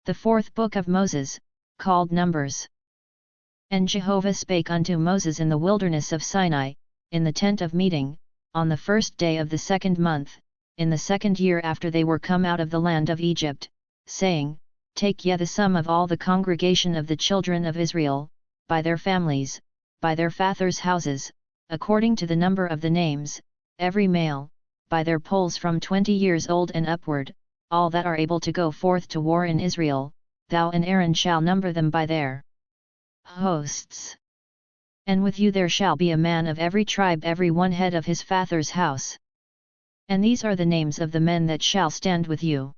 The fourth book of Moses, called Numbers. And Jehovah spake unto Moses in the wilderness of Sinai, in the tent of meeting, on the first day of the second month, in the second year after they were come out of the land of Egypt, saying, Take ye the sum of all the congregation of the children of Israel, by their families, by their fathers' houses, according to the number of the names, every male, by their polls from 20 years old and upward, all that are able to go forth to war in Israel, thou and Aaron shall number them by their hosts. And with you there shall be a man of every tribe, every one head of his father's house. And these are the names of the men that shall stand with you.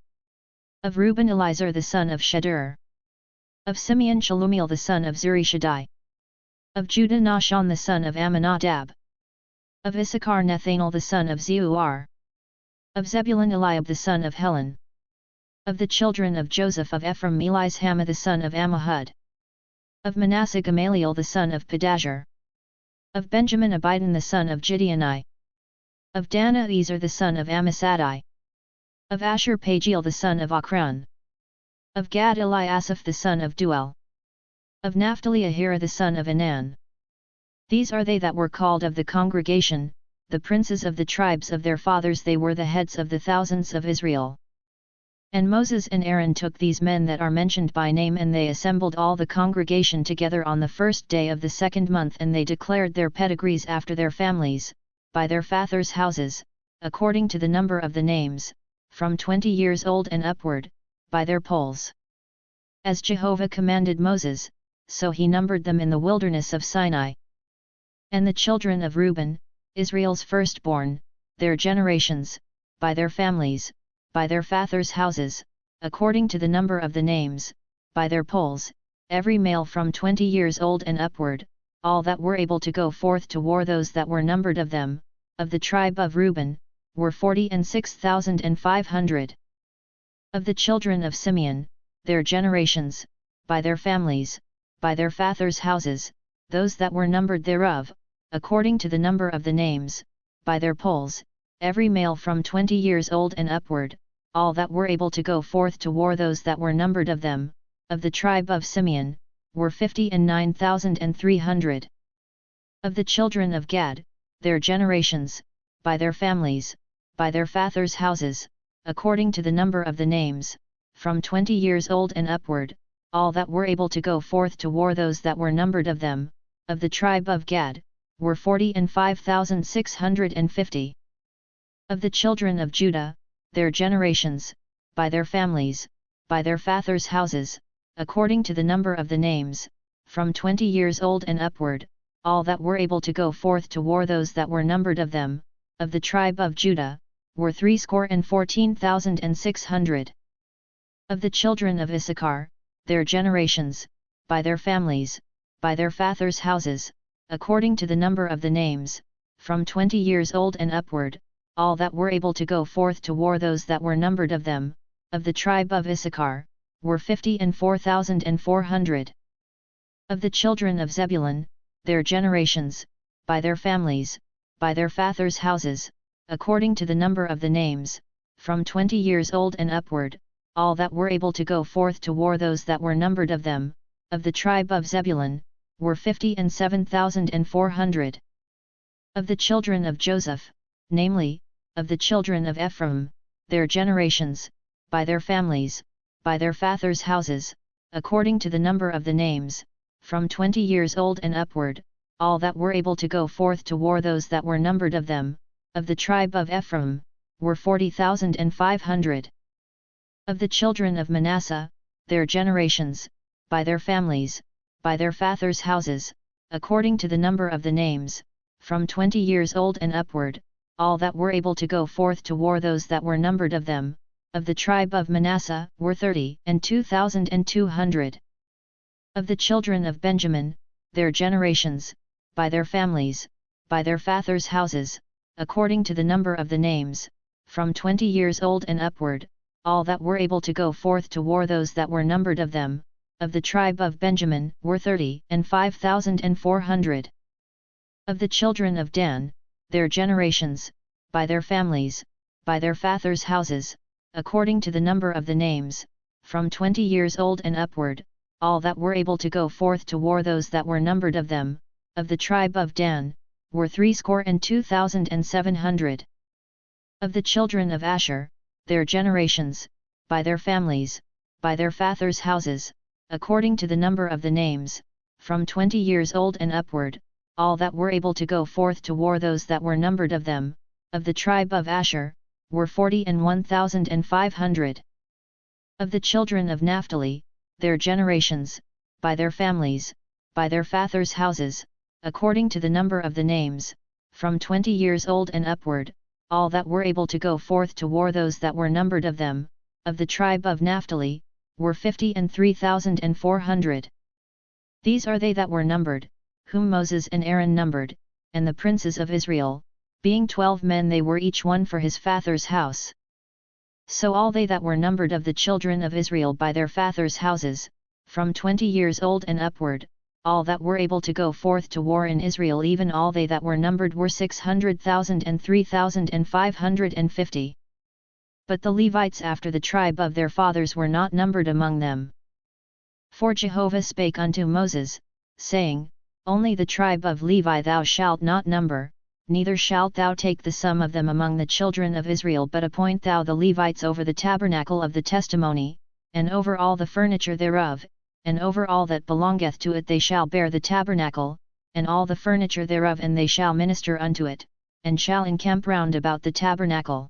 Of Reuben Elizur the son of Shedeur. Of Simeon Shalumiel the son of Zurishaddai. Of Judah Nahshon the son of Amminadab. Of Issachar Nathanael the son of Zeuar. Of Zebulun Eliab the son of Helon. Of the children of Joseph of Ephraim Elishama the son of Ammihud. Of Manasseh Gamaliel the son of Pedahzur. Of Benjamin Abidan the son of Gideoni. Of Dan Ezer the son of Ammissaddai. Of Asher Pagiel the son of Ochran. Of Gad Eliasaph the son of Duel. Of Naphtali Ahira the son of Anan. These are they that were called of the congregation, the princes of the tribes of their fathers, they were the heads of the thousands of Israel. And Moses and Aaron took these men that are mentioned by name, and they assembled all the congregation together on the first day of the second month, and they declared their pedigrees after their families, by their fathers' houses, according to the number of the names, from 20 years old and upward, by their polls. As Jehovah commanded Moses, so he numbered them in the wilderness of Sinai. And the children of Reuben, Israel's firstborn, their generations, by their families, by their fathers' houses, according to the number of the names, by their polls, every male from 20 years old and upward, all that were able to go forth to war, those that were numbered of them, of the tribe of Reuben, were 46,500. Of the children of Simeon, their generations, by their families, by their fathers' houses, those that were numbered thereof, according to the number of the names, by their polls, every male from 20 years old and upward, all that were able to go forth to war, those that were numbered of them, of the tribe of Simeon, were 59,300. Of the children of Gad, their generations, by their families, by their fathers' houses, according to the number of the names, from 20 years old and upward, all that were able to go forth to war, those that were numbered of them, of the tribe of Gad, were 45,650. Of the children of Judah, their generations, by their families, by their fathers' houses, according to the number of the names, from 20 years old and upward, all that were able to go forth to war, those that were numbered of them, of the tribe of Judah, were 314,600. Of the children of Issachar, their generations, by their families, by their fathers' houses, according to the number of the names, from 20 years old and upward, all that were able to go forth to war, those that were numbered of them, of the tribe of Issachar, were 54,400. Of the children of Zebulun, their generations, by their families, by their fathers' houses, according to the number of the names, from 20 years old and upward, all that were able to go forth to war, those that were numbered of them, of the tribe of Zebulun, were 57,400. Of the children of Joseph, namely, of the children of Ephraim, their generations, by their families, by their fathers' houses, according to the number of the names, from 20 years old and upward, all that were able to go forth to war, those that were numbered of them, of the tribe of Ephraim, were 40,500. Of the children of Manasseh, their generations, by their families, by their fathers' houses, according to the number of the names, from 20 years old and upward, all that were able to go forth to war, those that were numbered of them, of the tribe of Manasseh, were 32,200. Of the children of Benjamin, their generations, by their families, by their fathers' houses, according to the number of the names, from 20 years old and upward, all that were able to go forth to war, those that were numbered of them, of the tribe of Benjamin, were 35,400. Of the children of Dan, their generations, by their families, by their fathers' houses, according to the number of the names, from 20 years old and upward, all that were able to go forth to war, those that were numbered of them, of the tribe of Dan, were 62,700. Of the children of Asher, their generations, by their families, by their fathers' houses, according to the number of the names, from 20 years old and upward, all that were able to go forth to war, those that were numbered of them, of the tribe of Asher, were 41,500. Of the children of Naphtali, their generations, by their families, by their fathers' houses, according to the number of the names, from 20 years old and upward, all that were able to go forth to war, those that were numbered of them, of the tribe of Naphtali, were 53,400. These are they that were numbered, whom Moses and Aaron numbered, and the princes of Israel, being 12 men, they were each one for his father's house. So all they that were numbered of the children of Israel by their fathers' houses, from 20 years old and upward, all that were able to go forth to war in Israel, even all they that were numbered, were 600,000 and 3,550. But the Levites after the tribe of their fathers were not numbered among them. For Jehovah spake unto Moses, saying, Only the tribe of Levi thou shalt not number, neither shalt thou take the sum of them among the children of Israel, but appoint thou the Levites over the tabernacle of the testimony, and over all the furniture thereof, and over all that belongeth to it. They shall bear the tabernacle, and all the furniture thereof, and they shall minister unto it, and shall encamp round about the tabernacle.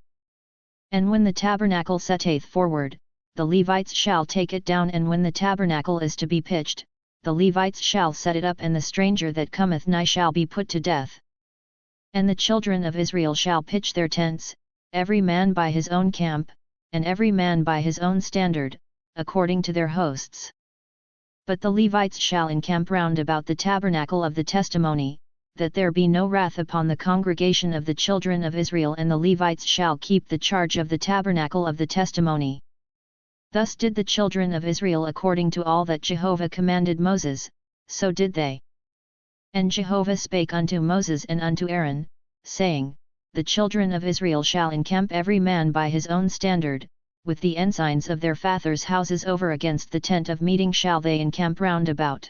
And when the tabernacle setteth forward, the Levites shall take it down, and when the tabernacle is to be pitched, the Levites shall set it up, and the stranger that cometh nigh shall be put to death. And the children of Israel shall pitch their tents, every man by his own camp, and every man by his own standard, according to their hosts. But the Levites shall encamp round about the tabernacle of the testimony, that there be no wrath upon the congregation of the children of Israel, and the Levites shall keep the charge of the tabernacle of the testimony. Thus did the children of Israel according to all that Jehovah commanded Moses, so did they. And Jehovah spake unto Moses and unto Aaron, saying, The children of Israel shall encamp every man by his own standard, with the ensigns of their fathers' houses over against the tent of meeting shall they encamp round about.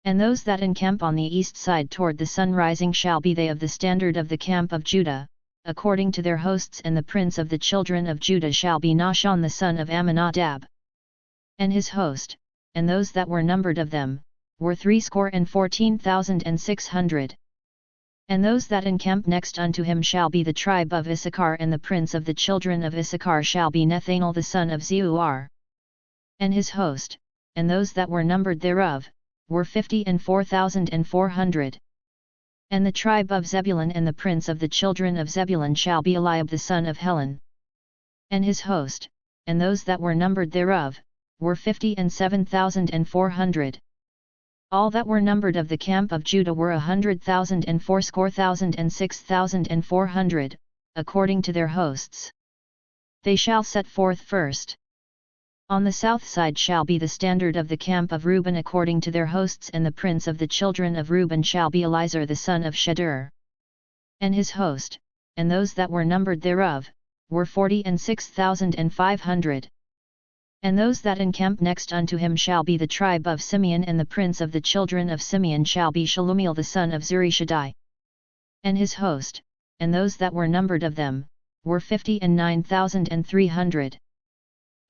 And those that encamp on the east side toward the sun rising shall be they of the standard of the camp of Judah, according to their hosts, and the prince of the children of Judah shall be Nahshon the son of Amminadab. And his host, and those that were numbered of them, were 314,600. And those that encamp next unto him shall be the tribe of Issachar, and the prince of the children of Issachar shall be Nethanel the son of Zeuar. And his host, and those that were numbered thereof, were 54,400. And the tribe of Zebulun, and the prince of the children of Zebulun shall be Eliab the son of Helon. And his host, and those that were numbered thereof, were 57,400. All that were numbered of the camp of Judah were 100,000 and 80,000 and 6,400, according to their hosts. They shall set forth first. On the south side shall be the standard of the camp of Reuben according to their hosts, and the prince of the children of Reuben shall be Elizur the son of Shedeur. And his host, and those that were numbered thereof, were 46,500. And those that encamp next unto him shall be the tribe of Simeon, and the prince of the children of Simeon shall be Shalumiel the son of Zurishaddai. And his host, and those that were numbered of them, were 59,300.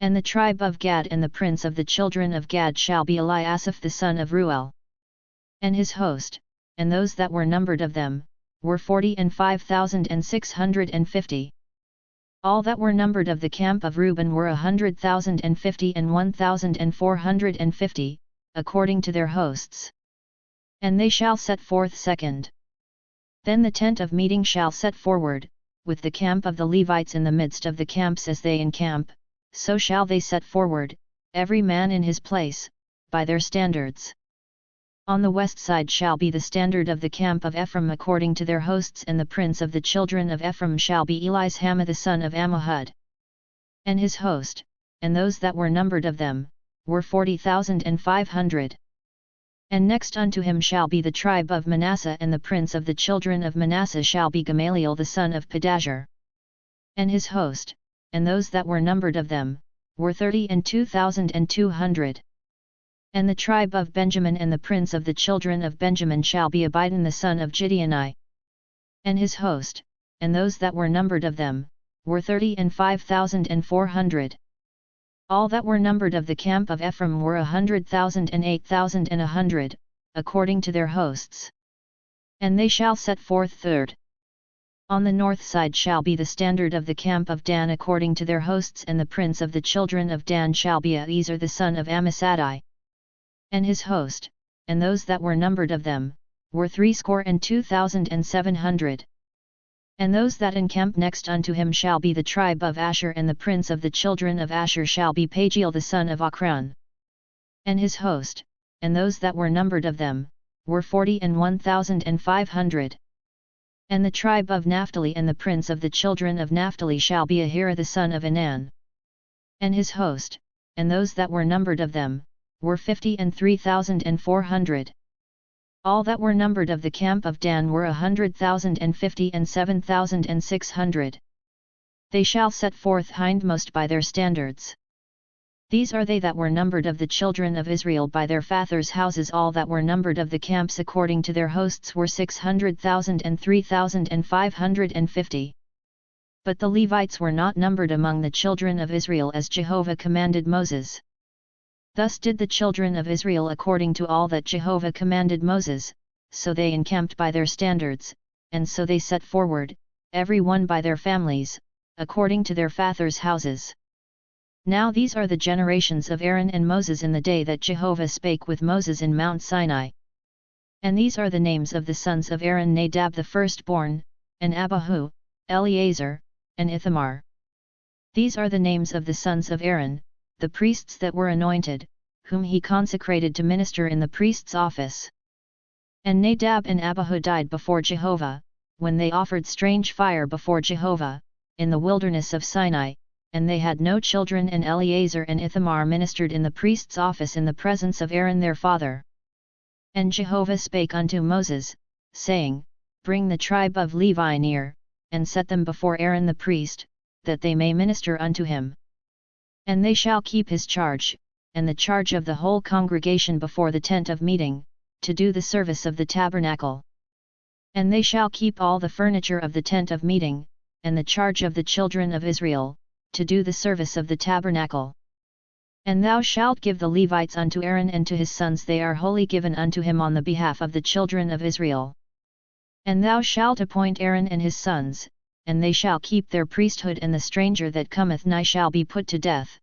And the tribe of Gad, and the prince of the children of Gad shall be Eliasaph the son of Ruel. And his host, and those that were numbered of them, were 45,650. All that were numbered of the camp of Reuben were 100,050 and 1,450, according to their hosts. And they shall set forth second. Then the tent of meeting shall set forward, with the camp of the Levites in the midst of the camps as they encamp, so shall they set forward, every man in his place, by their standards. On the west side shall be the standard of the camp of Ephraim according to their hosts, and the prince of the children of Ephraim shall be Elishama the son of Ammihud. And his host, and those that were numbered of them, were 40,500. And next unto him shall be the tribe of Manasseh, and the prince of the children of Manasseh shall be Gamaliel the son of Pedahzur. And his host, and those that were numbered of them, were 32,200. And the tribe of Benjamin and the prince of the children of Benjamin shall be Abidan the son of Gideoni. And his host, and those that were numbered of them, were 35,400. All that were numbered of the camp of Ephraim were 100,000 and 8,100, according to their hosts. And they shall set forth third. On the north side shall be the standard of the camp of Dan according to their hosts, and the prince of the children of Dan shall be Ahiezer the son of Ammishaddai. And his host, and those that were numbered of them, were 62,700. And those that encamp next unto him shall be the tribe of Asher, and the prince of the children of Asher shall be Pagiel the son of Ochran. And his host, and those that were numbered of them, were 41,500. And the tribe of Naphtali and the prince of the children of Naphtali shall be Ahira the son of Enan. And his host, and those that were numbered of them, were 53,400. All that were numbered of the camp of Dan were 100,050 and 7,600. They shall set forth hindmost by their standards. These are they that were numbered of the children of Israel by their fathers' houses. All that were numbered of the camps according to their hosts were 600,000 and 3,550. But the Levites were not numbered among the children of Israel as Jehovah commanded Moses. Thus did the children of Israel according to all that Jehovah commanded Moses, so they encamped by their standards, and so they set forward, every one by their families, according to their fathers' houses. Now these are the generations of Aaron and Moses in the day that Jehovah spake with Moses in Mount Sinai. And these are the names of the sons of Aaron: Nadab the firstborn, and Abihu, Eleazar, and Ithamar. These are the names of the sons of Aaron, the priests that were anointed, whom he consecrated to minister in the priest's office. And Nadab and Abihu died before Jehovah, when they offered strange fire before Jehovah, in the wilderness of Sinai, and they had no children. And Eleazar and Ithamar ministered in the priest's office in the presence of Aaron their father. And Jehovah spake unto Moses, saying, Bring the tribe of Levi near, and set them before Aaron the priest, that they may minister unto him. And they shall keep his charge, and the charge of the whole congregation before the tent of meeting, to do the service of the tabernacle. And they shall keep all the furniture of the tent of meeting, and the charge of the children of Israel, to do the service of the tabernacle. And thou shalt give the Levites unto Aaron and to his sons; they are wholly given unto him on the behalf of the children of Israel. And thou shalt appoint Aaron and his sons, and they shall keep their priesthood, and the stranger that cometh nigh shall be put to death.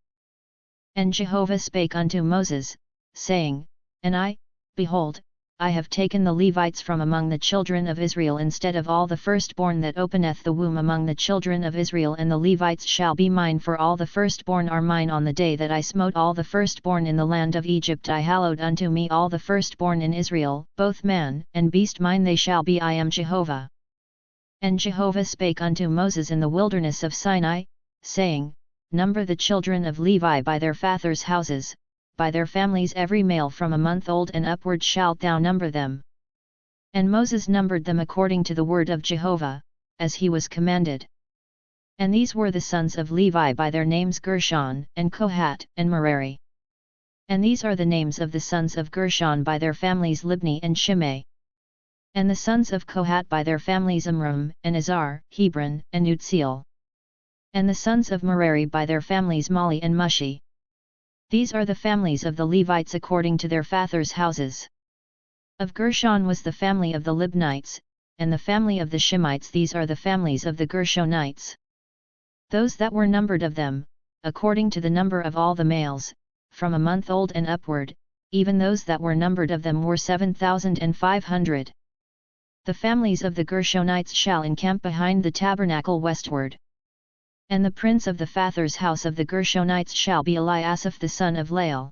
And Jehovah spake unto Moses, saying, And I, behold, I have taken the Levites from among the children of Israel instead of all the firstborn that openeth the womb among the children of Israel, and the Levites shall be mine, for all the firstborn are mine. On the day that I smote all the firstborn in the land of Egypt, I hallowed unto me all the firstborn in Israel, both man and beast mine they shall be. I am Jehovah. And Jehovah spake unto Moses in the wilderness of Sinai, saying, Number the children of Levi by their fathers' houses, by their families, every male from a month old and upward shalt thou number them. And Moses numbered them according to the word of Jehovah, as he was commanded. And these were the sons of Levi by their names: Gershon, and Kohat, and Merari. And these are the names of the sons of Gershon by their families: Libni and Shimei. And the sons of Kohat by their families: Amram, and Izhar, Hebron, and Uzziel. And the sons of Merari by their families: Mali and Mushi. These are the families of the Levites according to their fathers' houses. Of Gershon was the family of the Libnites, and the family of the Shimites. These are the families of the Gershonites. Those that were numbered of them, according to the number of all the males, from a month old and upward, even those that were numbered of them were 7,500. The families of the Gershonites shall encamp behind the tabernacle westward. And the prince of the fathers' house of the Gershonites shall be Eliasaph the son of Lael.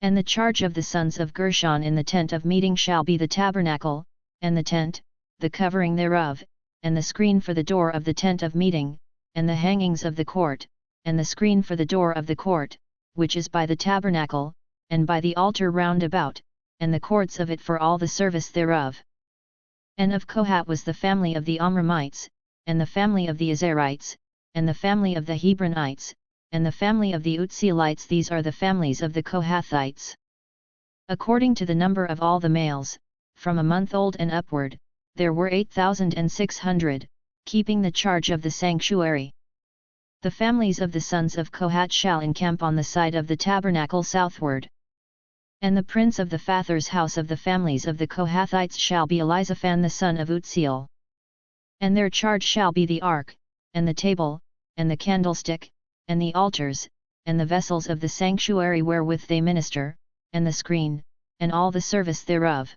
And the charge of the sons of Gershon in the tent of meeting shall be the tabernacle, and the tent, the covering thereof, and the screen for the door of the tent of meeting, and the hangings of the court, and the screen for the door of the court, which is by the tabernacle, and by the altar round about, and the courts of it for all the service thereof. And of Kohat was the family of the Amramites, and the family of the Izharites, and the family of the Hebronites, and the family of the Uzzielites. These are the families of the Kohathites. According to the number of all the males, from a month old and upward, there were 8,600, keeping the charge of the sanctuary. The families of the sons of Kohat shall encamp on the side of the tabernacle southward. And the prince of the father's house of the families of the Kohathites shall be Elizaphan the son of Uzziel. And their charge shall be the ark, and the table, and the candlestick, and the altars, and the vessels of the sanctuary wherewith they minister, and the screen, and all the service thereof.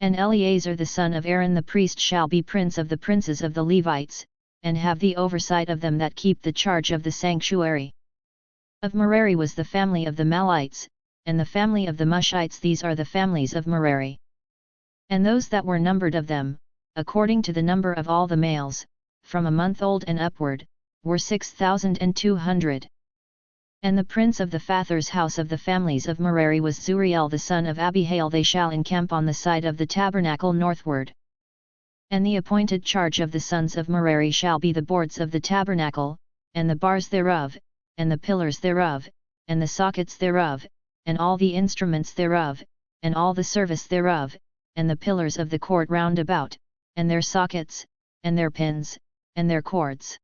And Eleazar the son of Aaron the priest shall be prince of the princes of the Levites, and have the oversight of them that keep the charge of the sanctuary. Of Merari was the family of the Malites, and the family of the Mushites. These are the families of Merari. And those that were numbered of them, according to the number of all the males, from a month old and upward, were 6,200. And the prince of the father's house of the families of Merari was Zuriel the son of Abihail. They shall encamp on the side of the tabernacle northward. And the appointed charge of the sons of Merari shall be the boards of the tabernacle, and the bars thereof, and the pillars thereof, and the sockets thereof, and all the instruments thereof, and all the service thereof, and the pillars of the court round about, and their sockets, and their pins, and their cords.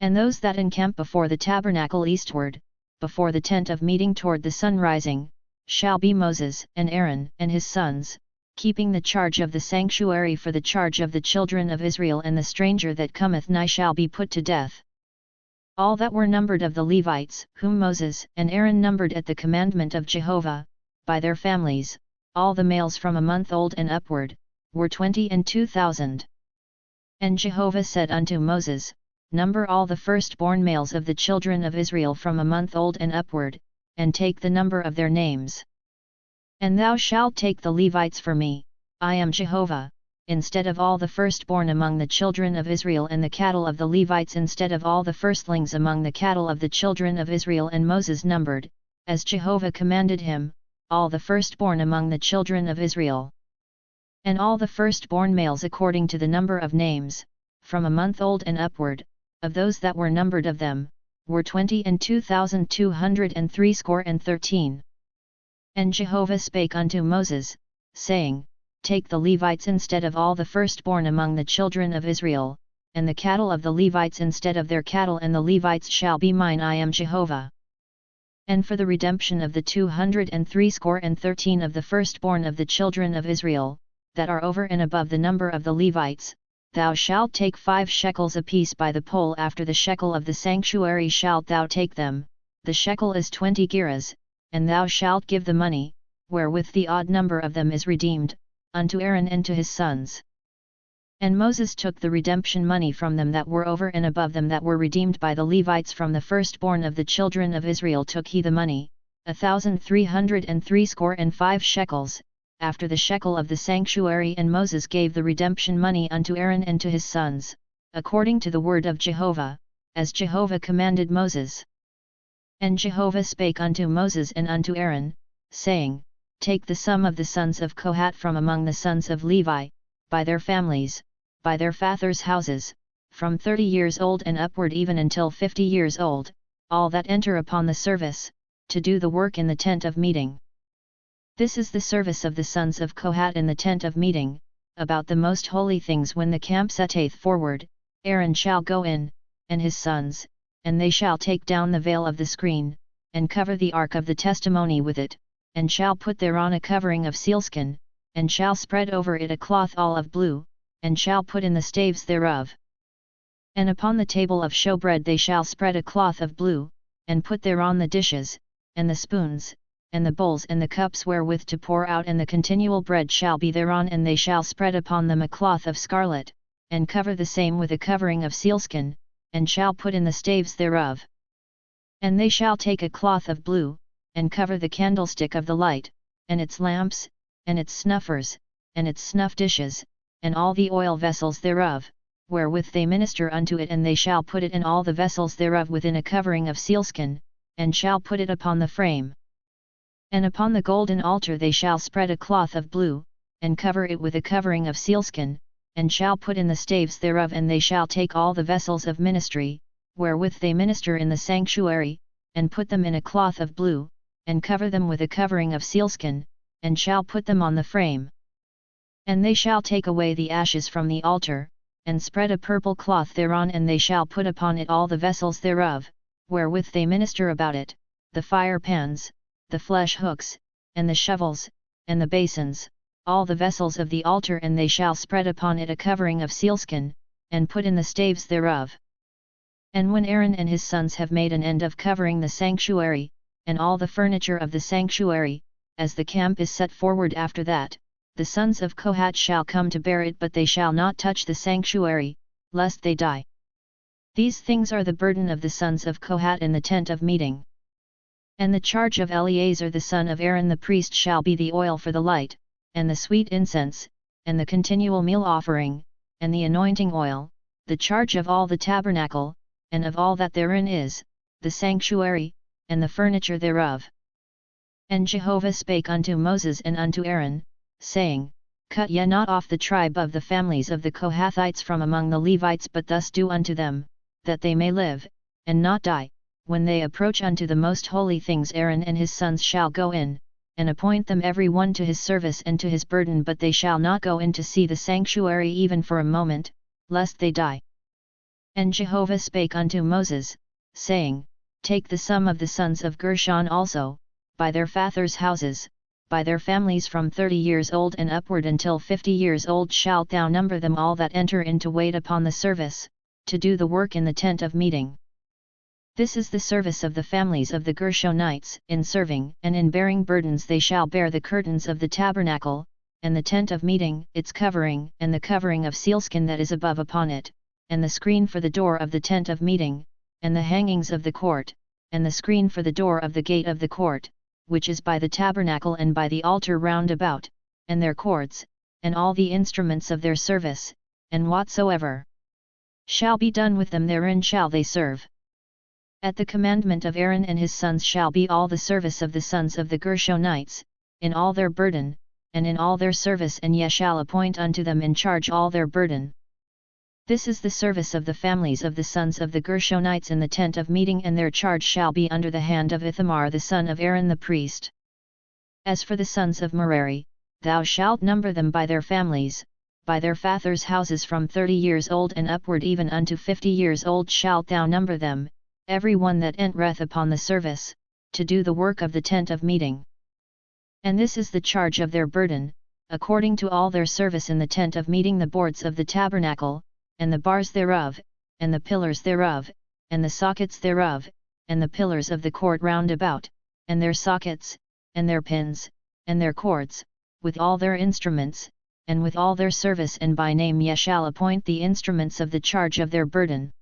And those that encamp before the tabernacle eastward, before the tent of meeting toward the sun rising, shall be Moses and Aaron and his sons, keeping the charge of the sanctuary for the charge of the children of Israel. And the stranger that cometh nigh shall be put to death. All that were numbered of the Levites, whom Moses and Aaron numbered at the commandment of Jehovah, by their families, all the males from a month old and upward, were 22,000. And Jehovah said unto Moses, Number all the firstborn males of the children of Israel from a month old and upward, and take the number of their names. And thou shalt take the Levites for me, I am Jehovah, instead of all the firstborn among the children of Israel, and the cattle of the Levites instead of all the firstlings among the cattle of the children of Israel. And Moses numbered, as Jehovah commanded him, all the firstborn among the children of Israel. And all the firstborn males according to the number of names, from a month old and upward, of those that were numbered of them, were 22,213. And Jehovah spake unto Moses, saying, Take the Levites instead of all the firstborn among the children of Israel, and the cattle of the Levites instead of their cattle, and the Levites shall be mine. I am Jehovah. And for the redemption of the 213 of the firstborn of the children of Israel, that are over and above the number of the Levites, thou shalt take 5 shekels apiece by the poll. After the shekel of the sanctuary shalt thou take them, the shekel is 20 gerahs, and thou shalt give the money, wherewith the odd number of them is redeemed, unto Aaron and to his sons. And Moses took the redemption money from them that were over and above them that were redeemed by the Levites. From the firstborn of the children of Israel took he the money, 1,365 shekels, after the shekel of the sanctuary. And Moses gave the redemption money unto Aaron and to his sons, according to the word of Jehovah, as Jehovah commanded Moses. And Jehovah spake unto Moses and unto Aaron, saying, Take the sum of the sons of Kohat from among the sons of Levi, by their families, by their fathers' houses, from 30 years old and upward even until 50 years old, all that enter upon the service, to do the work in the tent of meeting. This is the service of the sons of Kohat in the tent of meeting, about the most holy things. When the camp setteth forward, Aaron shall go in, and his sons, and they shall take down the veil of the screen, and cover the ark of the testimony with it, and shall put thereon a covering of sealskin, and shall spread over it a cloth olive blue, and shall put in the staves thereof. And upon the table of showbread they shall spread a cloth of blue, and put thereon the dishes, and the spoons, and the bowls and the cups wherewith to pour out, and the continual bread shall be thereon. And they shall spread upon them a cloth of scarlet, and cover the same with a covering of sealskin, and shall put in the staves thereof. And they shall take a cloth of blue, and cover the candlestick of the light, and its lamps, and its snuffers, and its snuff dishes, and all the oil vessels thereof, wherewith they minister unto it. And they shall put it in all the vessels thereof within a covering of sealskin, and shall put it upon the frame. And upon the golden altar they shall spread a cloth of blue, and cover it with a covering of sealskin, and shall put in the staves thereof. And they shall take all the vessels of ministry, wherewith they minister in the sanctuary, and put them in a cloth of blue, and cover them with a covering of sealskin, and shall put them on the frame. And they shall take away the ashes from the altar, and spread a purple cloth thereon, and they shall put upon it all the vessels thereof, wherewith they minister about it, the fire pans, the flesh hooks, and the shovels, and the basins, all the vessels of the altar, and they shall spread upon it a covering of sealskin, and put in the staves thereof. And when Aaron and his sons have made an end of covering the sanctuary, and all the furniture of the sanctuary, as the camp is set forward after that, the sons of Kohath shall come to bear it, but they shall not touch the sanctuary, lest they die. These things are the burden of the sons of Kohath in the tent of meeting. And the charge of Eleazar the son of Aaron the priest shall be the oil for the light, and the sweet incense, and the continual meal offering, and the anointing oil, the charge of all the tabernacle, and of all that therein is, the sanctuary, and the furniture thereof. And Jehovah spake unto Moses and unto Aaron, saying, Cut ye not off the tribe of the families of the Kohathites from among the Levites, but thus do unto them, that they may live, and not die. When they approach unto the most holy things, Aaron and his sons shall go in, and appoint them every one to his service and to his burden, but they shall not go in to see the sanctuary even for a moment, lest they die. And Jehovah spake unto Moses, saying, Take the sum of the sons of Gershon also, by their fathers' houses, by their families from 30 years old and upward until 50 years old shalt thou number them all that enter in to wait upon the service, to do the work in the tent of meeting. This is the service of the families of the Gershonites. In serving and in bearing burdens they shall bear the curtains of the tabernacle, and the tent of meeting, its covering, and the covering of sealskin that is above upon it, and the screen for the door of the tent of meeting, and the hangings of the court, and the screen for the door of the gate of the court, which is by the tabernacle and by the altar round about, and their cords, and all the instruments of their service, and whatsoever shall be done with them therein shall they serve. At the commandment of Aaron and his sons shall be all the service of the sons of the Gershonites, in all their burden, and in all their service, and ye shall appoint unto them in charge all their burden. This is the service of the families of the sons of the Gershonites in the tent of meeting, and their charge shall be under the hand of Ithamar the son of Aaron the priest. As for the sons of Merari, thou shalt number them by their families, by their fathers' houses from 30 years old and upward even unto 50 years old shalt thou number them, every one that entereth upon the service, to do the work of the tent of meeting. And this is the charge of their burden, according to all their service in the tent of meeting: the boards of the tabernacle, and the bars thereof, and the pillars thereof, and the sockets thereof, and the pillars of the court round about, and their sockets, and their pins, and their cords, with all their instruments, and with all their service, and by name ye shall appoint the instruments of the charge of their burden.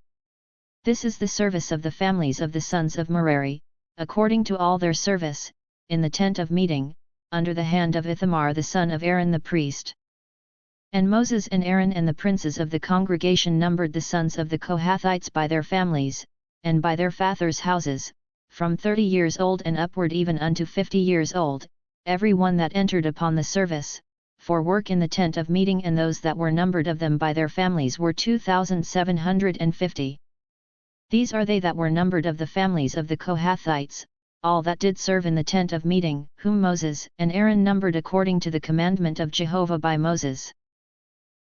This is the service of the families of the sons of Merari, according to all their service, in the tent of meeting, under the hand of Ithamar the son of Aaron the priest. And Moses and Aaron and the princes of the congregation numbered the sons of the Kohathites by their families, and by their fathers' houses, from 30 years old and upward even unto 50 years old, every one that entered upon the service, for work in the tent of meeting, and those that were numbered of them by their families were 2,750. These are they that were numbered of the families of the Kohathites, all that did serve in the tent of meeting, whom Moses and Aaron numbered according to the commandment of Jehovah by Moses.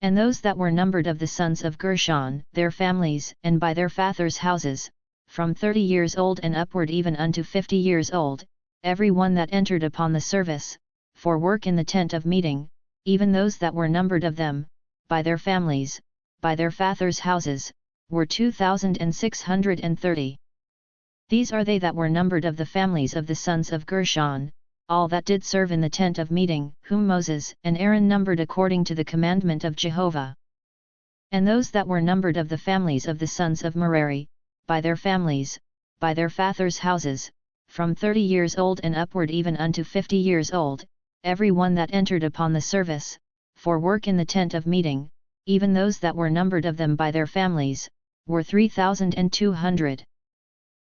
And those that were numbered of the sons of Gershon, their families, and by their fathers' houses, from 30 years old and upward even unto 50 years old, every one that entered upon the service, for work in the tent of meeting, even those that were numbered of them, by their families, by their fathers' houses, were 2,630. These are they that were numbered of the families of the sons of Gershon, all that did serve in the tent of meeting, whom Moses and Aaron numbered according to the commandment of Jehovah. And those that were numbered of the families of the sons of Merari, by their families, by their fathers' houses, from 30 years old and upward even unto 50 years old, every one that entered upon the service, for work in the tent of meeting, even those that were numbered of them by their families, were 3,200.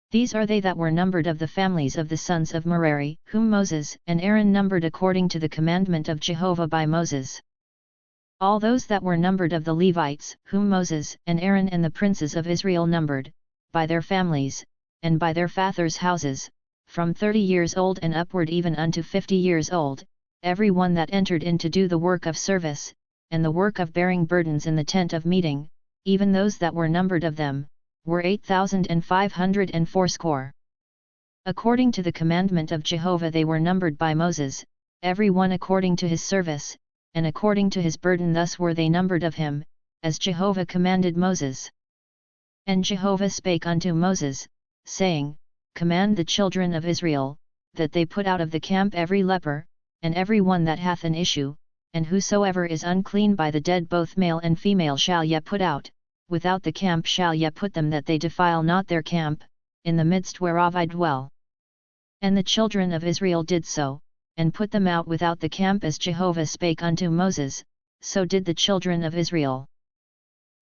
These are they that were numbered of the families of the sons of Merari, whom Moses and Aaron numbered according to the commandment of Jehovah by Moses. All those that were numbered of the Levites, whom Moses and Aaron and the princes of Israel numbered, by their families, and by their fathers' houses, from 30 years old and upward even unto 50 years old, every one that entered in to do the work of service, and the work of bearing burdens in the tent of meeting, even those that were numbered of them, were 8,580. According to the commandment of Jehovah they were numbered by Moses, every one according to his service, and according to his burden thus were they numbered of him, as Jehovah commanded Moses. And Jehovah spake unto Moses, saying, Command the children of Israel, that they put out of the camp every leper, and every one that hath an issue, and whosoever is unclean by the dead both male and female shall ye put out, without the camp shall ye put them that they defile not their camp, in the midst whereof I dwell. And the children of Israel did so, and put them out without the camp as Jehovah spake unto Moses, so did the children of Israel.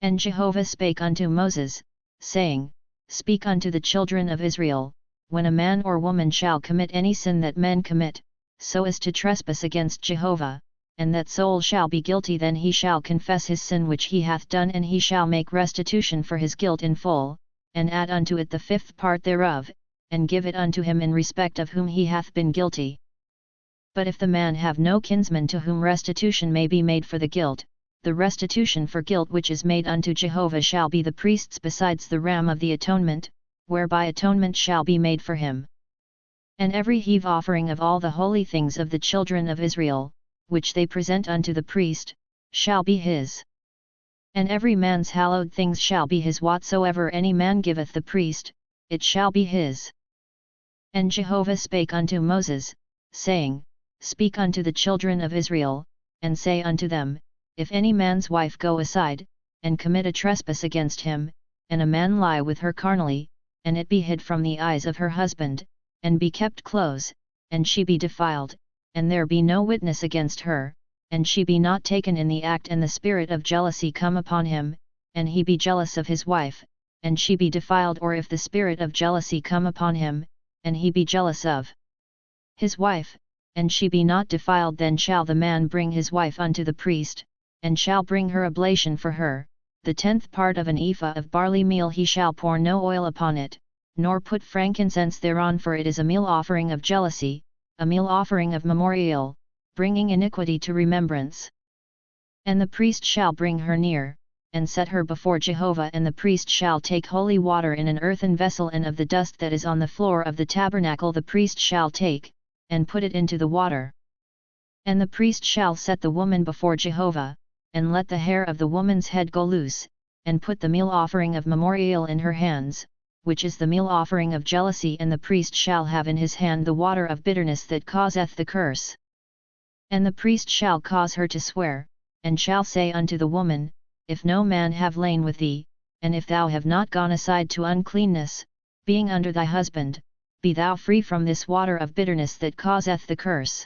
And Jehovah spake unto Moses, saying, Speak unto the children of Israel, when a man or woman shall commit any sin that men commit, so as to trespass against Jehovah, and that soul shall be guilty, then he shall confess his sin which he hath done, and he shall make restitution for his guilt in full, and add unto it the fifth part thereof, and give it unto him in respect of whom he hath been guilty. But if the man have no kinsman to whom restitution may be made for the guilt, the restitution for guilt which is made unto Jehovah shall be the priest's besides the ram of the atonement, whereby atonement shall be made for him. And every heave offering of all the holy things of the children of Israel, which they present unto the priest, shall be his. And every man's hallowed things shall be his, whatsoever any man giveth the priest, it shall be his. And Jehovah spake unto Moses, saying, Speak unto the children of Israel, and say unto them, If any man's wife go aside, and commit a trespass against him, and a man lie with her carnally, and it be hid from the eyes of her husband, and be kept close, and she be defiled, and there be no witness against her, and she be not taken in the act, and the spirit of jealousy come upon him, and he be jealous of his wife, and she be defiled, or if the spirit of jealousy come upon him, and he be jealous of his wife, and she be not defiled, then shall the man bring his wife unto the priest, and shall bring her oblation for her, the 10th part of an ephah of barley meal. He shall pour no oil upon it, nor put frankincense thereon, for it is a meal offering of jealousy, a meal offering of memorial, bringing iniquity to remembrance. And the priest shall bring her near, and set her before Jehovah, and the priest shall take holy water in an earthen vessel, and of the dust that is on the floor of the tabernacle the priest shall take, and put it into the water. And the priest shall set the woman before Jehovah, and let the hair of the woman's head go loose, and put the meal offering of memorial in her hands, which is the meal offering of jealousy, and the priest shall have in his hand the water of bitterness that causeth the curse. And the priest shall cause her to swear, and shall say unto the woman, If no man have lain with thee, and if thou have not gone aside to uncleanness, being under thy husband, be thou free from this water of bitterness that causeth the curse.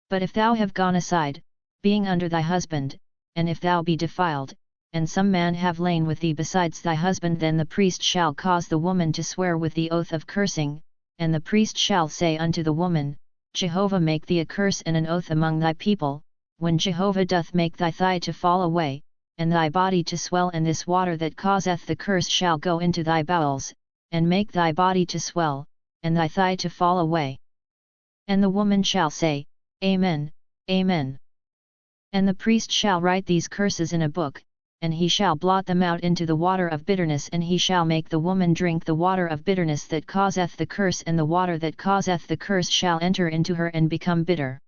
But if thou have gone aside, being under thy husband, and if thou be defiled, and some man have lain with thee besides thy husband, then the priest shall cause the woman to swear with the oath of cursing, and the priest shall say unto the woman, Jehovah make thee a curse and an oath among thy people, when Jehovah doth make thy thigh to fall away, and thy body to swell, and this water that causeth the curse shall go into thy bowels, and make thy body to swell, and thy thigh to fall away. And the woman shall say, Amen, Amen. And the priest shall write these curses in a book, and he shall blot them out into the water of bitterness, and he shall make the woman drink the water of bitterness that causeth the curse, and the water that causeth the curse shall enter into her and become bitter.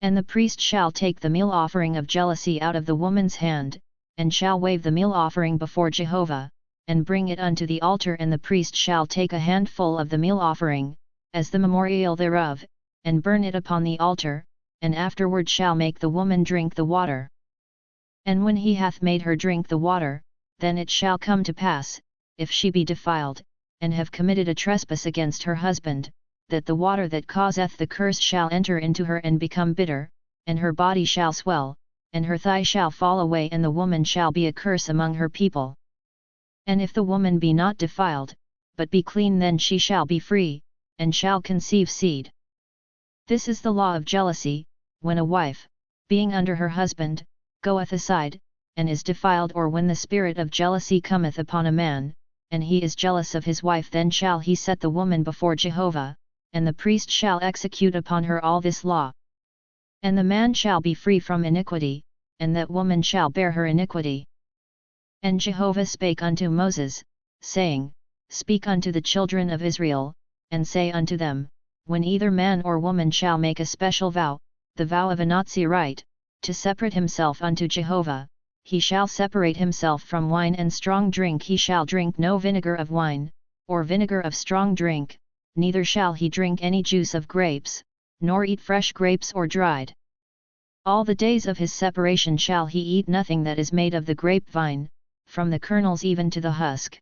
And the priest shall take the meal offering of jealousy out of the woman's hand, and shall wave the meal offering before Jehovah, and bring it unto the altar, and the priest shall take a handful of the meal offering, as the memorial thereof, and burn it upon the altar, and afterward shall make the woman drink the water. And when he hath made her drink the water, then it shall come to pass, if she be defiled, and have committed a trespass against her husband, that the water that causeth the curse shall enter into her and become bitter, and her body shall swell, and her thigh shall fall away, and the woman shall be a curse among her people. And if the woman be not defiled, but be clean, then she shall be free, and shall conceive seed. This is the law of jealousy, when a wife, being under her husband, goeth aside, and is defiled, or when the spirit of jealousy cometh upon a man, and he is jealous of his wife, then shall he set the woman before Jehovah, and the priest shall execute upon her all this law. And the man shall be free from iniquity, and that woman shall bear her iniquity. And Jehovah spake unto Moses, saying, Speak unto the children of Israel, and say unto them, When either man or woman shall make a special vow, the vow of a Nazirite, to separate himself unto Jehovah, he shall separate himself from wine and strong drink. He shall drink no vinegar of wine, or vinegar of strong drink, neither shall he drink any juice of grapes, nor eat fresh grapes or dried. All the days of his separation shall he eat nothing that is made of the grapevine, from the kernels even to the husk.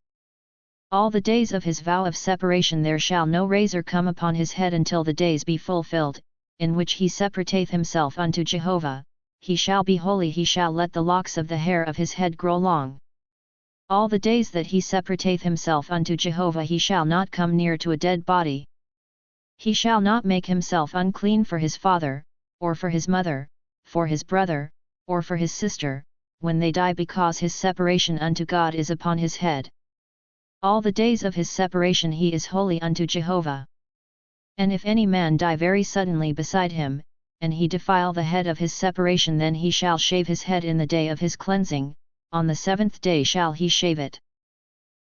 All the days of his vow of separation there shall no razor come upon his head until the days be fulfilled, in which he separateth himself unto Jehovah. He shall be holy, he shall let the locks of the hair of his head grow long. All the days that he separateth himself unto Jehovah he shall not come near to a dead body. He shall not make himself unclean for his father, or for his mother, for his brother, or for his sister, when they die, because his separation unto God is upon his head. All the days of his separation he is holy unto Jehovah. And if any man die very suddenly beside him, and he defile the head of his separation, then he shall shave his head in the day of his cleansing, on the 7th day shall he shave it.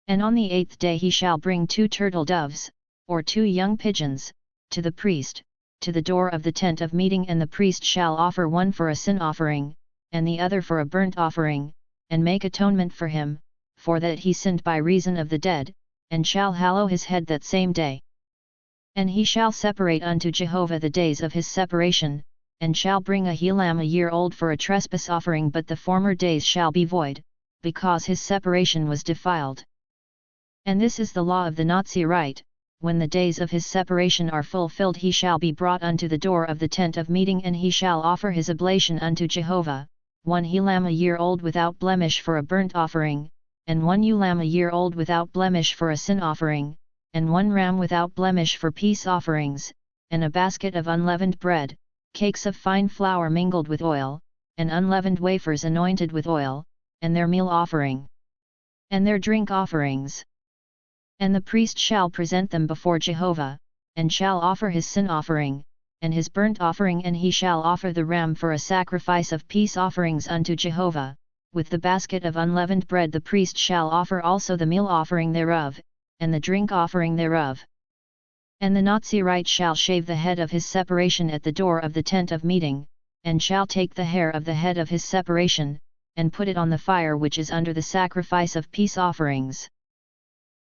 And on the 8th day he shall bring 2 turtle doves, or 2 young pigeons, to the priest, to the door of the tent of meeting, and the priest shall offer one for a sin offering, and the other for a burnt offering, and make atonement for him, for that he sinned by reason of the dead, and shall hallow his head that same day. And he shall separate unto Jehovah the days of his separation, and shall bring a he lamb a year old for a trespass offering, but the former days shall be void, because his separation was defiled. And this is the law of the Nazirite: when the days of his separation are fulfilled he shall be brought unto the door of the tent of meeting, and he shall offer his oblation unto Jehovah, 1 he lamb a year old without blemish for a burnt offering, and 1 ewe lamb a year old without blemish for a sin offering, and 1 ram without blemish for peace offerings, and a basket of unleavened bread, cakes of fine flour mingled with oil, and unleavened wafers anointed with oil, and their meal offering, and their drink offerings. And the priest shall present them before Jehovah, and shall offer his sin offering, and his burnt offering, and he shall offer the ram for a sacrifice of peace offerings unto Jehovah. With the basket of unleavened bread the priest shall offer also the meal offering thereof, and the drink offering thereof. And the Nazirite shall shave the head of his separation at the door of the tent of meeting, and shall take the hair of the head of his separation, and put it on the fire which is under the sacrifice of peace offerings.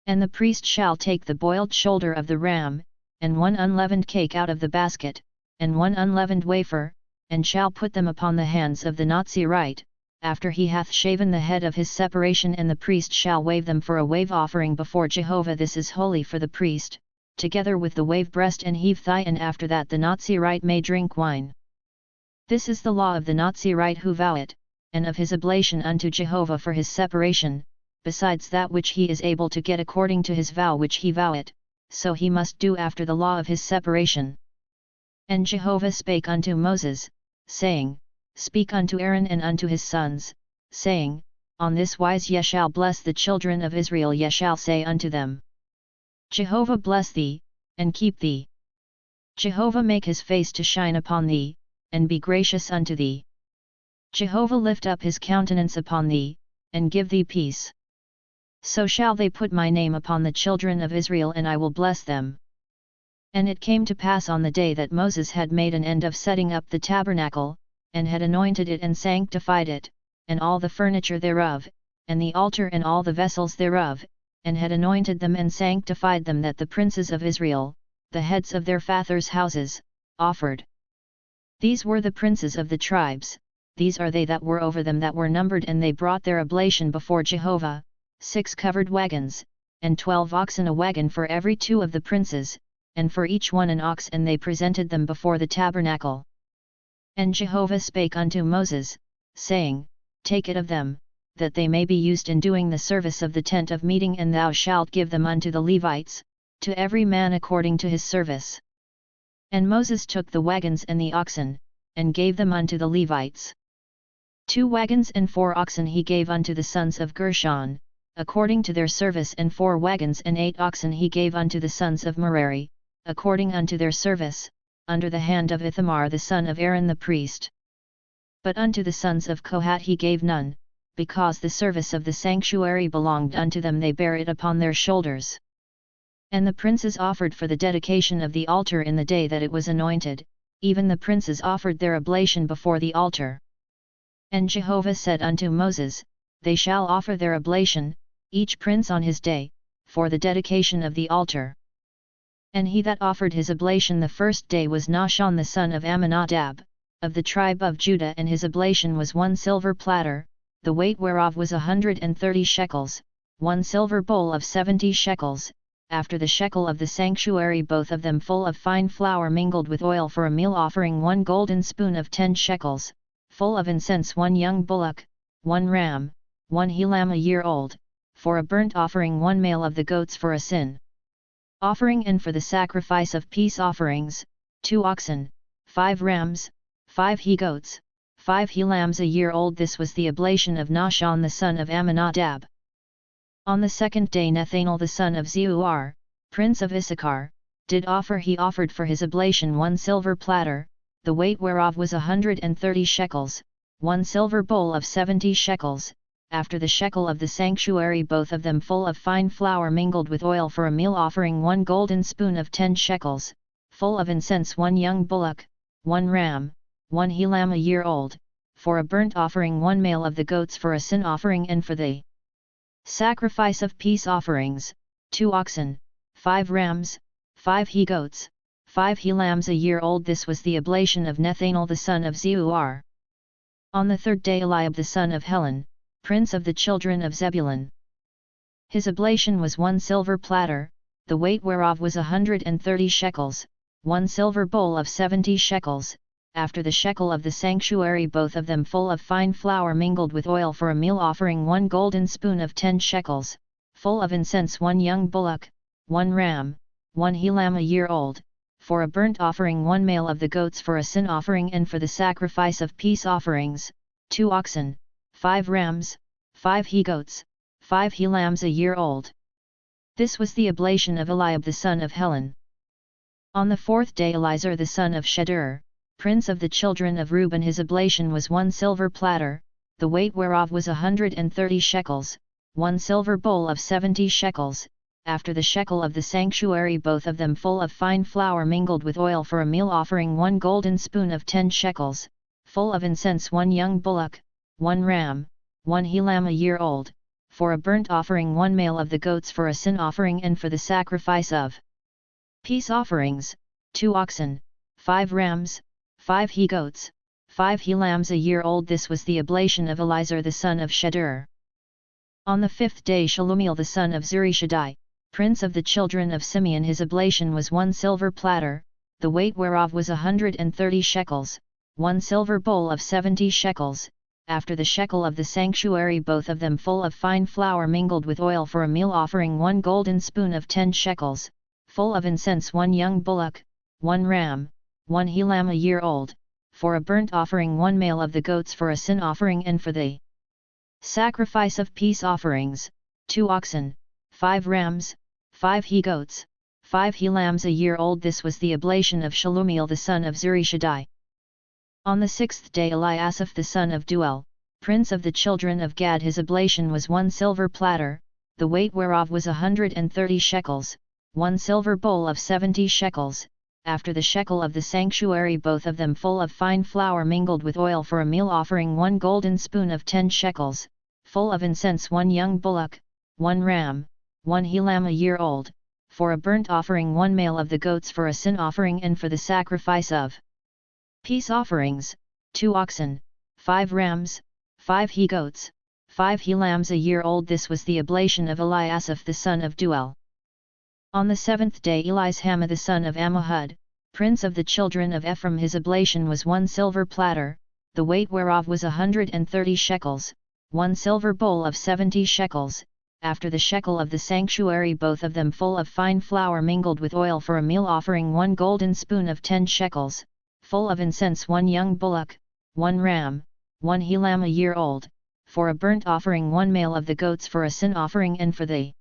And the priest shall take the boiled shoulder of the ram, and 1 unleavened cake out of the basket, and 1 unleavened wafer, and shall put them upon the hands of the Nazirite, after he hath shaven the head of his separation, and the priest shall wave them for a wave offering before Jehovah. This is holy for the priest, together with the wave breast and heave thigh, and after that the Nazirite may drink wine. This is the law of the Nazirite who vow it, and of his oblation unto Jehovah for his separation, besides that which he is able to get according to his vow which he voweth, so he must do after the law of his separation. And Jehovah spake unto Moses, saying, Speak unto Aaron and unto his sons, saying, On this wise ye shall bless the children of Israel. Ye shall say unto them, Jehovah bless thee, and keep thee. Jehovah make his face to shine upon thee, and be gracious unto thee. Jehovah lift up his countenance upon thee, and give thee peace. So shall they put my name upon the children of Israel, and I will bless them. And it came to pass on the day that Moses had made an end of setting up the tabernacle, and had anointed it and sanctified it, and all the furniture thereof, and the altar and all the vessels thereof, and had anointed them and sanctified them, that the princes of Israel, the heads of their fathers' houses, offered. These were the princes of the tribes, these are they that were over them that were numbered, and they brought their oblation before Jehovah, 6 covered wagons, and 12 oxen, a wagon for every 2 of the princes, and for each one an ox, and they presented them before the tabernacle. And Jehovah spake unto Moses, saying, Take it of them, that they may be used in doing the service of the tent of meeting, and thou shalt give them unto the Levites, to every man according to his service. And Moses took the wagons and the oxen, and gave them unto the Levites. 2 wagons and 4 oxen he gave unto the sons of Gershon, according to their service, and 4 wagons and 8 oxen he gave unto the sons of Merari, according unto their service, under the hand of Ithamar the son of Aaron the priest. But unto the sons of Kohath he gave none, because the service of the sanctuary belonged unto them, they bare it upon their shoulders. And the princes offered for the dedication of the altar in the day that it was anointed, even the princes offered their oblation before the altar. And Jehovah said unto Moses, They shall offer their oblation, each prince on his day, for the dedication of the altar. And he that offered his oblation the first day was Nahshon the son of Amminadab, of the tribe of Judah, and his oblation was 1 silver platter, the weight whereof was 130 shekels, 1 silver bowl of 70 shekels, after the shekel of the sanctuary, both of them full of fine flour mingled with oil for a meal offering, 1 golden spoon of 10 shekels, full of incense, 1 young bullock, 1 ram, 1 he lamb a year old, for a burnt offering, 1 male of the goats for a sin offering, and for the sacrifice of peace offerings, 2 oxen, 5 rams, 5 he goats, 5 he lambs a year old. This was the oblation of Nahshon the son of Amminadab. On the second day Nethanel the son of Zeuar, prince of Issachar, did offer. He offered for his oblation 1 silver platter, the weight whereof was 130 shekels, 1 silver bowl of 70 shekels, after the shekel of the sanctuary, both of them full of fine flour mingled with oil for a meal offering, 1 golden spoon of 10 shekels, full of incense, 1 young bullock, 1 ram, 1 he lamb a year old, for a burnt offering, 1 male of the goats for a sin offering, and for the sacrifice of peace offerings, 2 oxen, 5 rams, 5 he goats, 5 he lambs a year old. This was the oblation of Nethanel the son of Zeuar. On the third day Eliab the son of Helon, prince of the children of Zebulun. His oblation was 1 silver platter, the weight whereof was 130 shekels, 1 silver bowl of 70 shekels, after the shekel of the sanctuary, both of them full of fine flour mingled with oil for a meal offering, 1 golden spoon of 10 shekels, full of incense, 1 young bullock, 1 ram, 1 he lamb a year old, for a burnt offering, 1 male of the goats for a sin offering, and for the sacrifice of peace offerings, 2 oxen, 5 rams, 5 he goats, 5 he lambs a year old. This was the oblation of Eliab the son of Helon. On the fourth day Elizur the son of Shedeur, prince of the children of Reuben, his oblation was 1 silver platter, the weight whereof was 130 shekels, 1 silver bowl of 70 shekels, after the shekel of the sanctuary, both of them full of fine flour mingled with oil for a meal offering, 1 golden spoon of 10 shekels, full of incense, 1 young bullock, 1 ram, 1 he lamb a year old, for a burnt offering, 1 male of the goats for a sin offering, and for the sacrifice of peace offerings, 2 oxen, 5 rams, 5 he goats, 5 he lambs a year old. This was the oblation of Elizur the son of Shedeur. On the fifth day Shalumiel the son of Zurishaddai, prince of the children of Simeon, his oblation was 1 silver platter, the weight whereof was 130 shekels, 1 silver bowl of 70 shekels, after the shekel of the sanctuary, both of them full of fine flour mingled with oil for a meal offering, 1 golden spoon of 10 shekels, full of incense, 1 young bullock, 1 ram, 1 he lamb a year old, for a burnt offering, 1 male of the goats for a sin offering, and for the sacrifice of peace offerings, 2 oxen, 5 rams, 5 he goats, 5 he lambs a year old. This was the oblation of Shalumiel the son of Zurishaddai. On the sixth day Eliasaph the son of Duel, prince of the children of Gad, his oblation was 1 silver platter, the weight whereof was 130 shekels, 1 silver bowl of 70 shekels, after the shekel of the sanctuary, both of them full of fine flour mingled with oil for a meal offering, 1 golden spoon of 10 shekels, full of incense, 1 young bullock, 1 ram, 1 he lamb a year old, for a burnt offering, 1 male of the goats for a sin offering, and for the sacrifice of peace offerings, 2 oxen, 5 rams, 5 he goats, 5 he lambs a year old. This was the oblation of Eliasaph the son of Duel. On the seventh day Elishama the son of Ammihud, prince of the children of Ephraim, his oblation was 1 silver platter, the weight whereof was 130 shekels, 1 silver bowl of 70 shekels, after the shekel of the sanctuary, both of them full of fine flour mingled with oil for a meal offering, 1 golden spoon of 10 shekels, full of incense, 1 young bullock, 1 ram, 1 he lamb a year old, for a burnt offering 1 male of the goats for a sin offering, and for the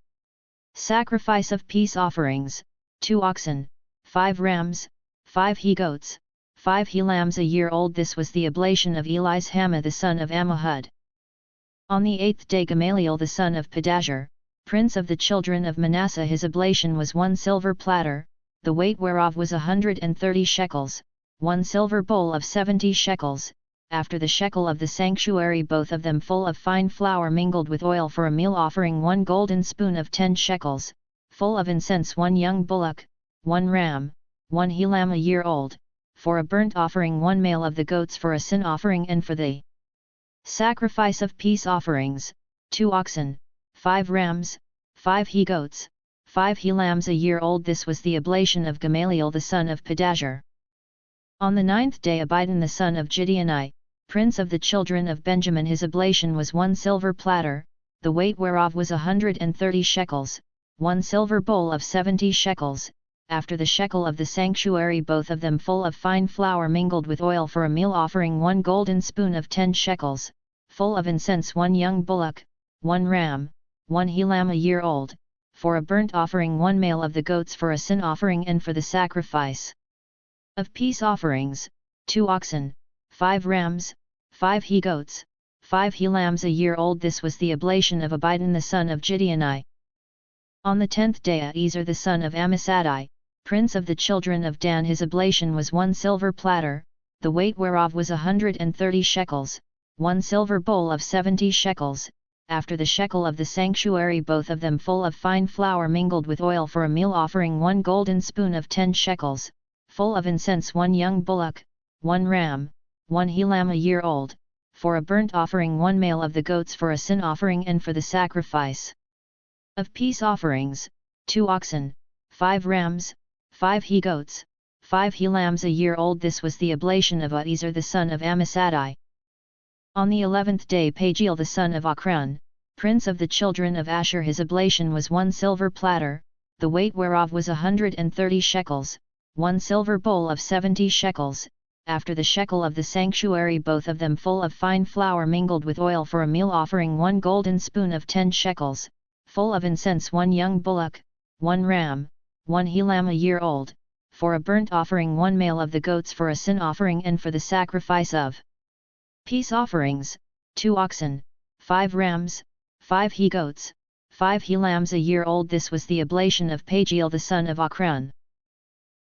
sacrifice of peace offerings, 2 oxen, 5 rams, 5 he-goats, 5 he-lambs a year old. This was the oblation of Elishama the son of Ammihud. On the 8th day Gamaliel the son of Pedahzur, prince of the children of Manasseh, his oblation was 1 silver platter, the weight whereof was 130 shekels, 1 silver bowl of 70 shekels, after the shekel of the sanctuary, both of them full of fine flour mingled with oil for a meal offering, 1 golden spoon of 10 shekels, full of incense, 1 young bullock, 1 ram, 1 he-lamb a year old, for a burnt offering, 1 male of the goats for a sin offering, and for the sacrifice of peace offerings, 2 oxen, 5 rams, 5 he-goats, 5 he-lambs a year old. This was the oblation of Gamaliel the son of Pedahzur. On the 9th day Abidan the son of Gideoni, prince of the children of Benjamin, his oblation was 1 silver platter, the weight whereof was 130 shekels, 1 silver bowl of 70 shekels, after the shekel of the sanctuary, both of them full of fine flour mingled with oil for a meal offering, 1 golden spoon of 10 shekels, full of incense, 1 young bullock, 1 ram, 1 he-lamb a year old, for a burnt offering, 1 male of the goats for a sin offering, and for the sacrifice of peace offerings, 2 oxen, 5 rams, 5 he-goats, 5 he-lambs a year old. This was the oblation of Abidan the son of Gideoni. On the 10th day Ahiezer the son of Ammissaddai, prince of the children of Dan, his oblation was 1 silver platter, the weight whereof was 130 shekels, 1 silver bowl of 70 shekels, after the shekel of the sanctuary, both of them full of fine flour mingled with oil for a meal offering, 1 golden spoon of 10 shekels, full of incense, 1 young bullock, 1 ram, 1 he-lamb a year old, for a burnt offering, 1 male of the goats for a sin offering, and for the sacrifice of peace offerings, 2 oxen, 5 rams, 5 he-goats, 5 he-lambs a year old. This was the oblation of Ahiezer the son of Ammissaddai. On the 11th day Pagiel the son of Ochran, prince of the children of Asher, his oblation was 1 silver platter, the weight whereof was 130 shekels, 1 silver bowl of 70 shekels, after the shekel of the sanctuary, both of them full of fine flour mingled with oil for a meal offering, 1 golden spoon of 10 shekels, full of incense, 1 young bullock, 1 ram, 1 he-lamb a year old, for a burnt offering, 1 male of the goats for a sin offering, and for the sacrifice of peace offerings, 2 oxen, 5 rams, 5 he-goats, 5 he-lambs a year old. This was the oblation of Pagiel the son of Ochran.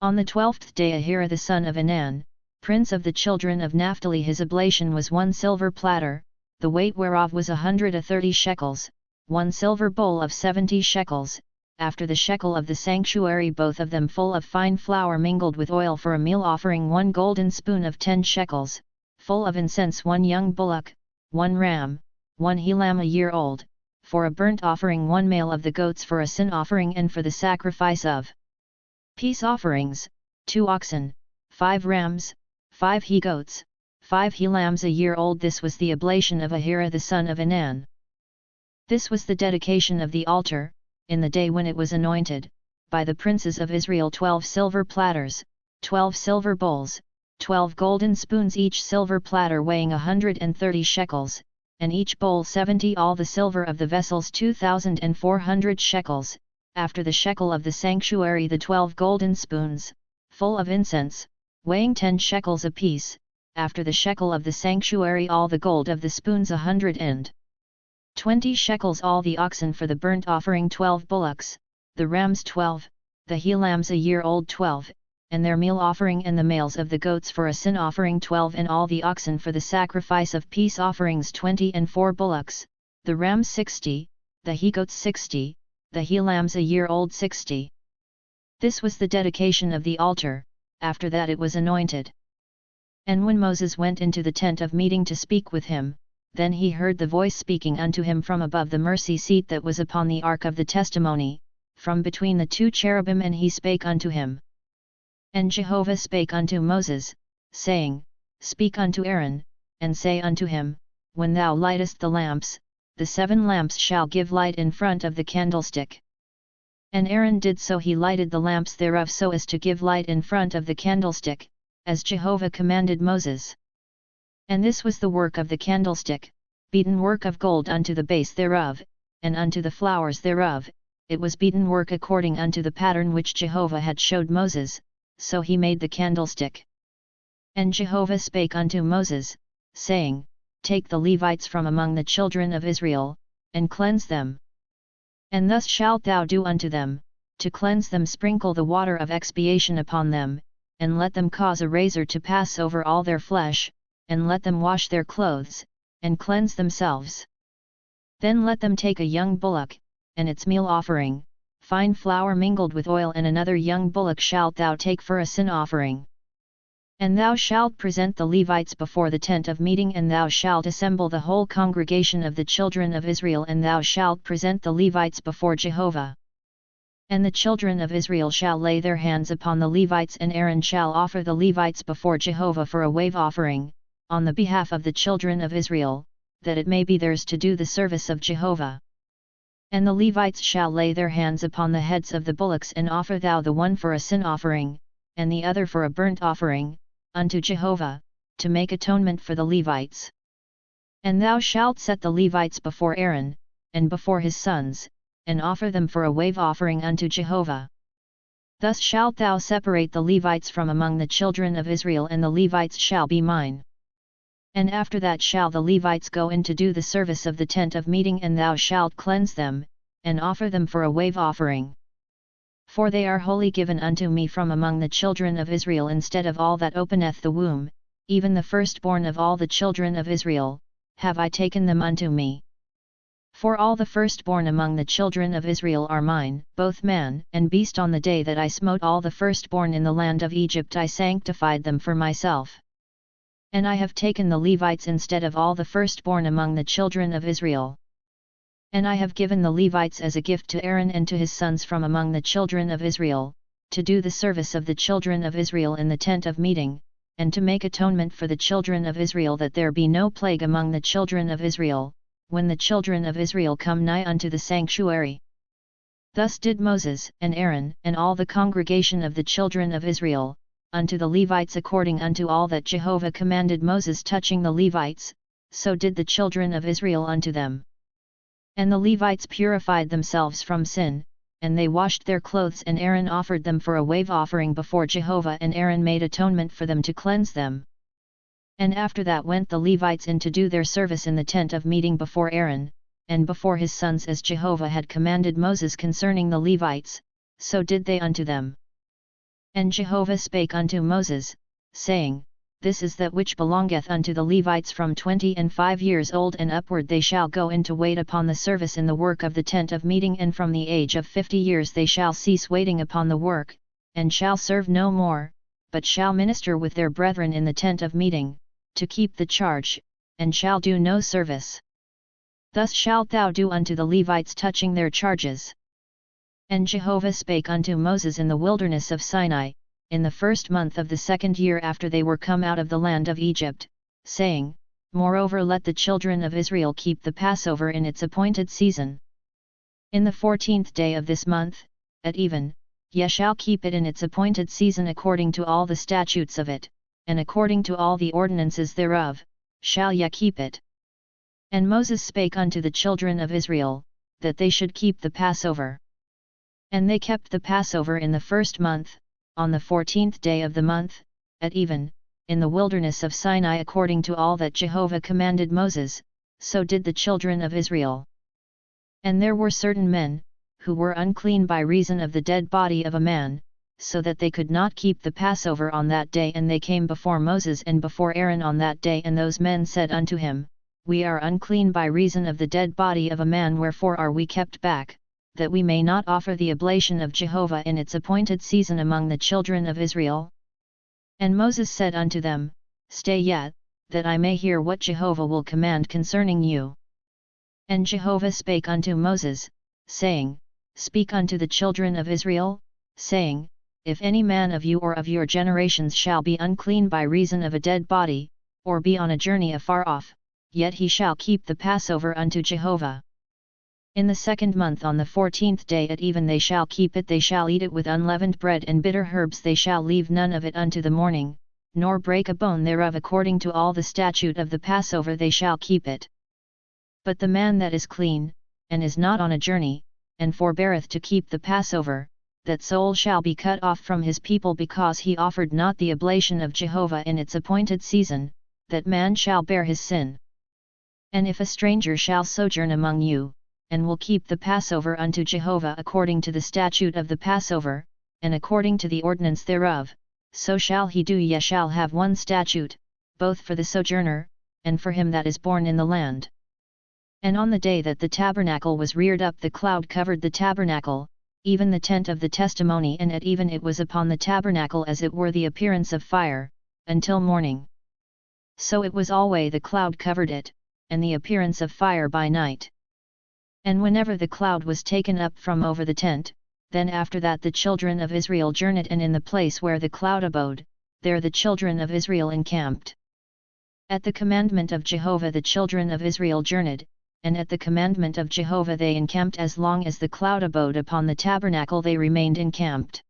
On the 12th day Ahira the son of Enan, prince of the children of Naphtali, his oblation was 1 silver platter, the weight whereof was 130 shekels, 1 silver bowl of 70 shekels, after the shekel of the sanctuary, both of them full of fine flour mingled with oil for a meal offering, 1 golden spoon of 10 shekels, full of incense, 1 young bullock, 1 ram, 1 he-lamb a year old, for a burnt offering, 1 male of the goats for a sin offering, and for the sacrifice of peace offerings, 2 oxen, 5 rams, 5 he-goats, 5 he-lambs a year old. This was the oblation of Ahira the son of Enan. This was the dedication of the altar, in the day when it was anointed, by the princes of Israel, 12 silver platters, 12 silver bowls, 12 golden spoons, each silver platter weighing 130 shekels, and each bowl 70, all the silver of the vessels 2,400 shekels, after the shekel of the sanctuary, the 12 golden spoons, full of incense, weighing 10 shekels apiece, after the shekel of the sanctuary, all the gold of the spoons 120 shekels, all the oxen for the burnt offering 12 bullocks, the rams 12, the he-lambs a year old 12, and their meal offering, and the males of the goats for a sin offering 12, and all the oxen for the sacrifice of peace offerings 20, and 4 bullocks, the rams 60, the he-goats 60, the he-lambs a year old 60. This was the dedication of the altar. After that it was anointed. And when Moses went into the tent of meeting to speak with him, then he heard the voice speaking unto him from above the mercy seat that was upon the ark of the testimony, from between the 2 cherubim, and he spake unto him. And Jehovah spake unto Moses, saying, Speak unto Aaron, and say unto him, When thou lightest the lamps, the 7 lamps shall give light in front of the candlestick. And Aaron did so, he lighted the lamps thereof so as to give light in front of the candlestick, as Jehovah commanded Moses. And this was the work of the candlestick, beaten work of gold unto the base thereof, and unto the flowers thereof, it was beaten work according unto the pattern which Jehovah had showed Moses, so he made the candlestick. And Jehovah spake unto Moses, saying, Take the Levites from among the children of Israel, and cleanse them. And thus shalt thou do unto them, to cleanse them sprinkle the water of expiation upon them, and let them cause a razor to pass over all their flesh, and let them wash their clothes, and cleanse themselves. Then let them take a young bullock, and its meal offering, fine flour mingled with oil, and another young bullock shalt thou take for a sin offering. And thou shalt present the Levites before the tent of meeting, and thou shalt assemble the whole congregation of the children of Israel, and thou shalt present the Levites before Jehovah. And the children of Israel shall lay their hands upon the Levites, and Aaron shall offer the Levites before Jehovah for a wave offering, on the behalf of the children of Israel, that it may be theirs to do the service of Jehovah. And the Levites shall lay their hands upon the heads of the bullocks, and offer thou the one for a sin offering, and the other for a burnt offering, unto Jehovah, to make atonement for the Levites. And thou shalt set the Levites before Aaron, and before his sons, and offer them for a wave offering unto Jehovah. Thus shalt thou separate the Levites from among the children of Israel, and the Levites shall be mine. And after that shall the Levites go in to do the service of the tent of meeting, and thou shalt cleanse them, and offer them for a wave offering. For they are wholly given unto me from among the children of Israel, instead of all that openeth the womb, even the firstborn of all the children of Israel, have I taken them unto me. For all the firstborn among the children of Israel are mine, both man and beast. On the day that I smote all the firstborn in the land of Egypt, I sanctified them for myself. And I have taken the Levites instead of all the firstborn among the children of Israel. And I have given the Levites as a gift to Aaron and to his sons from among the children of Israel, to do the service of the children of Israel in the tent of meeting, and to make atonement for the children of Israel, that there be no plague among the children of Israel, when the children of Israel come nigh unto the sanctuary. Thus did Moses and Aaron and all the congregation of the children of Israel, unto the Levites according unto all that Jehovah commanded Moses touching the Levites, so did the children of Israel unto them. And the Levites purified themselves from sin, and they washed their clothes, and Aaron offered them for a wave offering before Jehovah, and Aaron made atonement for them to cleanse them. And after that went the Levites in to do their service in the tent of meeting before Aaron, and before his sons, as Jehovah had commanded Moses concerning the Levites, so did they unto them. And Jehovah spake unto Moses, saying, This is that which belongeth unto the Levites from 25 years old and upward, they shall go in to wait upon the service in the work of the tent of meeting, and from the age of 50 years they shall cease waiting upon the work, and shall serve no more, but shall minister with their brethren in the tent of meeting, to keep the charge, and shall do no service. Thus shalt thou do unto the Levites touching their charges. And Jehovah spake unto Moses in the wilderness of Sinai, in the first month of the 2nd year after they were come out of the land of Egypt, saying, Moreover let the children of Israel keep the Passover in its appointed season. In the 14th day of this month, at even, ye shall keep it in its appointed season according to all the statutes of it, and according to all the ordinances thereof, shall ye keep it. And Moses spake unto the children of Israel, that they should keep the Passover. And they kept the Passover in the first month, on the 14th day of the month, at even, in the wilderness of Sinai, according to all that Jehovah commanded Moses, so did the children of Israel. And there were certain men, who were unclean by reason of the dead body of a man, so that they could not keep the Passover on that day, and they came before Moses and before Aaron on that day, and those men said unto him, We are unclean by reason of the dead body of a man, wherefore are we kept back, that we may not offer the oblation of Jehovah in its appointed season among the children of Israel? And Moses said unto them, Stay yet, that I may hear what Jehovah will command concerning you. And Jehovah spake unto Moses, saying, Speak unto the children of Israel, saying, If any man of you or of your generations shall be unclean by reason of a dead body, or be on a journey afar off, yet he shall keep the Passover unto Jehovah. In the 2nd month on the 14th day at even they shall keep it, they shall eat it with unleavened bread and bitter herbs, they shall leave none of it unto the morning, nor break a bone thereof, according to all the statute of the Passover they shall keep it. But the man that is clean, and is not on a journey, and forbeareth to keep the Passover, that soul shall be cut off from his people because he offered not the oblation of Jehovah in its appointed season, that man shall bear his sin. And if a stranger shall sojourn among you, and will keep the Passover unto Jehovah according to the statute of the Passover, and according to the ordinance thereof, so shall he do. Ye shall have one statute, both for the sojourner, and for him that is born in the land. And on the day that the tabernacle was reared up, the cloud covered the tabernacle, even the tent of the testimony, and at even it was upon the tabernacle as it were the appearance of fire, until morning. So it was alway the cloud covered it, and the appearance of fire by night. And whenever the cloud was taken up from over the tent, then after that the children of Israel journeyed, and in the place where the cloud abode, there the children of Israel encamped. At the commandment of Jehovah the children of Israel journeyed, and at the commandment of Jehovah they encamped. As long as the cloud abode upon the tabernacle they remained encamped.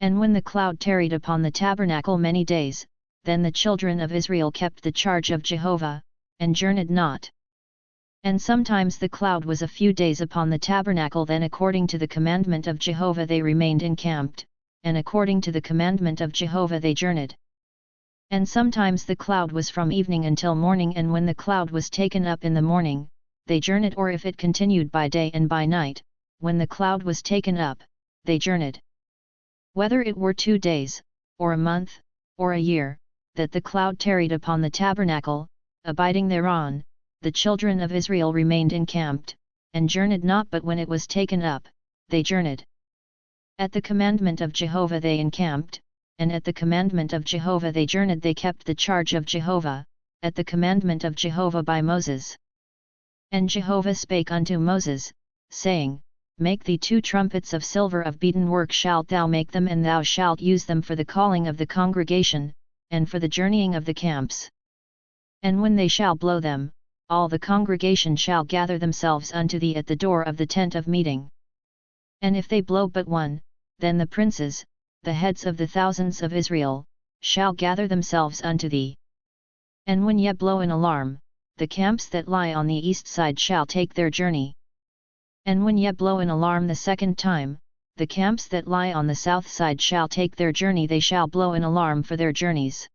And when the cloud tarried upon the tabernacle many days, then the children of Israel kept the charge of Jehovah, and journeyed not. And sometimes the cloud was a few days upon the tabernacle, then according to the commandment of Jehovah they remained encamped, and according to the commandment of Jehovah they journeyed. And sometimes the cloud was from evening until morning, and when the cloud was taken up in the morning, they journeyed, or if it continued by day and by night, when the cloud was taken up, they journeyed. Whether it were 2 days, or a month, or a year, that the cloud tarried upon the tabernacle, abiding thereon, the children of Israel remained encamped, and journeyed not. But when it was taken up, they journeyed. At the commandment of Jehovah they encamped, and at the commandment of Jehovah they journeyed. They kept the charge of Jehovah, at the commandment of Jehovah by Moses. And Jehovah spake unto Moses, saying, Make thee 2 trumpets of silver of beaten work shalt thou make them, and thou shalt use them for the calling of the congregation, and for the journeying of the camps. And when they shall blow them, all the congregation shall gather themselves unto thee at the door of the tent of meeting. And if they blow but one, then the princes, the heads of the thousands of Israel, shall gather themselves unto thee. And when ye blow an alarm, the camps that lie on the east side shall take their journey. And when ye blow an alarm the second time, the camps that lie on the south side shall take their journey. They shall blow an alarm for their journeys.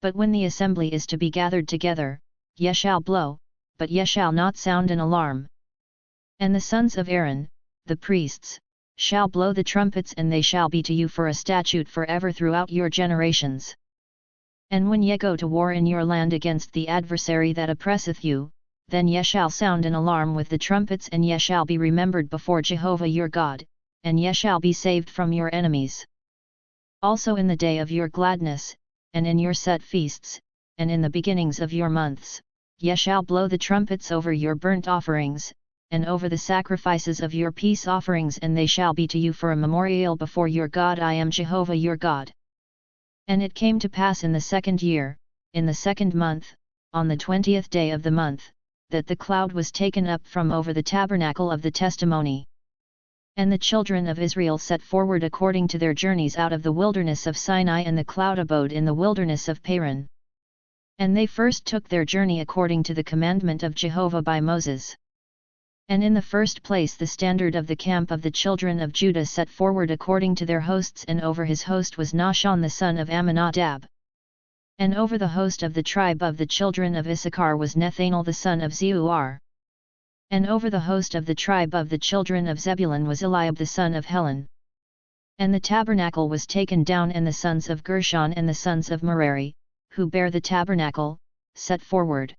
But when the assembly is to be gathered together, ye shall blow, but ye shall not sound an alarm. And the sons of Aaron, the priests, shall blow the trumpets, and they shall be to you for a statute forever throughout your generations. And when ye go to war in your land against the adversary that oppresseth you, then ye shall sound an alarm with the trumpets, and ye shall be remembered before Jehovah your God, and ye shall be saved from your enemies. Also in the day of your gladness, and in your set feasts, and in the beginnings of your months, ye shall blow the trumpets over your burnt offerings, and over the sacrifices of your peace offerings, and they shall be to you for a memorial before your God. I am Jehovah your God. And it came to pass in the 2nd year, in the 2nd month, on the 20th day of the month, that the cloud was taken up from over the tabernacle of the testimony. And the children of Israel set forward according to their journeys out of the wilderness of Sinai, and the cloud abode in the wilderness of Paran. And they first took their journey according to the commandment of Jehovah by Moses. And in the first place the standard of the camp of the children of Judah set forward according to their hosts, and over his host was Nahshon the son of Amminadab. And over the host of the tribe of the children of Issachar was Nethanel the son of Zeuar. And over the host of the tribe of the children of Zebulun was Eliab the son of Helon. And the tabernacle was taken down, and the sons of Gershon and the sons of Merari, who bear the tabernacle, set forward.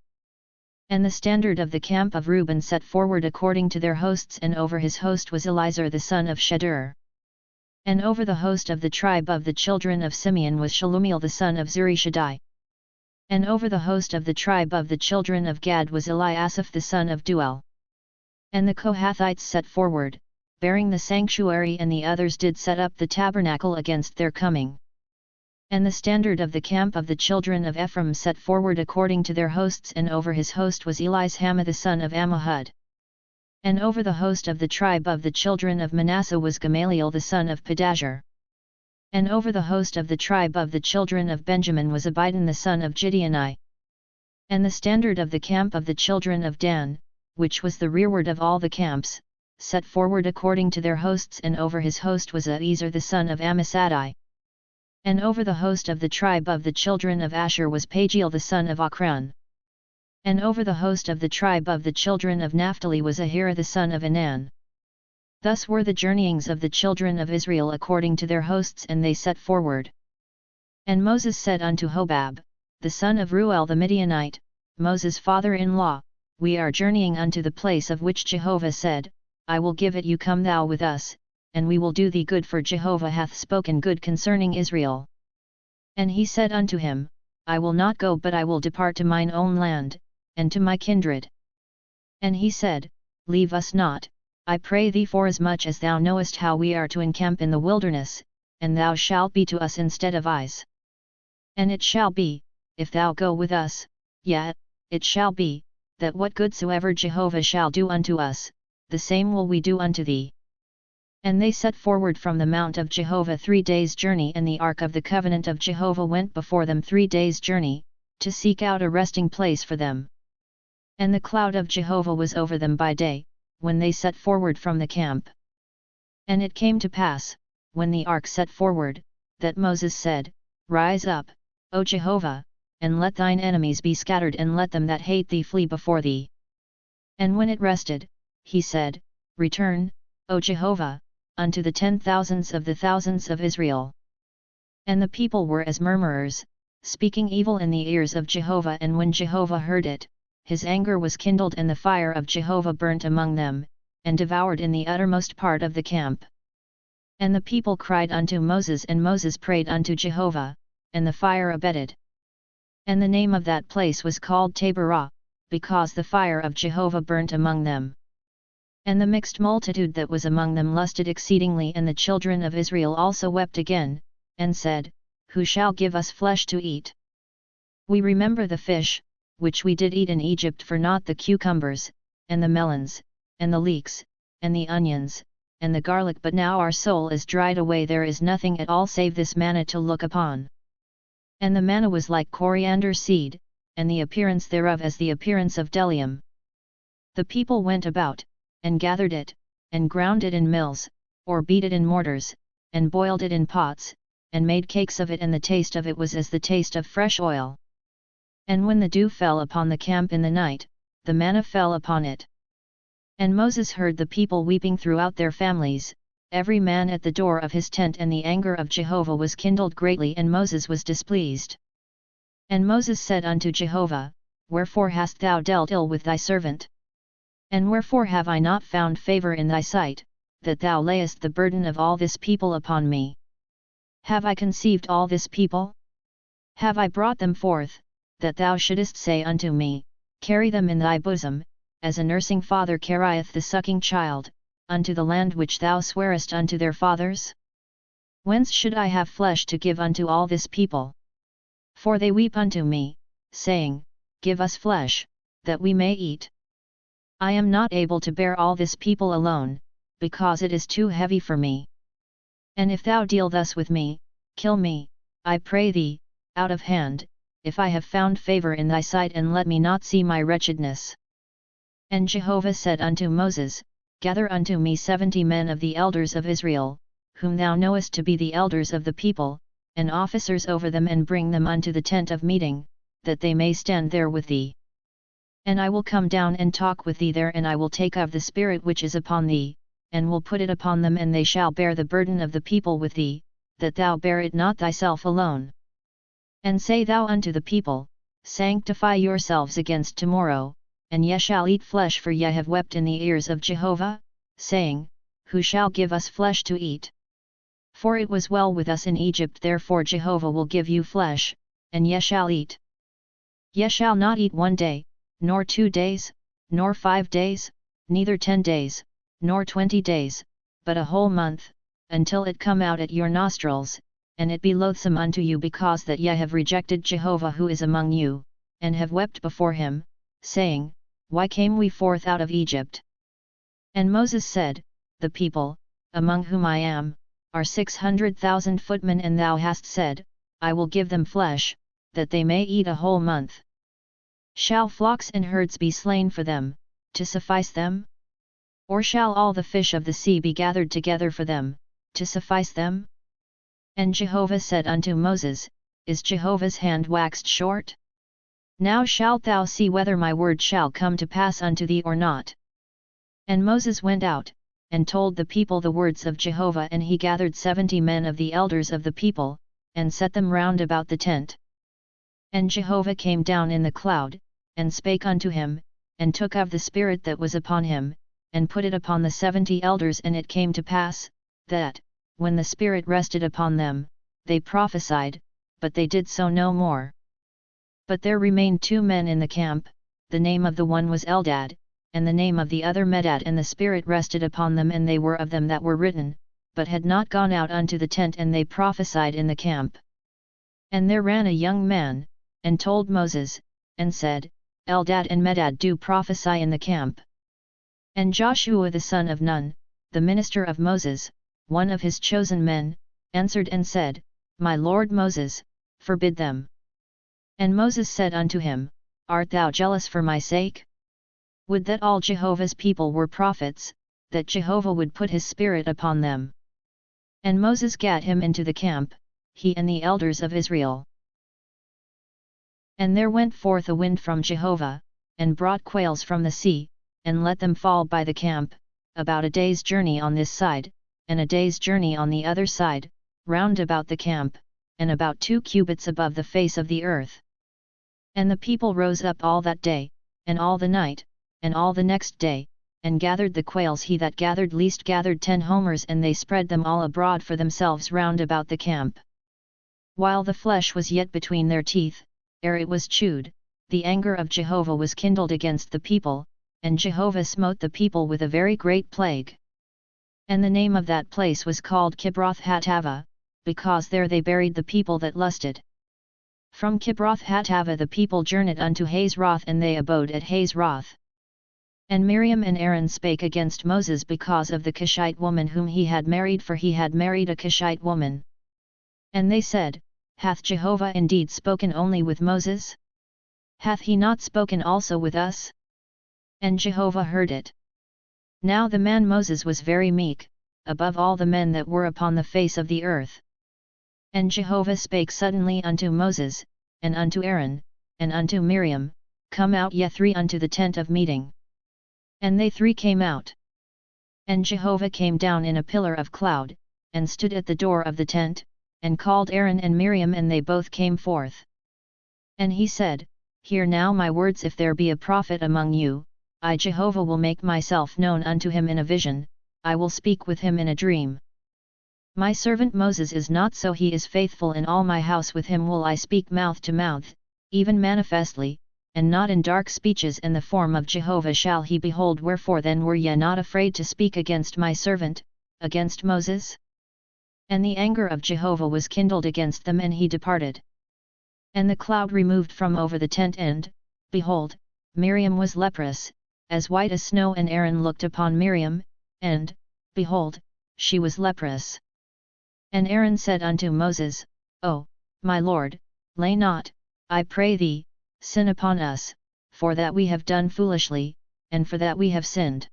And the standard of the camp of Reuben set forward according to their hosts, and over his host was Elizur the son of Shedeur. And over the host of the tribe of the children of Simeon was Shalumiel the son of Zurishaddai. And over the host of the tribe of the children of Gad was Eliasaph the son of Duel. And the Kohathites set forward, bearing the sanctuary, and the others did set up the tabernacle against their coming. And the standard of the camp of the children of Ephraim set forward according to their hosts, and over his host was Elishama the son of Ammihud. And over the host of the tribe of the children of Manasseh was Gamaliel the son of Pedahzur. And over the host of the tribe of the children of Benjamin was Abidan the son of Gideoni. And the standard of the camp of the children of Dan, which was the rearward of all the camps, set forward according to their hosts, and over his host was Ahiezer the son of Ammissaddai. And over the host of the tribe of the children of Asher was Pagiel the son of Ochran. And over the host of the tribe of the children of Naphtali was Ahira the son of Enan. Thus were the journeyings of the children of Israel according to their hosts, and they set forward. And Moses said unto Hobab, the son of Ruel the Midianite, Moses' father-in-law, We are journeying unto the place of which Jehovah said, I will give it you, come thou with us, and we will do thee good, for Jehovah hath spoken good concerning Israel. And he said unto him, I will not go, but I will depart to mine own land, and to my kindred. And he said, Leave us not, I pray thee, forasmuch as thou knowest how we are to encamp in the wilderness, and thou shalt be to us instead of eyes. And it shall be, if thou go with us, yet, it shall be, that what good soever Jehovah shall do unto us, the same will we do unto thee. And they set forward from the mount of Jehovah 3 days' journey, and the ark of the covenant of Jehovah went before them 3 days' journey, to seek out a resting place for them. And the cloud of Jehovah was over them by day, when they set forward from the camp. And it came to pass, when the ark set forward, that Moses said, Rise up, O Jehovah, and let thine enemies be scattered, and let them that hate thee flee before thee. And when it rested, he said, Return, O Jehovah, unto the 10,000s of the thousands of Israel. And the people were as murmurers, speaking evil in the ears of Jehovah. And when Jehovah heard it, his anger was kindled, and the fire of Jehovah burnt among them, and devoured in the uttermost part of the camp. And the people cried unto Moses, and Moses prayed unto Jehovah, and the fire abated. And the name of that place was called Taberah, because the fire of Jehovah burnt among them. And the mixed multitude that was among them lusted exceedingly, and the children of Israel also wept again, and said, Who shall give us flesh to eat? We remember the fish, which we did eat in Egypt, for not the cucumbers, and the melons, and the leeks, and the onions, and the garlic, but now our soul is dried away, there is nothing at all save this manna to look upon. And the manna was like coriander seed, and the appearance thereof as the appearance of bdellium. The people went about, and gathered it, and ground it in mills, or beat it in mortars, and boiled it in pots, and made cakes of it, and the taste of it was as the taste of fresh oil. And when the dew fell upon the camp in the night, the manna fell upon it. And Moses heard the people weeping throughout their families, every man at the door of his tent, and the anger of Jehovah was kindled greatly, and Moses was displeased. And Moses said unto Jehovah, Wherefore hast thou dealt ill with thy servant? And wherefore have I not found favor in thy sight, that thou layest the burden of all this people upon me? Have I conceived all this people? Have I brought them forth, that thou shouldest say unto me, Carry them in thy bosom, as a nursing father carrieth the sucking child, unto the land which thou swarest unto their fathers? Whence should I have flesh to give unto all this people? For they weep unto me, saying, Give us flesh, that we may eat. I am not able to bear all this people alone, because it is too heavy for me. And if thou deal thus with me, kill me, I pray thee, out of hand, if I have found favor in thy sight, and let me not see my wretchedness. And Jehovah said unto Moses, Gather unto me 70 men of the elders of Israel, whom thou knowest to be the elders of the people, and officers over them, and bring them unto the tent of meeting, that they may stand there with thee. And I will come down and talk with thee there, and I will take of the Spirit which is upon thee, and will put it upon them, and they shall bear the burden of the people with thee, that thou bear it not thyself alone. And say thou unto the people, Sanctify yourselves against tomorrow, and ye shall eat flesh, for ye have wept in the ears of Jehovah, saying, Who shall give us flesh to eat? For it was well with us in Egypt, therefore Jehovah will give you flesh, and ye shall eat. Ye shall not eat 1 day, nor 2 days, nor 5 days, neither 10 days, nor 20 days, but a whole month, until it come out at your nostrils, and it be loathsome unto you, because that ye have rejected Jehovah who is among you, and have wept before him, saying, Why came we forth out of Egypt? And Moses said, The people, among whom I am, are 600,000 footmen, and thou hast said, I will give them flesh, that they may eat a whole month. Shall flocks and herds be slain for them, to suffice them? Or shall all the fish of the sea be gathered together for them, to suffice them? And Jehovah said unto Moses, Is Jehovah's hand waxed short? Now shalt thou see whether my word shall come to pass unto thee or not. And Moses went out, and told the people the words of Jehovah, and he gathered 70 men of the elders of the people, and set them round about the tent. And Jehovah came down in the cloud, and spake unto him, and took of the Spirit that was upon him, and put it upon the 70 elders. And it came to pass, that, when the Spirit rested upon them, they prophesied, but they did so no more. But there remained 2 men in the camp, the name of the one was Eldad, and the name of the other Medad. And the Spirit rested upon them, and they were of them that were written, but had not gone out unto the tent, and they prophesied in the camp. And there ran a young man, and told Moses, and said, Eldad and Medad do prophesy in the camp. And Joshua the son of Nun, the minister of Moses, one of his chosen men, answered and said, My lord Moses, forbid them. And Moses said unto him, Art thou jealous for my sake? Would that all Jehovah's people were prophets, that Jehovah would put his Spirit upon them. And Moses gat him into the camp, he and the elders of Israel. And there went forth a wind from Jehovah, and brought quails from the sea, and let them fall by the camp, about a day's journey on this side, and a day's journey on the other side, round about the camp, and about 2 cubits above the face of the earth. And the people rose up all that day, and all the night, and all the next day, and gathered the quails. He that gathered least gathered 10 homers, and they spread them all abroad for themselves round about the camp. While the flesh was yet between their teeth, ere it was chewed, the anger of Jehovah was kindled against the people, and Jehovah smote the people with a very great plague. And the name of that place was called Kibroth-Hattaavah, because there they buried the people that lusted. From Kibroth-Hattaavah the people journeyed unto Hazeroth, and they abode at Hazeroth. And Miriam and Aaron spake against Moses because of the Cushite woman whom he had married, for he had married a Cushite woman. And they said, Hath Jehovah indeed spoken only with Moses? Hath he not spoken also with us? And Jehovah heard it. Now the man Moses was very meek, above all the men that were upon the face of the earth. And Jehovah spake suddenly unto Moses, and unto Aaron, and unto Miriam, Come out ye 3 unto the tent of meeting. And they 3 came out. And Jehovah came down in a pillar of cloud, and stood at the door of the tent, and called Aaron and Miriam, and they both came forth. And he said, Hear now my words. If there be a prophet among you, I Jehovah will make myself known unto him in a vision, I will speak with him in a dream. My servant Moses is not so, he is faithful in all my house. With him will I speak mouth to mouth, even manifestly, and not in dark speeches. And the form of Jehovah shall he behold. Wherefore then were ye not afraid to speak against my servant, against Moses? And the anger of Jehovah was kindled against them, and he departed. And the cloud removed from over the tent, and, behold, Miriam was leprous, as white as snow. And Aaron looked upon Miriam, and, behold, she was leprous. And Aaron said unto Moses, O, my Lord, lay not, I pray thee, sin upon us, for that we have done foolishly, and for that we have sinned.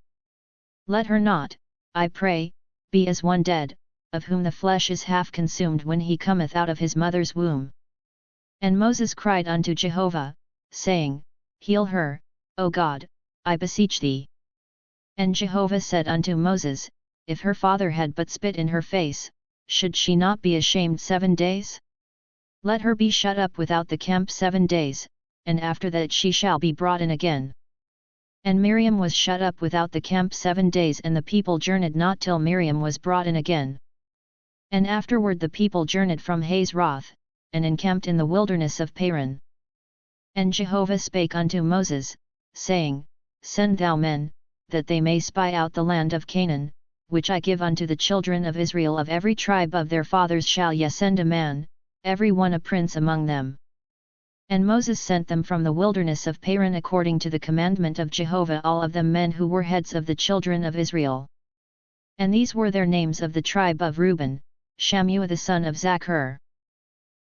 Let her not, I pray, be as one dead, of whom the flesh is half consumed when he cometh out of his mother's womb. And Moses cried unto Jehovah, saying, Heal her, O God, I beseech thee. And Jehovah said unto Moses, If her father had but spit in her face, should she not be ashamed 7 days? Let her be shut up without the camp 7 days, and after that she shall be brought in again. And Miriam was shut up without the camp 7 days, and the people journeyed not till Miriam was brought in again. And afterward the people journeyed from Hazeroth, and encamped in the wilderness of Paran. And Jehovah spake unto Moses, saying, Send thou men, that they may spy out the land of Canaan, which I give unto the children of Israel. Of every tribe of their fathers shall ye send a man, every one a prince among them. And Moses sent them from the wilderness of Paran according to the commandment of Jehovah, all of them men who were heads of the children of Israel. And these were their names: of the tribe of Reuben, Shammua the son of Zachar.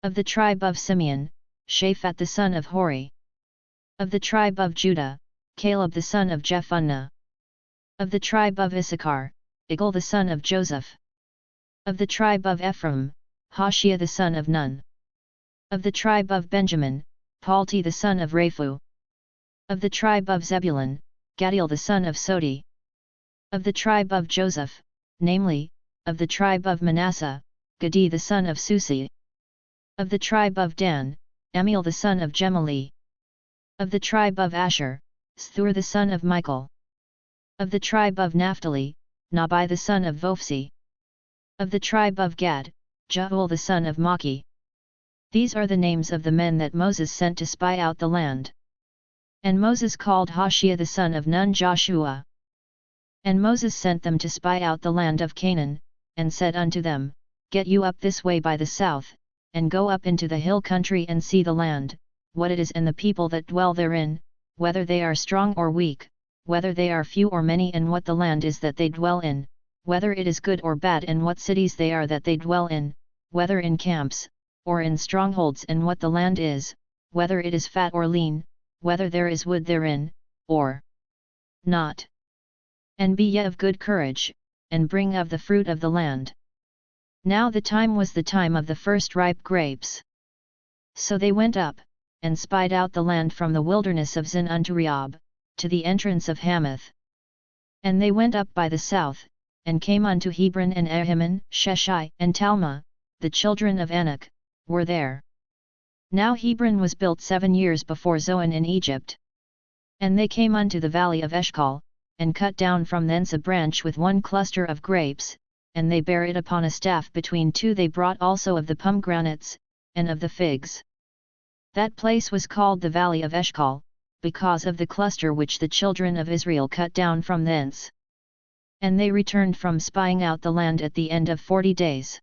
Of the tribe of Simeon, Shaphat the son of Hori. Of the tribe of Judah, Caleb the son of Jephunneh. Of the tribe of Issachar, Igal the son of Joseph. Of the tribe of Ephraim, Hoshea the son of Nun. Of the tribe of Benjamin, Palti the son of Raphu. Of the tribe of Zebulun, Gaddiel the son of Sodi. Of the tribe of Joseph, namely, of the tribe of Manasseh, Gadi the son of Susi. Of the tribe of Dan, Amiel the son of Gemali. Of the tribe of Asher, Sthur the son of Michael. Of the tribe of Naphtali, Nabai the son of Vophsi. Of the tribe of Gad, Jahuel the son of Maki. These are the names of the men that Moses sent to spy out the land. And Moses called Hoshea the son of Nun Joshua. And Moses sent them to spy out the land of Canaan, and said unto them, Get you up this way by the south, and go up into the hill country and see the land, what it is and the people that dwell therein, whether they are strong or weak, whether they are few or many and what the land is that they dwell in, whether it is good or bad and what cities they are that they dwell in, whether in camps, or in strongholds and what the land is, whether it is fat or lean, whether there is wood therein, or not. And be ye of good courage, and bring of the fruit of the land. Now the time was the time of the first ripe grapes. So they went up, and spied out the land from the wilderness of Zin unto Rehob, to the entrance of Hamath. And they went up by the south, and came unto Hebron, and Ahiman, Sheshai, and Talmah, the children of Anak, were there. Now Hebron was built 7 years before Zoan in Egypt. And they came unto the valley of Eshcol, and cut down from thence a branch with one cluster of grapes, and they bare it upon a staff between two. They brought also of the pomegranates, and of the figs. That place was called the valley of Eshcol, because of the cluster which the children of Israel cut down from thence. And they returned from spying out the land at the end of 40 days.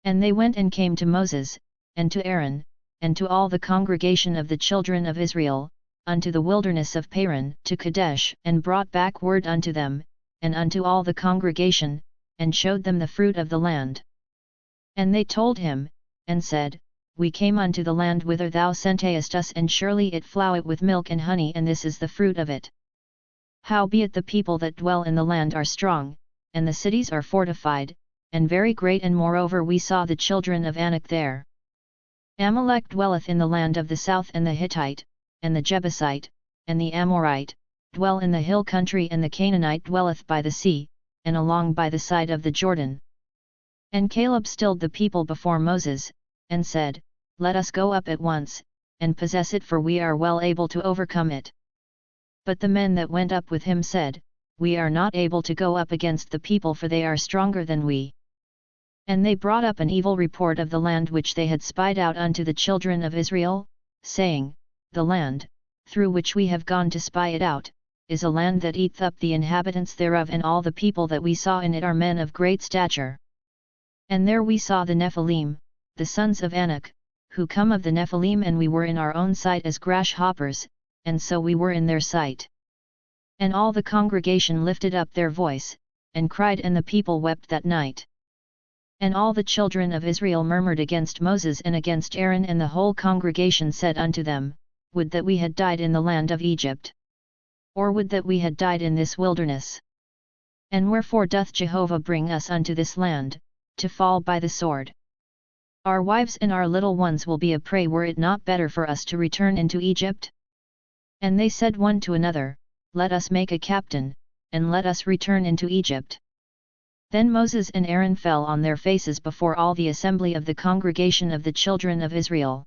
And they went and came to Moses, and to Aaron, and to all the congregation of the children of Israel, unto the wilderness of Paran to Kadesh, and brought back word unto them, and unto all the congregation, and showed them the fruit of the land. And they told him, and said, We came unto the land whither thou sentest us, and surely it floweth with milk and honey, and this is the fruit of it. Howbeit the people that dwell in the land are strong, and the cities are fortified, and very great, and moreover we saw the children of Anak there. Amalek dwelleth in the land of the south, and the Hittite, and the Jebusite, and the Amorite, dwell in the hill country, and the Canaanite dwelleth by the sea, and along by the side of the Jordan. And Caleb stilled the people before Moses, and said, Let us go up at once, and possess it, for we are well able to overcome it. But the men that went up with him said, We are not able to go up against the people, for they are stronger than we. And they brought up an evil report of the land which they had spied out unto the children of Israel, saying, The land, through which we have gone to spy it out, is a land that eateth up the inhabitants thereof, and all the people that we saw in it are men of great stature. And there we saw the Nephilim, the sons of Anak, who come of the Nephilim, and we were in our own sight as grasshoppers, and so we were in their sight. And all the congregation lifted up their voice, and cried, and the people wept that night. And all the children of Israel murmured against Moses and against Aaron, and the whole congregation said unto them, Would that we had died in the land of Egypt! Or would that we had died in this wilderness! And wherefore doth Jehovah bring us unto this land, to fall by the sword? Our wives and our little ones will be a prey. Were it not better for us to return into Egypt? And they said one to another, Let us make a captain, and let us return into Egypt. Then Moses and Aaron fell on their faces before all the assembly of the congregation of the children of Israel.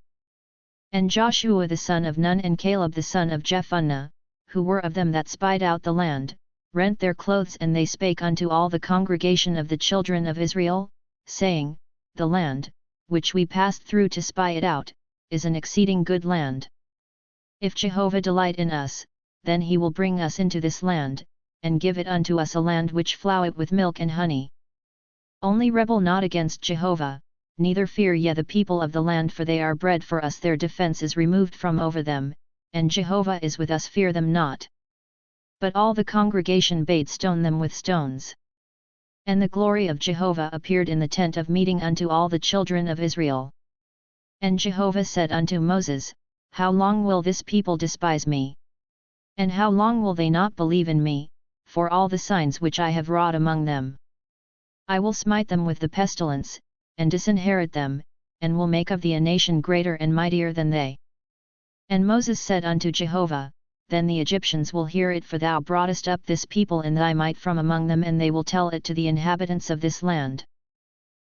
And Joshua the son of Nun and Caleb the son of Jephunneh, who were of them that spied out the land, rent their clothes, and they spake unto all the congregation of the children of Israel, saying, The land, which we passed through to spy it out, is an exceeding good land. If Jehovah delight in us, then he will bring us into this land, and give it unto us a land which floweth with milk and honey. Only rebel not against Jehovah, neither fear ye the people of the land, for they are bread for us. Their defense is removed from over them, and Jehovah is with us. Fear them not. But all the congregation bade stone them with stones. And the glory of Jehovah appeared in the tent of meeting unto all the children of Israel. And Jehovah said unto Moses, how long will this people despise me? And how long will they not believe in me, for all the signs which I have wrought among them? I will smite them with the pestilence, and disinherit them, and will make of thee a nation greater and mightier than they. And Moses said unto Jehovah, Then the Egyptians will hear it, for thou broughtest up this people in thy might from among them, and they will tell it to the inhabitants of this land.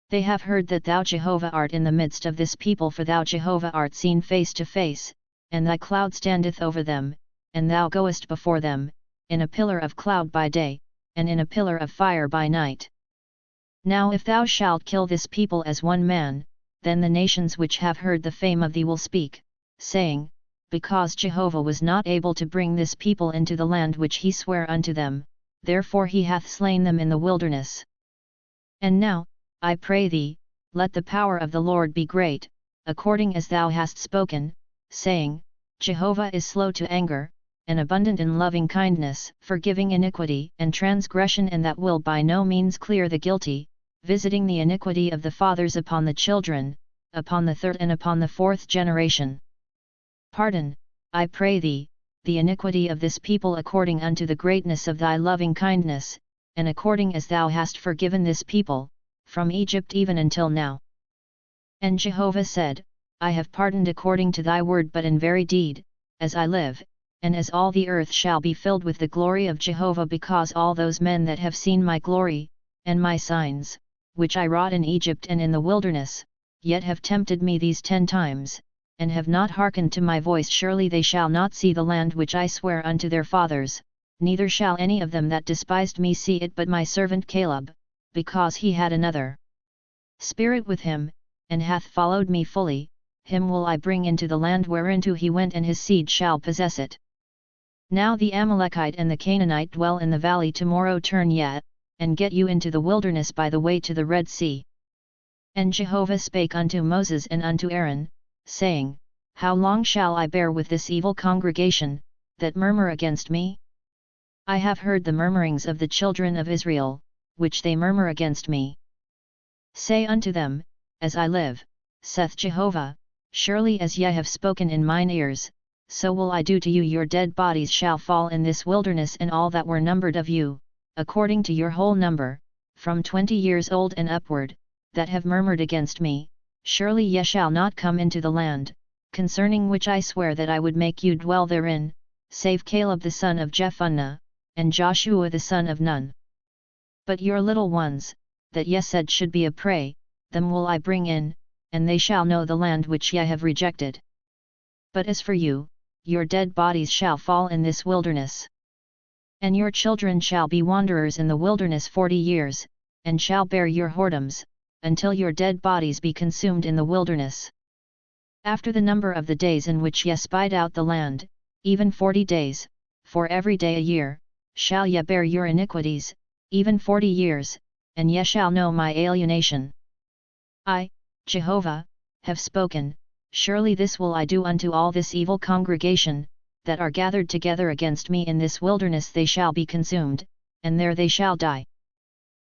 They have heard that thou Jehovah art in the midst of this people, for thou Jehovah art seen face to face, and thy cloud standeth over them, and thou goest before them, in a pillar of cloud by day, and in a pillar of fire by night. Now if thou shalt kill this people as one man, then the nations which have heard the fame of thee will speak, saying, Because Jehovah was not able to bring this people into the land which he sware unto them, therefore he hath slain them in the wilderness. And now, I pray thee, let the power of the Lord be great, according as thou hast spoken, saying, Jehovah is slow to anger, and abundant in loving kindness, forgiving iniquity and transgression, and that will by no means clear the guilty, visiting the iniquity of the fathers upon the children, upon the third and upon the fourth generation. Pardon, I pray thee, the iniquity of this people according unto the greatness of thy loving kindness, and according as thou hast forgiven this people, from Egypt even until now. And Jehovah said, I have pardoned according to thy word, but in very deed, as I live, and as all the earth shall be filled with the glory of Jehovah, because all those men that have seen my glory, and my signs, which I wrought in Egypt and in the wilderness, yet have tempted me these 10 times, and have not hearkened to my voice, surely they shall not see the land which I swear unto their fathers, neither shall any of them that despised me see it, but my servant Caleb, because he had another spirit with him, and hath followed me fully, him will I bring into the land whereinto he went, and his seed shall possess it. Now the Amalekite and the Canaanite dwell in the valley. Tomorrow turn yet, and get you into the wilderness by the way to the Red Sea. And Jehovah spake unto Moses and unto Aaron, saying, How long shall I bear with this evil congregation, that murmur against me? I have heard the murmurings of the children of Israel, which they murmur against me. Say unto them, As I live, saith Jehovah, surely as ye have spoken in mine ears, so will I do to you. Your dead bodies shall fall in this wilderness, and all that were numbered of you, according to your whole number, from 20 years old and upward, that have murmured against me, surely ye shall not come into the land, concerning which I swear that I would make you dwell therein, save Caleb the son of Jephunneh, and Joshua the son of Nun. But your little ones, that ye said should be a prey, them will I bring in, and they shall know the land which ye have rejected. But as for you, your dead bodies shall fall in this wilderness. And your children shall be wanderers in the wilderness 40 years, and shall bear your whoredoms, until your dead bodies be consumed in the wilderness. After the number of the days in which ye spied out the land, even 40 days, for every day a year, shall ye bear your iniquities, even 40 years, and ye shall know my alienation. I, Jehovah, have spoken, surely this will I do unto all this evil congregation, that are gathered together against me in this wilderness. They shall be consumed, and there they shall die.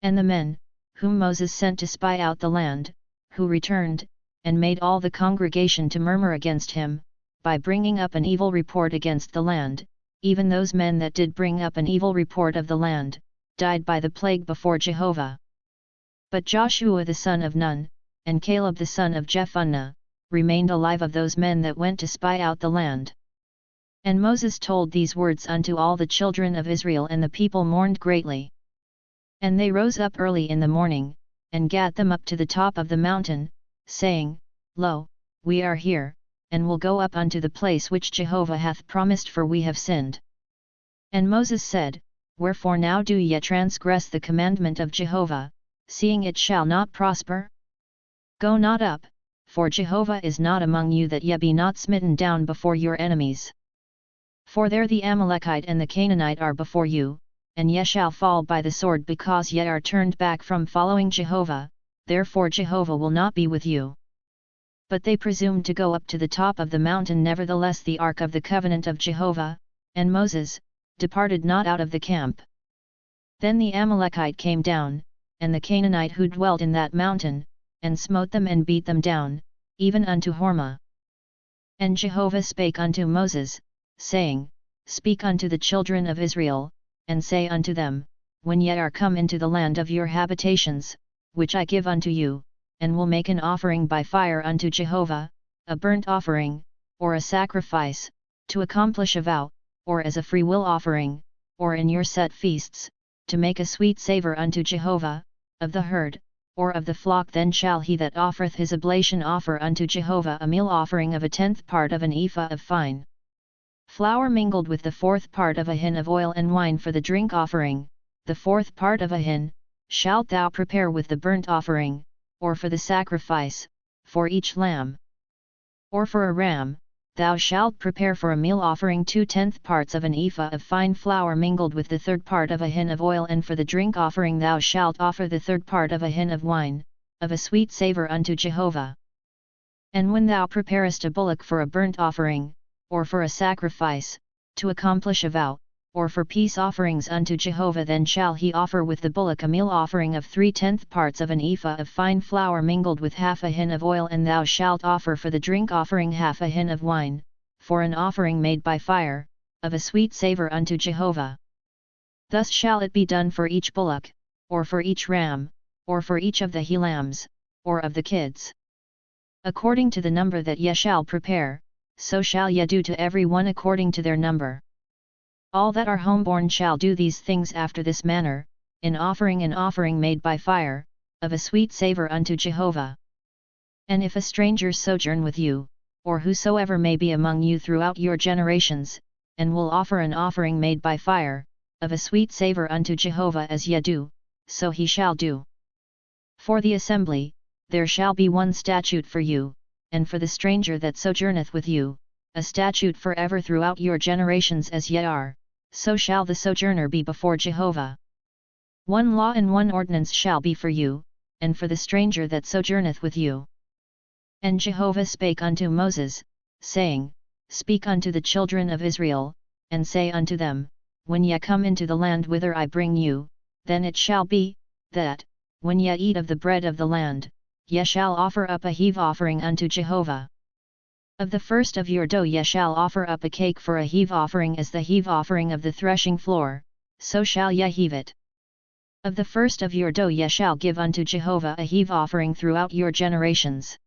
And the men, whom Moses sent to spy out the land, who returned, and made all the congregation to murmur against him, by bringing up an evil report against the land, even those men that did bring up an evil report of the land, died by the plague before Jehovah. But Joshua the son of Nun, and Caleb the son of Jephunneh, remained alive of those men that went to spy out the land. And Moses told these words unto all the children of Israel, and the people mourned greatly. And they rose up early in the morning, and gat them up to the top of the mountain, saying, Lo, we are here, and will go up unto the place which Jehovah hath promised, for we have sinned. And Moses said, Wherefore now do ye transgress the commandment of Jehovah, seeing it shall not prosper? Go not up, for Jehovah is not among you, that ye be not smitten down before your enemies. For there the Amalekite and the Canaanite are before you, and ye shall fall by the sword, because ye are turned back from following Jehovah, therefore Jehovah will not be with you. But they presumed to go up to the top of the mountain. Nevertheless the ark of the covenant of Jehovah, and Moses, departed not out of the camp. Then the Amalekite came down, and the Canaanite who dwelt in that mountain, and smote them and beat them down, even unto Hormah. And Jehovah spake unto Moses, saying, Speak unto the children of Israel, and say unto them, When ye are come into the land of your habitations, which I give unto you, and will make an offering by fire unto Jehovah, a burnt offering, or a sacrifice, to accomplish a vow, or as a freewill offering, or in your set feasts, to make a sweet savour unto Jehovah, of the herd, or of the flock, then shall he that offereth his oblation offer unto Jehovah a meal offering of a 10th part of an ephah of fine flour mingled with the 4th part of a hin of oil and wine for the drink offering. The 4th part of a hin shalt thou prepare with the burnt offering, or for the sacrifice, for each lamb. Or for a ram, thou shalt prepare for a meal offering 2/10 parts of an ephah of fine flour mingled with the 3rd part of a hin of oil, and for the drink offering thou shalt offer the 3rd part of a hin of wine, of a sweet savour unto Jehovah. And when thou preparest a bullock for a burnt offering, or for a sacrifice, to accomplish a vow, or for peace offerings unto Jehovah, then shall he offer with the bullock a meal offering of 3/10 parts of an ephah of fine flour mingled with half a hin of oil, and thou shalt offer for the drink offering half a hin of wine, for an offering made by fire, of a sweet savour unto Jehovah. Thus shall it be done for each bullock, or for each ram, or for each of the he lambs, or of the kids. According to the number that ye shall prepare, so shall ye do to every one according to their number. All that are homeborn shall do these things after this manner, in offering an offering made by fire, of a sweet savour unto Jehovah. And if a stranger sojourn with you, or whosoever may be among you throughout your generations, and will offer an offering made by fire, of a sweet savour unto Jehovah as ye do, so he shall do. For the assembly, there shall be one statute for you, and for the stranger that sojourneth with you, a statute for ever throughout your generations as ye are, so shall the sojourner be before Jehovah. One law and one ordinance shall be for you, and for the stranger that sojourneth with you. And Jehovah spake unto Moses, saying, Speak unto the children of Israel, and say unto them, When ye come into the land whither I bring you, then it shall be, that, when ye eat of the bread of the land, ye shall offer up a heave offering unto Jehovah. Of the first of your dough ye shall offer up a cake for a heave offering as the heave offering of the threshing floor, so shall ye heave it. Of the first of your dough ye shall give unto Jehovah a heave offering throughout your generations.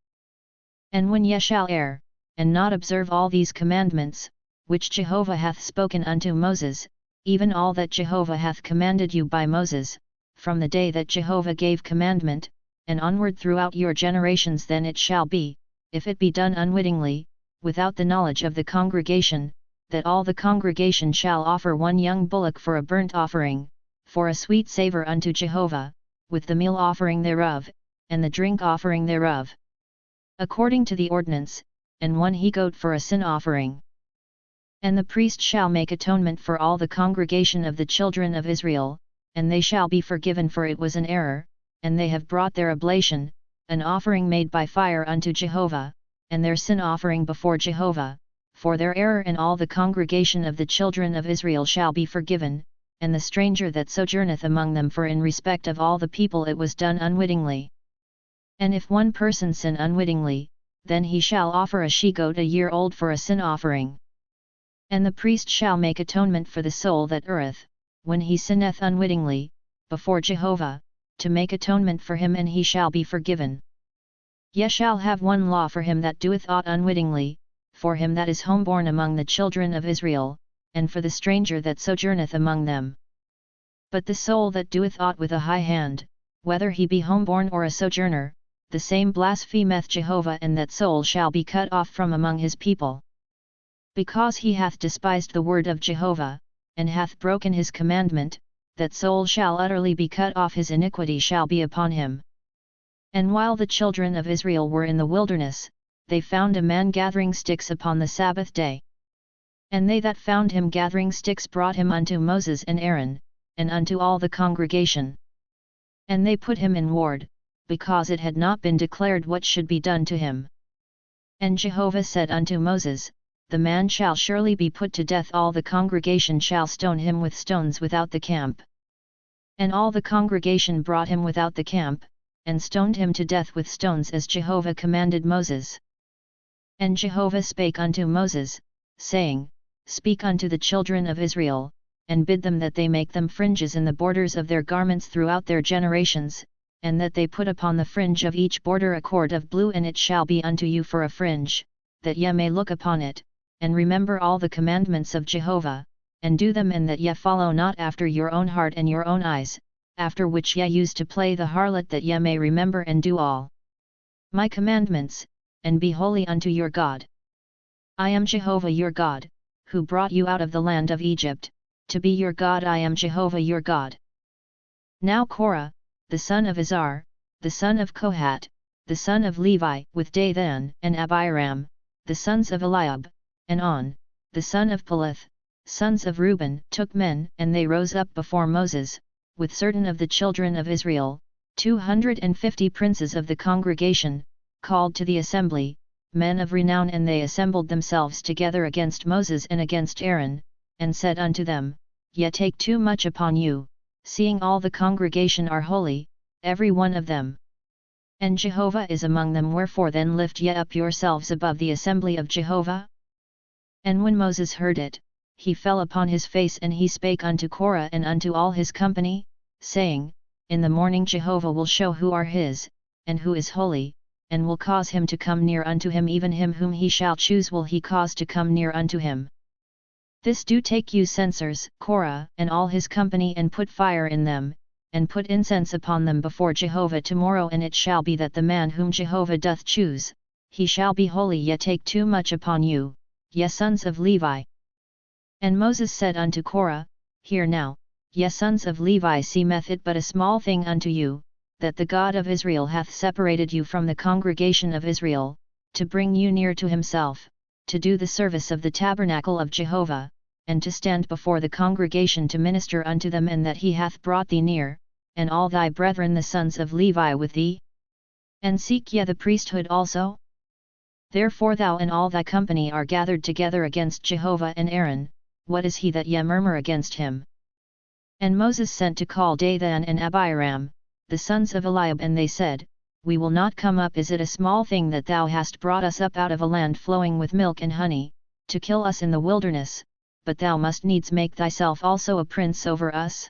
And when ye shall err, and not observe all these commandments, which Jehovah hath spoken unto Moses, even all that Jehovah hath commanded you by Moses, from the day that Jehovah gave commandment, and onward throughout your generations, then it shall be, if it be done unwittingly, without the knowledge of the congregation, that all the congregation shall offer one young bullock for a burnt offering, for a sweet savour unto Jehovah, with the meal offering thereof, and the drink offering thereof, according to the ordinance, and one he-goat for a sin offering. And the priest shall make atonement for all the congregation of the children of Israel, and they shall be forgiven, for it was an error, and they have brought their oblation, an offering made by fire unto Jehovah, and their sin offering before Jehovah, for their error, and all the congregation of the children of Israel shall be forgiven, and the stranger that sojourneth among them, for in respect of all the people it was done unwittingly. And if one person sin unwittingly, then he shall offer a she-goat a year old for a sin offering. And the priest shall make atonement for the soul that erreth, when he sinneth unwittingly, before Jehovah, to make atonement for him, and he shall be forgiven. Ye shall have one law for him that doeth aught unwittingly, for him that is homeborn among the children of Israel, and for the stranger that sojourneth among them. But the soul that doeth aught with a high hand, whether he be homeborn or a sojourner, the same blasphemeth Jehovah, and that soul shall be cut off from among his people. Because he hath despised the word of Jehovah, and hath broken his commandment, that soul shall utterly be cut off, his iniquity shall be upon him. And while the children of Israel were in the wilderness, they found a man gathering sticks upon the Sabbath day. And they that found him gathering sticks brought him unto Moses and Aaron, and unto all the congregation. And they put him in ward, because it had not been declared what should be done to him. And Jehovah said unto Moses, The man shall surely be put to death, all the congregation shall stone him with stones without the camp. And all the congregation brought him without the camp, and stoned him to death with stones, as Jehovah commanded Moses. And Jehovah spake unto Moses, saying, Speak unto the children of Israel, and bid them that they make them fringes in the borders of their garments throughout their generations, and that they put upon the fringe of each border a cord of blue, and it shall be unto you for a fringe, that ye may look upon it, and remember all the commandments of Jehovah, and do them, and that ye follow not after your own heart and your own eyes, after which ye use to play the harlot, that ye may remember and do all my commandments, and be holy unto your God. I am Jehovah your God, who brought you out of the land of Egypt, to be your God. I am Jehovah your God. Now Korah, the son of Izhar, the son of Kohat, the son of Levi, with Dathan and Abiram, the sons of Eliab, and On, the son of Peleth, sons of Reuben, took men, and they rose up before Moses, with certain of the children of Israel, 250 princes of the congregation, called to the assembly, men of renown. And they assembled themselves together against Moses and against Aaron, and said unto them, Ye take too much upon you, seeing all the congregation are holy, every one of them. And Jehovah is among them, wherefore then lift ye up yourselves above the assembly of Jehovah? And when Moses heard it, he fell upon his face, and he spake unto Korah and unto all his company, saying, In the morning Jehovah will show who are his, and who is holy, and will cause him to come near unto him, even him whom he shall choose will he cause to come near unto him. This do take you censers, Korah and all his company, and put fire in them, and put incense upon them before Jehovah tomorrow. And it shall be that the man whom Jehovah doth choose, he shall be holy. Ye take too much upon you, ye sons of Levi. And Moses said unto Korah, Hear now, ye sons of Levi, seemeth it but a small thing unto you, that the God of Israel hath separated you from the congregation of Israel, to bring you near to himself, to do the service of the tabernacle of Jehovah, and to stand before the congregation to minister unto them, and that he hath brought thee near, and all thy brethren the sons of Levi with thee? And seek ye the priesthood also? Therefore thou and all thy company are gathered together against Jehovah and Aaron. What is he that ye murmur against him? And Moses sent to call Dathan and Abiram, the sons of Eliab, and they said, We will not come up. Is it a small thing that thou hast brought us up out of a land flowing with milk and honey, to kill us in the wilderness? But thou must needs make thyself also a prince over us.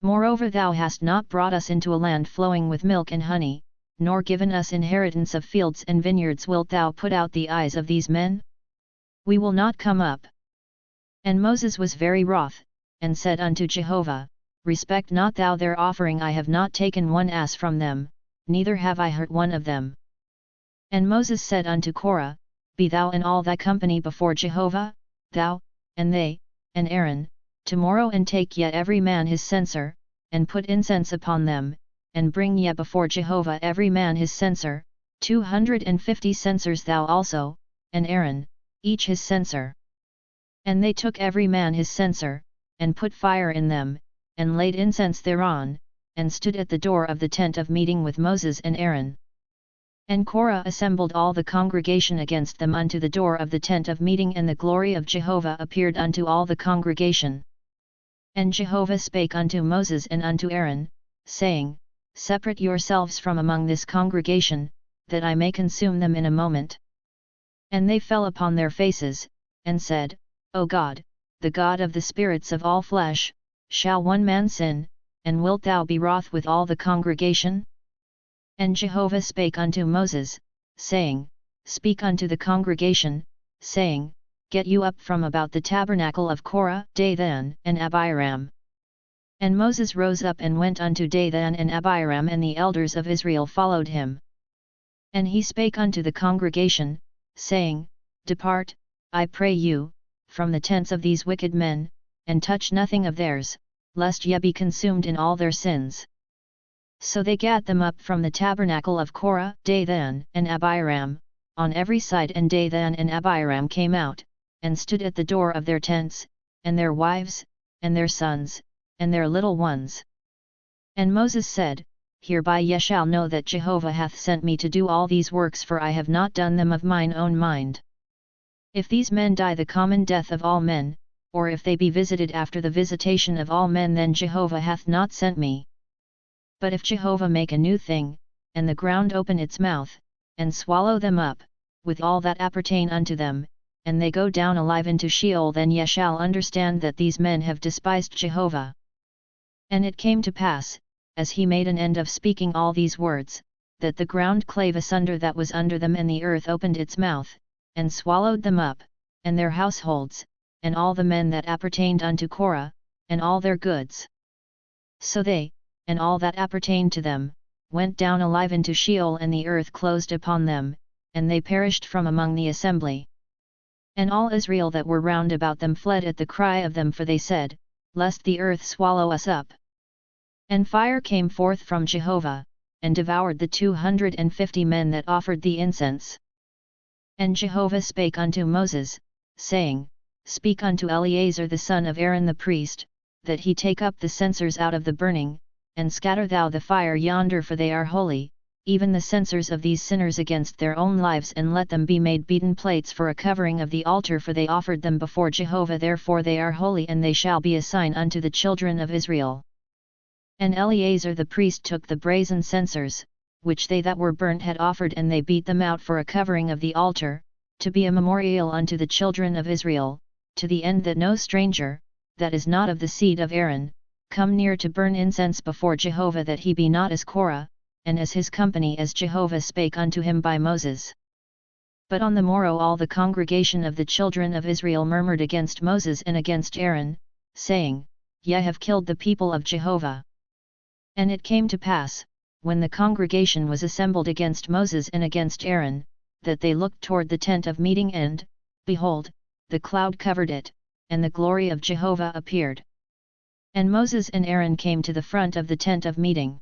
Moreover, thou hast not brought us into a land flowing with milk and honey, nor given us inheritance of fields and vineyards. Wilt thou put out the eyes of these men? We will not come up. And Moses was very wroth, and said unto Jehovah, Respect not thou their offering. I have not taken one ass from them, neither have I hurt one of them. And Moses said unto Korah, Be thou and all thy company before Jehovah, thou, and they, and Aaron, tomorrow, and take ye every man his censer, and put incense upon them, and bring ye before Jehovah every man his censer, 250 censers. Thou also, and Aaron, each his censer. And they took every man his censer, and put fire in them, and laid incense thereon, and stood at the door of the tent of meeting with Moses and Aaron. And Korah assembled all the congregation against them unto the door of the tent of meeting, and the glory of Jehovah appeared unto all the congregation. And Jehovah spake unto Moses and unto Aaron, saying, Separate yourselves from among this congregation, that I may consume them in a moment. And they fell upon their faces, and said, O God, the God of the spirits of all flesh, shall one man sin, and wilt thou be wroth with all the congregation? And Jehovah spake unto Moses, saying, Speak unto the congregation, saying, Get you up from about the tabernacle of Korah, Dathan, and Abiram. And Moses rose up and went unto Dathan and Abiram, and the elders of Israel followed him. And he spake unto the congregation, saying, Depart, I pray you, from the tents of these wicked men, and touch nothing of theirs, lest ye be consumed in all their sins. So they gat them up from the tabernacle of Korah, Dathan, and Abiram, on every side. And Dathan and Abiram came out, and stood at the door of their tents, and their wives, and their sons, and their little ones. And Moses said, Hereby ye shall know that Jehovah hath sent me to do all these works, for I have not done them of mine own mind. If these men die the common death of all men, or if they be visited after the visitation of all men, then Jehovah hath not sent me. But if Jehovah make a new thing, and the ground open its mouth, and swallow them up, with all that appertain unto them, and they go down alive into Sheol, then ye shall understand that these men have despised Jehovah. And it came to pass, as he made an end of speaking all these words, that the ground clave asunder that was under them, and the earth opened its mouth, and swallowed them up, and their households, and all the men that appertained unto Korah, and all their goods. So they, and all that appertained to them, went down alive into Sheol, and the earth closed upon them, and they perished from among the assembly. And all Israel that were round about them fled at the cry of them, for they said, Lest the earth swallow us up. And fire came forth from Jehovah, and devoured the 250 men that offered the incense. And Jehovah spake unto Moses, saying, Speak unto Eleazar the son of Aaron the priest, that he take up the censers out of the burning, and scatter thou the fire yonder, for they are holy, even the censers of these sinners against their own lives, and let them be made beaten plates for a covering of the altar, for they offered them before Jehovah, therefore they are holy, and they shall be a sign unto the children of Israel. And Eleazar the priest took the brazen censers, which they that were burnt had offered, and they beat them out for a covering of the altar, to be a memorial unto the children of Israel, to the end that no stranger, that is not of the seed of Aaron, come near to burn incense before Jehovah, that he be not as Korah, and as his company, as Jehovah spake unto him by Moses. But on the morrow all the congregation of the children of Israel murmured against Moses and against Aaron, saying, Ye have killed the people of Jehovah. And it came to pass, when the congregation was assembled against Moses and against Aaron, that they looked toward the tent of meeting, and, behold, the cloud covered it, and the glory of Jehovah appeared. And Moses and Aaron came to the front of the tent of meeting.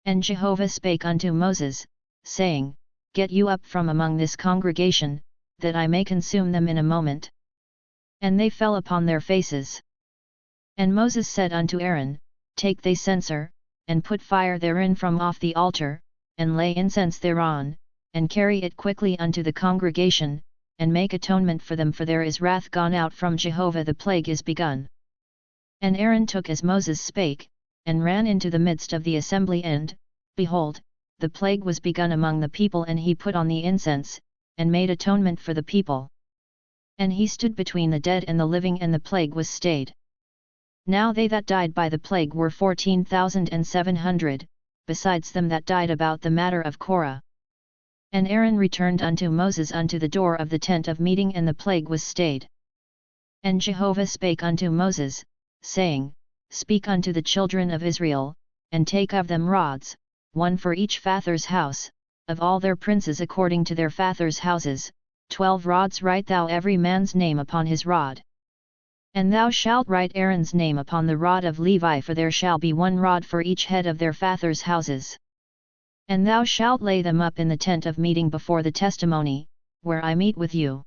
And Jehovah spake unto Moses, saying, Get you up from among this congregation, that I may consume them in a moment. And they fell upon their faces. And Moses said unto Aaron, Take thy censer, and put fire therein from off the altar, and lay incense thereon, and carry it quickly unto the congregation, and make atonement for them, for there is wrath gone out from Jehovah, the plague is begun. And Aaron took as Moses spake, and ran into the midst of the assembly, and, behold, the plague was begun among the people, and he put on the incense, and made atonement for the people. And he stood between the dead and the living, and the plague was stayed. Now they that died by the plague were 14,700, besides them that died about the matter of Korah. And Aaron returned unto Moses unto the door of the tent of meeting, and the plague was stayed. And Jehovah spake unto Moses, saying, Speak unto the children of Israel, and take of them rods, one for each father's house, of all their princes according to their father's houses, 12 rods write thou every man's name upon his rod. And thou shalt write Aaron's name upon the rod of Levi, for there shall be 1 rod for each head of their father's houses. And thou shalt lay them up in the tent of meeting before the testimony, where I meet with you.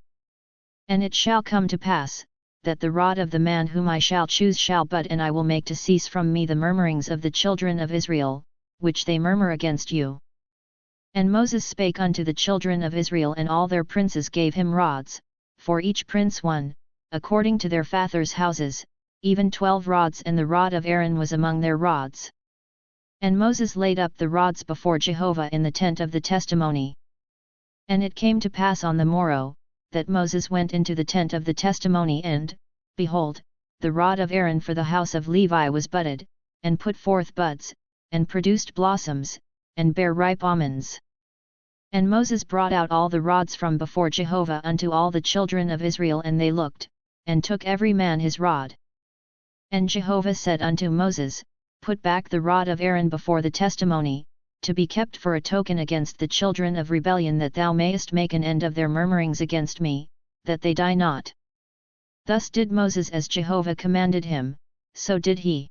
And it shall come to pass, that the rod of the man whom I shall choose shall bud, and I will make to cease from me the murmurings of the children of Israel, which they murmur against you. And Moses spake unto the children of Israel, and all their princes gave him rods, for each prince 1, according to their father's houses, even 12 rods, and the rod of Aaron was among their rods. And Moses laid up the rods before Jehovah in the tent of the testimony. And it came to pass on the morrow, that Moses went into the tent of the testimony, and, behold, the rod of Aaron for the house of Levi was budded, and put forth buds, and produced blossoms, and bare ripe almonds. And Moses brought out all the rods from before Jehovah unto all the children of Israel, and they looked, and took every man his rod. And Jehovah said unto Moses, Put back the rod of Aaron before the testimony, to be kept for a token against the children of rebellion, that thou mayest make an end of their murmurings against me, that they die not. Thus did Moses as Jehovah commanded him, so did he.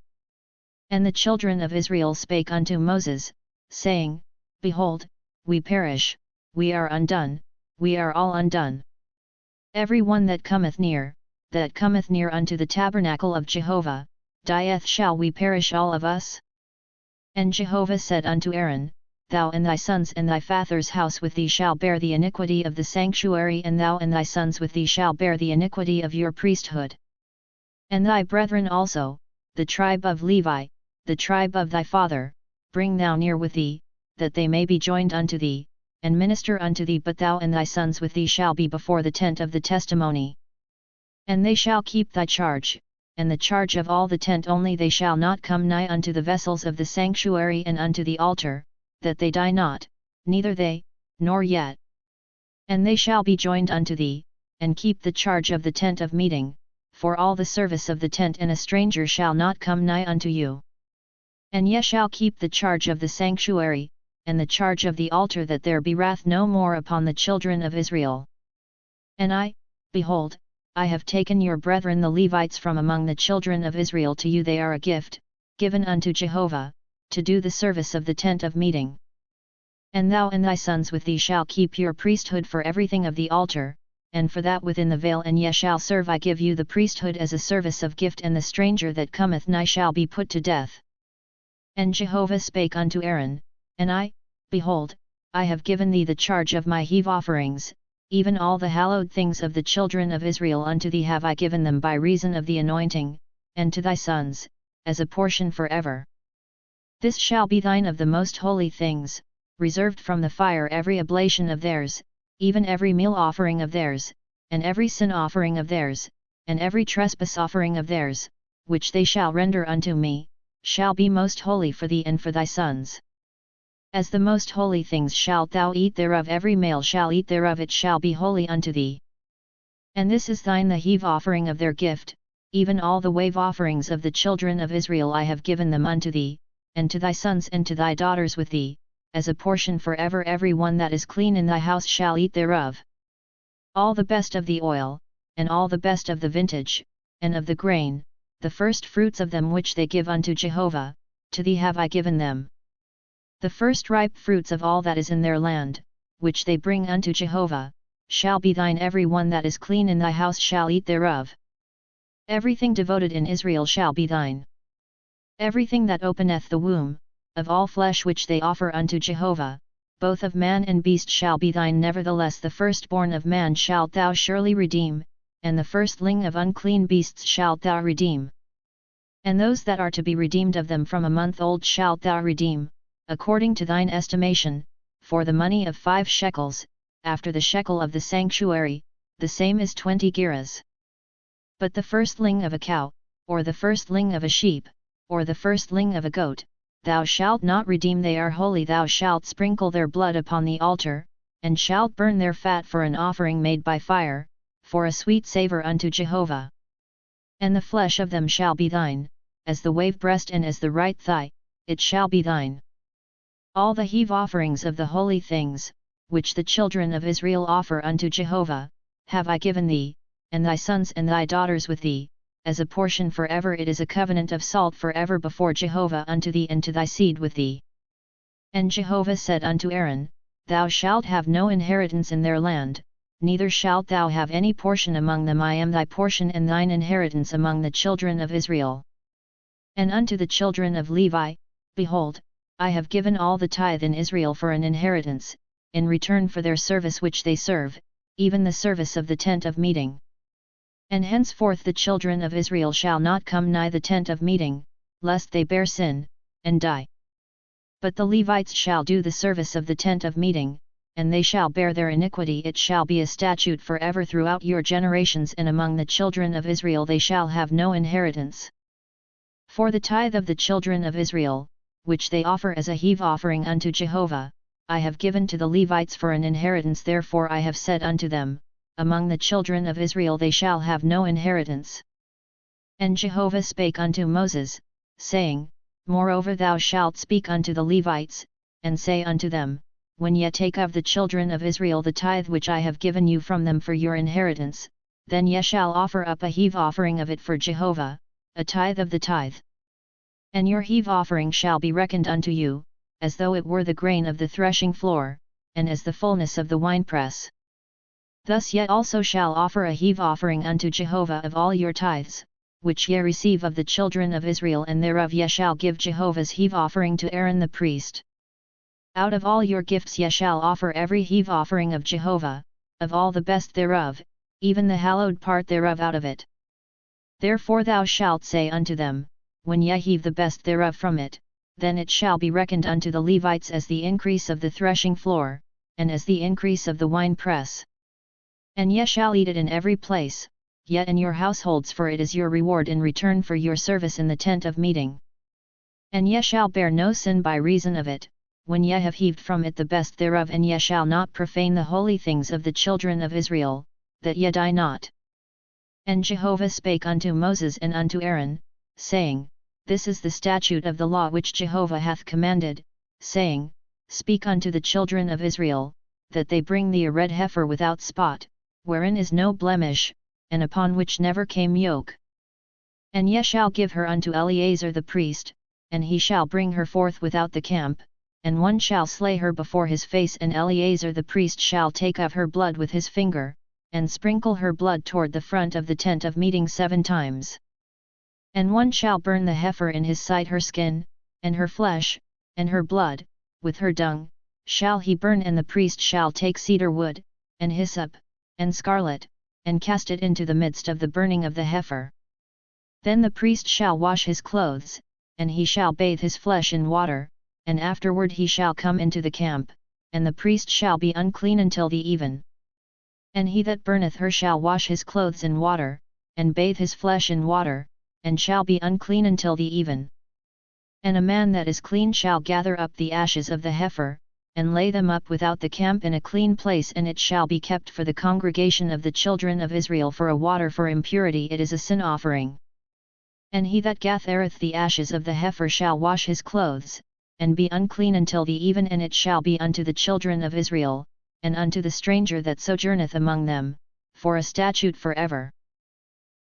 And the children of Israel spake unto Moses, saying, Behold, we perish, we are undone, we are all undone. Every one that cometh near unto the tabernacle of Jehovah, dieth. Shall we perish all of us? And Jehovah said unto Aaron, Thou and thy sons and thy father's house with thee shall bear the iniquity of the sanctuary, and thou and thy sons with thee shall bear the iniquity of your priesthood. And thy brethren also, the tribe of Levi, the tribe of thy father, bring thou near with thee, that they may be joined unto thee, and minister unto thee, but thou and thy sons with thee shall be before the tent of the testimony. And they shall keep thy charge, and the charge of all the tent only. They shall not come nigh unto the vessels of the sanctuary and unto the altar, that they die not, neither they, nor yet. And they shall be joined unto thee, and keep the charge of the tent of meeting, for all the service of the tent, and a stranger shall not come nigh unto you. And ye shall keep the charge of the sanctuary, and the charge of the altar, that there be wrath no more upon the children of Israel. And I, behold, I have taken your brethren the Levites from among the children of Israel to you. They are a gift, given unto Jehovah, to do the service of the tent of meeting. And thou and thy sons with thee shall keep your priesthood for everything of the altar, and for that within the veil, and ye shall serve. I give you the priesthood as a service of gift, and the stranger that cometh nigh shall be put to death. And Jehovah spake unto Aaron, and I, behold, I have given thee the charge of my heave offerings, even all the hallowed things of the children of Israel. Unto thee have I given them by reason of the anointing, and to thy sons, as a portion for ever. This shall be thine of the most holy things, reserved from the fire every oblation of theirs, even every meal offering of theirs, and every sin offering of theirs, and every trespass offering of theirs, which they shall render unto me, shall be most holy for thee and for thy sons. As the most holy things shalt thou eat thereof, every male shall eat thereof, it shall be holy unto thee. And this is thine the heave offering of their gift, even all the wave offerings of the children of Israel I have given them unto thee, and to thy sons and to thy daughters with thee, as a portion for ever. Every one that is clean in thy house shall eat thereof. All the best of the oil, and all the best of the vintage, and of the grain, the first fruits of them which they give unto Jehovah, to thee have I given them. The first ripe fruits of all that is in their land, which they bring unto Jehovah, shall be thine. Every one that is clean in thy house shall eat thereof. Everything devoted in Israel shall be thine. Everything that openeth the womb, of all flesh which they offer unto Jehovah, both of man and beast, shall be thine. Nevertheless the firstborn of man shalt thou surely redeem, and the firstling of unclean beasts shalt thou redeem. And those that are to be redeemed of them from a month old shalt thou redeem, according to thine estimation, for the money of 5 shekels, after the shekel of the sanctuary, the same is 20 gerahs. But the firstling of a cow, or the firstling of a sheep, or the firstling of a goat, thou shalt not redeem. They are holy. Thou shalt sprinkle their blood upon the altar, and shalt burn their fat for an offering made by fire, for a sweet savour unto Jehovah. And the flesh of them shall be thine, as the wave breast and as the right thigh, it shall be thine. All the heave offerings of the holy things, which the children of Israel offer unto Jehovah, have I given thee, and thy sons and thy daughters with thee, as a portion for ever. It is a covenant of salt for ever before Jehovah unto thee and to thy seed with thee. And Jehovah said unto Aaron, Thou shalt have no inheritance in their land, neither shalt thou have any portion among them. I am thy portion and thine inheritance among the children of Israel. And unto the children of Levi, behold, I have given all the tithe in Israel for an inheritance, in return for their service which they serve, even the service of the tent of meeting. And henceforth the children of Israel shall not come nigh the tent of meeting, lest they bear sin, and die. But the Levites shall do the service of the tent of meeting, and they shall bear their iniquity. It shall be a statute for ever throughout your generations, and among the children of Israel they shall have no inheritance. For the tithe of the children of Israel, which they offer as a heave offering unto Jehovah, I have given to the Levites for an inheritance. Therefore I have said unto them, Among the children of Israel they shall have no inheritance. And Jehovah spake unto Moses, saying, Moreover thou shalt speak unto the Levites, and say unto them, When ye take of the children of Israel the tithe which I have given you from them for your inheritance, then ye shall offer up a heave offering of it for Jehovah, a tithe of the tithe. And your heave offering shall be reckoned unto you, as though it were the grain of the threshing floor, and as the fullness of the winepress. Thus ye also shall offer a heave offering unto Jehovah of all your tithes, which ye receive of the children of Israel, and thereof ye shall give Jehovah's heave offering to Aaron the priest. Out of all your gifts ye shall offer every heave offering of Jehovah, of all the best thereof, even the hallowed part thereof out of it. Therefore thou shalt say unto them, When ye heave the best thereof from it, then it shall be reckoned unto the Levites as the increase of the threshing floor, and as the increase of the winepress. And ye shall eat it in every place, yet in your households, for it is your reward in return for your service in the tent of meeting. And ye shall bear no sin by reason of it, when ye have heaved from it the best thereof, and ye shall not profane the holy things of the children of Israel, that ye die not. And Jehovah spake unto Moses and unto Aaron, saying, This is the statute of the law which Jehovah hath commanded, saying, Speak unto the children of Israel, that they bring thee a red heifer without spot, wherein is no blemish, and upon which never came yoke. And ye shall give her unto Eleazar the priest, and he shall bring her forth without the camp, and one shall slay her before his face, and Eleazar the priest shall take of her blood with his finger, and sprinkle her blood toward the front of the tent of meeting 7 times. And one shall burn the heifer in his sight, her skin, and her flesh, and her blood, with her dung, shall he burn, and the priest shall take cedar wood, and hyssop, and scarlet, and cast it into the midst of the burning of the heifer. Then the priest shall wash his clothes, and he shall bathe his flesh in water, and afterward he shall come into the camp, and the priest shall be unclean until the even. And he that burneth her shall wash his clothes in water, and bathe his flesh in water, and shall be unclean until the even. And a man that is clean shall gather up the ashes of the heifer, and lay them up without the camp in a clean place, and it shall be kept for the congregation of the children of Israel for a water for impurity, it is a sin offering. And he that gathereth the ashes of the heifer shall wash his clothes, and be unclean until the even, and it shall be unto the children of Israel, and unto the stranger that sojourneth among them, for a statute for ever.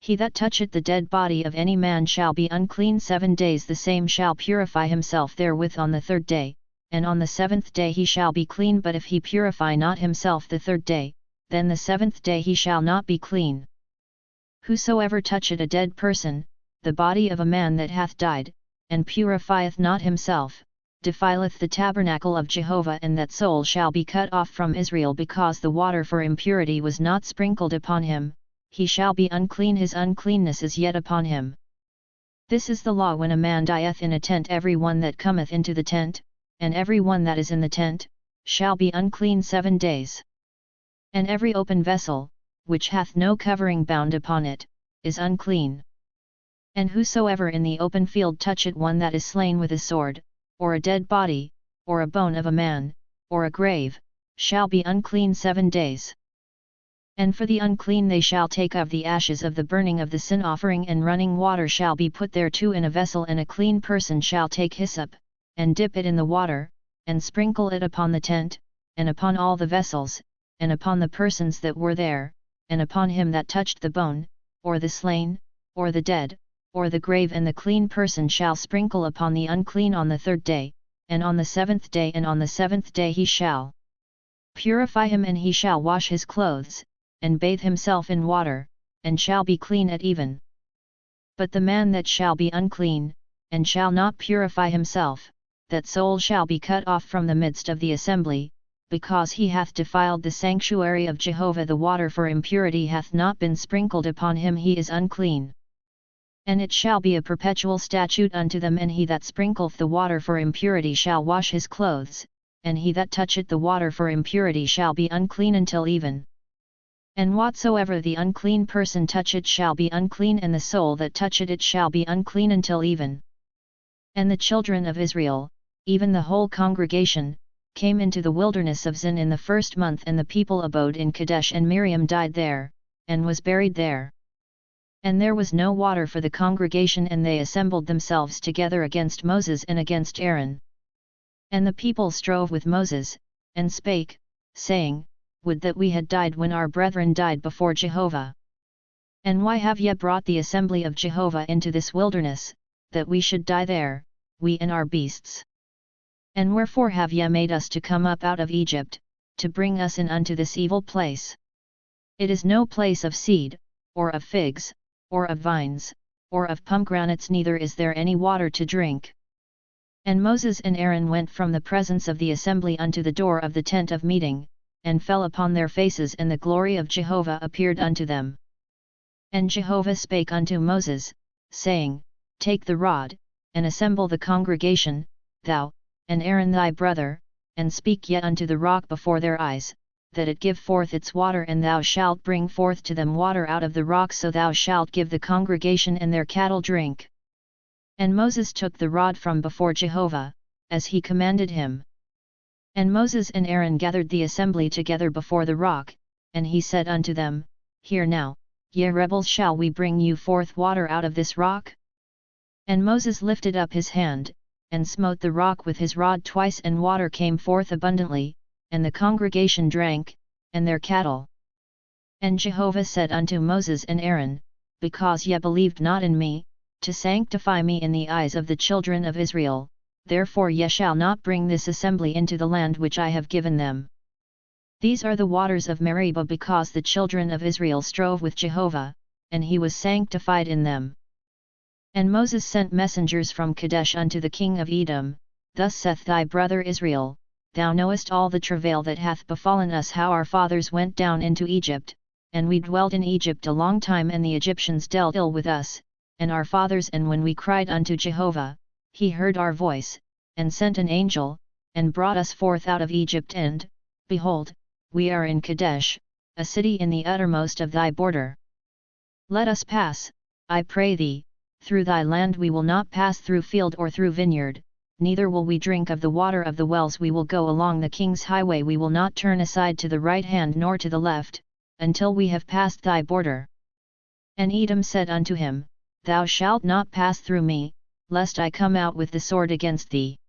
He that toucheth the dead body of any man shall be unclean 7 days, the same shall purify himself therewith on the 3rd day, and on the 7th day he shall be clean, but if he purify not himself the 3rd day, then the 7th day he shall not be clean. Whosoever toucheth a dead person, the body of a man that hath died, and purifieth not himself, defileth the tabernacle of Jehovah, and that soul shall be cut off from Israel, because the water for impurity was not sprinkled upon him, he shall be unclean, his uncleanness is yet upon him. This is the law when a man dieth in a tent, every one that cometh into the tent, and every one that is in the tent, shall be unclean 7 days. And every open vessel, which hath no covering bound upon it, is unclean. And whosoever in the open field toucheth one that is slain with a sword, or a dead body, or a bone of a man, or a grave, shall be unclean 7 days. And for the unclean they shall take of the ashes of the burning of the sin offering, and running water shall be put thereto in a vessel, and a clean person shall take hyssop, and dip it in the water, and sprinkle it upon the tent, and upon all the vessels, and upon the persons that were there, and upon him that touched the bone, or the slain, or the dead, or the grave, and the clean person shall sprinkle upon the unclean on the 3rd day, and on the 7th day, and on the 7th day he shall purify him, and he shall wash his clothes, and bathe himself in water, and shall be clean at even. But the man that shall be unclean, and shall not purify himself, that soul shall be cut off from the midst of the assembly, because he hath defiled the sanctuary of Jehovah, the water for impurity hath not been sprinkled upon him, he is unclean. And it shall be a perpetual statute unto them, and he that sprinkleth the water for impurity shall wash his clothes, and he that toucheth the water for impurity shall be unclean until even. And whatsoever the unclean person toucheth shall be unclean, and the soul that toucheth it shall be unclean until even. And the children of Israel, even the whole congregation, came into the wilderness of Zin in the 1st month, and the people abode in Kadesh, and Miriam died there, and was buried there. And there was no water for the congregation, and they assembled themselves together against Moses and against Aaron. And the people strove with Moses, and spake, saying, Would that we had died when our brethren died before Jehovah! And why have ye brought the assembly of Jehovah into this wilderness, that we should die there, we and our beasts? And wherefore have ye made us to come up out of Egypt, to bring us in unto this evil place? It is no place of seed, or of figs, or of vines, or of pomegranates, neither is there any water to drink. And Moses and Aaron went from the presence of the assembly unto the door of the tent of meeting, and fell upon their faces, and the glory of Jehovah appeared unto them. And Jehovah spake unto Moses, saying, Take the rod, and assemble the congregation, thou, and Aaron thy brother, and speak yet unto the rock before their eyes, that it give forth its water, and thou shalt bring forth to them water out of the rock, so thou shalt give the congregation and their cattle drink. And Moses took the rod from before Jehovah, as he commanded him. And Moses and Aaron gathered the assembly together before the rock, and he said unto them, Hear now, ye rebels, shall we bring you forth water out of this rock? And Moses lifted up his hand, and smote the rock with his rod twice, and water came forth abundantly, and the congregation drank, and their cattle. And Jehovah said unto Moses and Aaron, Because ye believed not in me, to sanctify me in the eyes of the children of Israel, therefore ye shall not bring this assembly into the land which I have given them. These are the waters of Meribah, because the children of Israel strove with Jehovah, and he was sanctified in them. And Moses sent messengers from Kadesh unto the king of Edom, Thus saith thy brother Israel, Thou knowest all the travail that hath befallen us, how our fathers went down into Egypt, and we dwelt in Egypt a long time, and the Egyptians dealt ill with us, and our fathers, and when we cried unto Jehovah, he heard our voice, and sent an angel, and brought us forth out of Egypt, and, behold, we are in Kadesh, a city in the uttermost of thy border. Let us pass, I pray thee, through thy land. We will not pass through field or through vineyard, neither will we drink of the water of the wells. We will go along the king's highway, we will not turn aside to the right hand nor to the left, until we have passed thy border. And Edom said unto him, Thou shalt not pass through me, lest I come out with the sword against thee.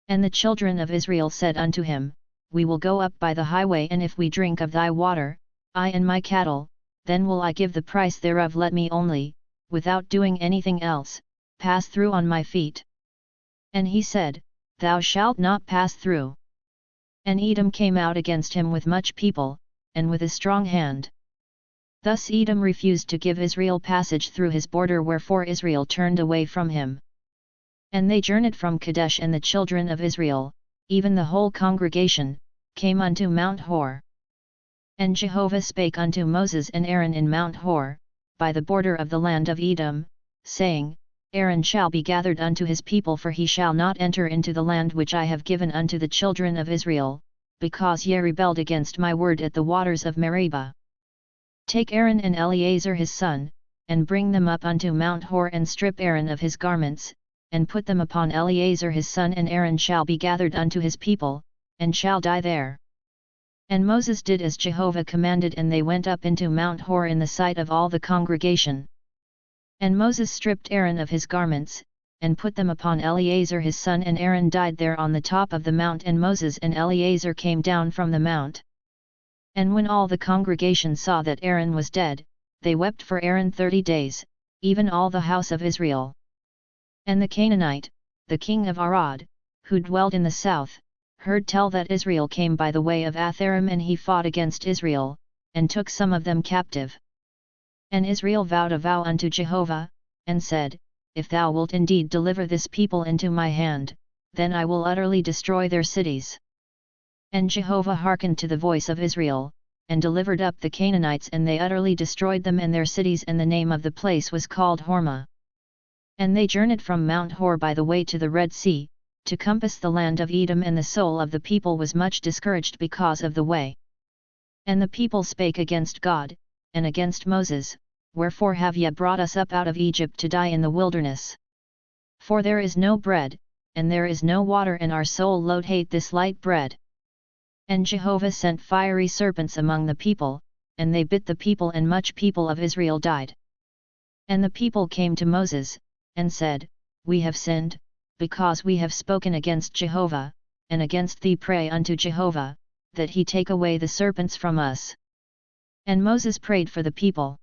And the children of Israel said unto him, We will go up by the highway, and if we drink of thy water, I and my cattle, then will I give the price thereof. Let me only, without doing anything else, pass through on my feet. And he said, Thou shalt not pass through. And Edom came out against him with much people, and with a strong hand. Thus Edom refused to give Israel passage through his border, wherefore Israel turned away from him. And they journeyed from Kadesh, and the children of Israel, even the whole congregation, came unto Mount Hor. And Jehovah spake unto Moses and Aaron in Mount Hor, by the border of the land of Edom, saying, Aaron shall be gathered unto his people, for he shall not enter into the land which I have given unto the children of Israel, because ye rebelled against my word at the waters of Meribah. Take Aaron and Eleazar his son, and bring them up unto Mount Hor, and strip Aaron of his garments, and put them upon Eleazar his son, and Aaron shall be gathered unto his people, and shall die there. And Moses did as Jehovah commanded, and they went up into Mount Hor in the sight of all the congregation. And Moses stripped Aaron of his garments, and put them upon Eleazar his son, and Aaron died there on the top of the mount, and Moses and Eleazar came down from the mount. And when all the congregation saw that Aaron was dead, they wept for Aaron 30 days, even all the house of Israel. And the Canaanite, the king of Arad, who dwelt in the south, heard tell that Israel came by the way of Atharim, and he fought against Israel, and took some of them captive. And Israel vowed a vow unto Jehovah, and said, If thou wilt indeed deliver this people into my hand, then I will utterly destroy their cities. And Jehovah hearkened to the voice of Israel, and delivered up the Canaanites, and they utterly destroyed them and their cities, and the name of the place was called Hormah. And they journeyed from Mount Hor by the way to the Red Sea, to compass the land of Edom, and the soul of the people was much discouraged because of the way. And the people spake against God, and against Moses, Wherefore have ye brought us up out of Egypt to die in the wilderness? For there is no bread, and there is no water, and our soul loath hate this light bread. And Jehovah sent fiery serpents among the people, and they bit the people, and much people of Israel died. And the people came to Moses, and said, We have sinned, because we have spoken against Jehovah, and against thee. Pray unto Jehovah, that he take away the serpents from us. And Moses prayed for the people.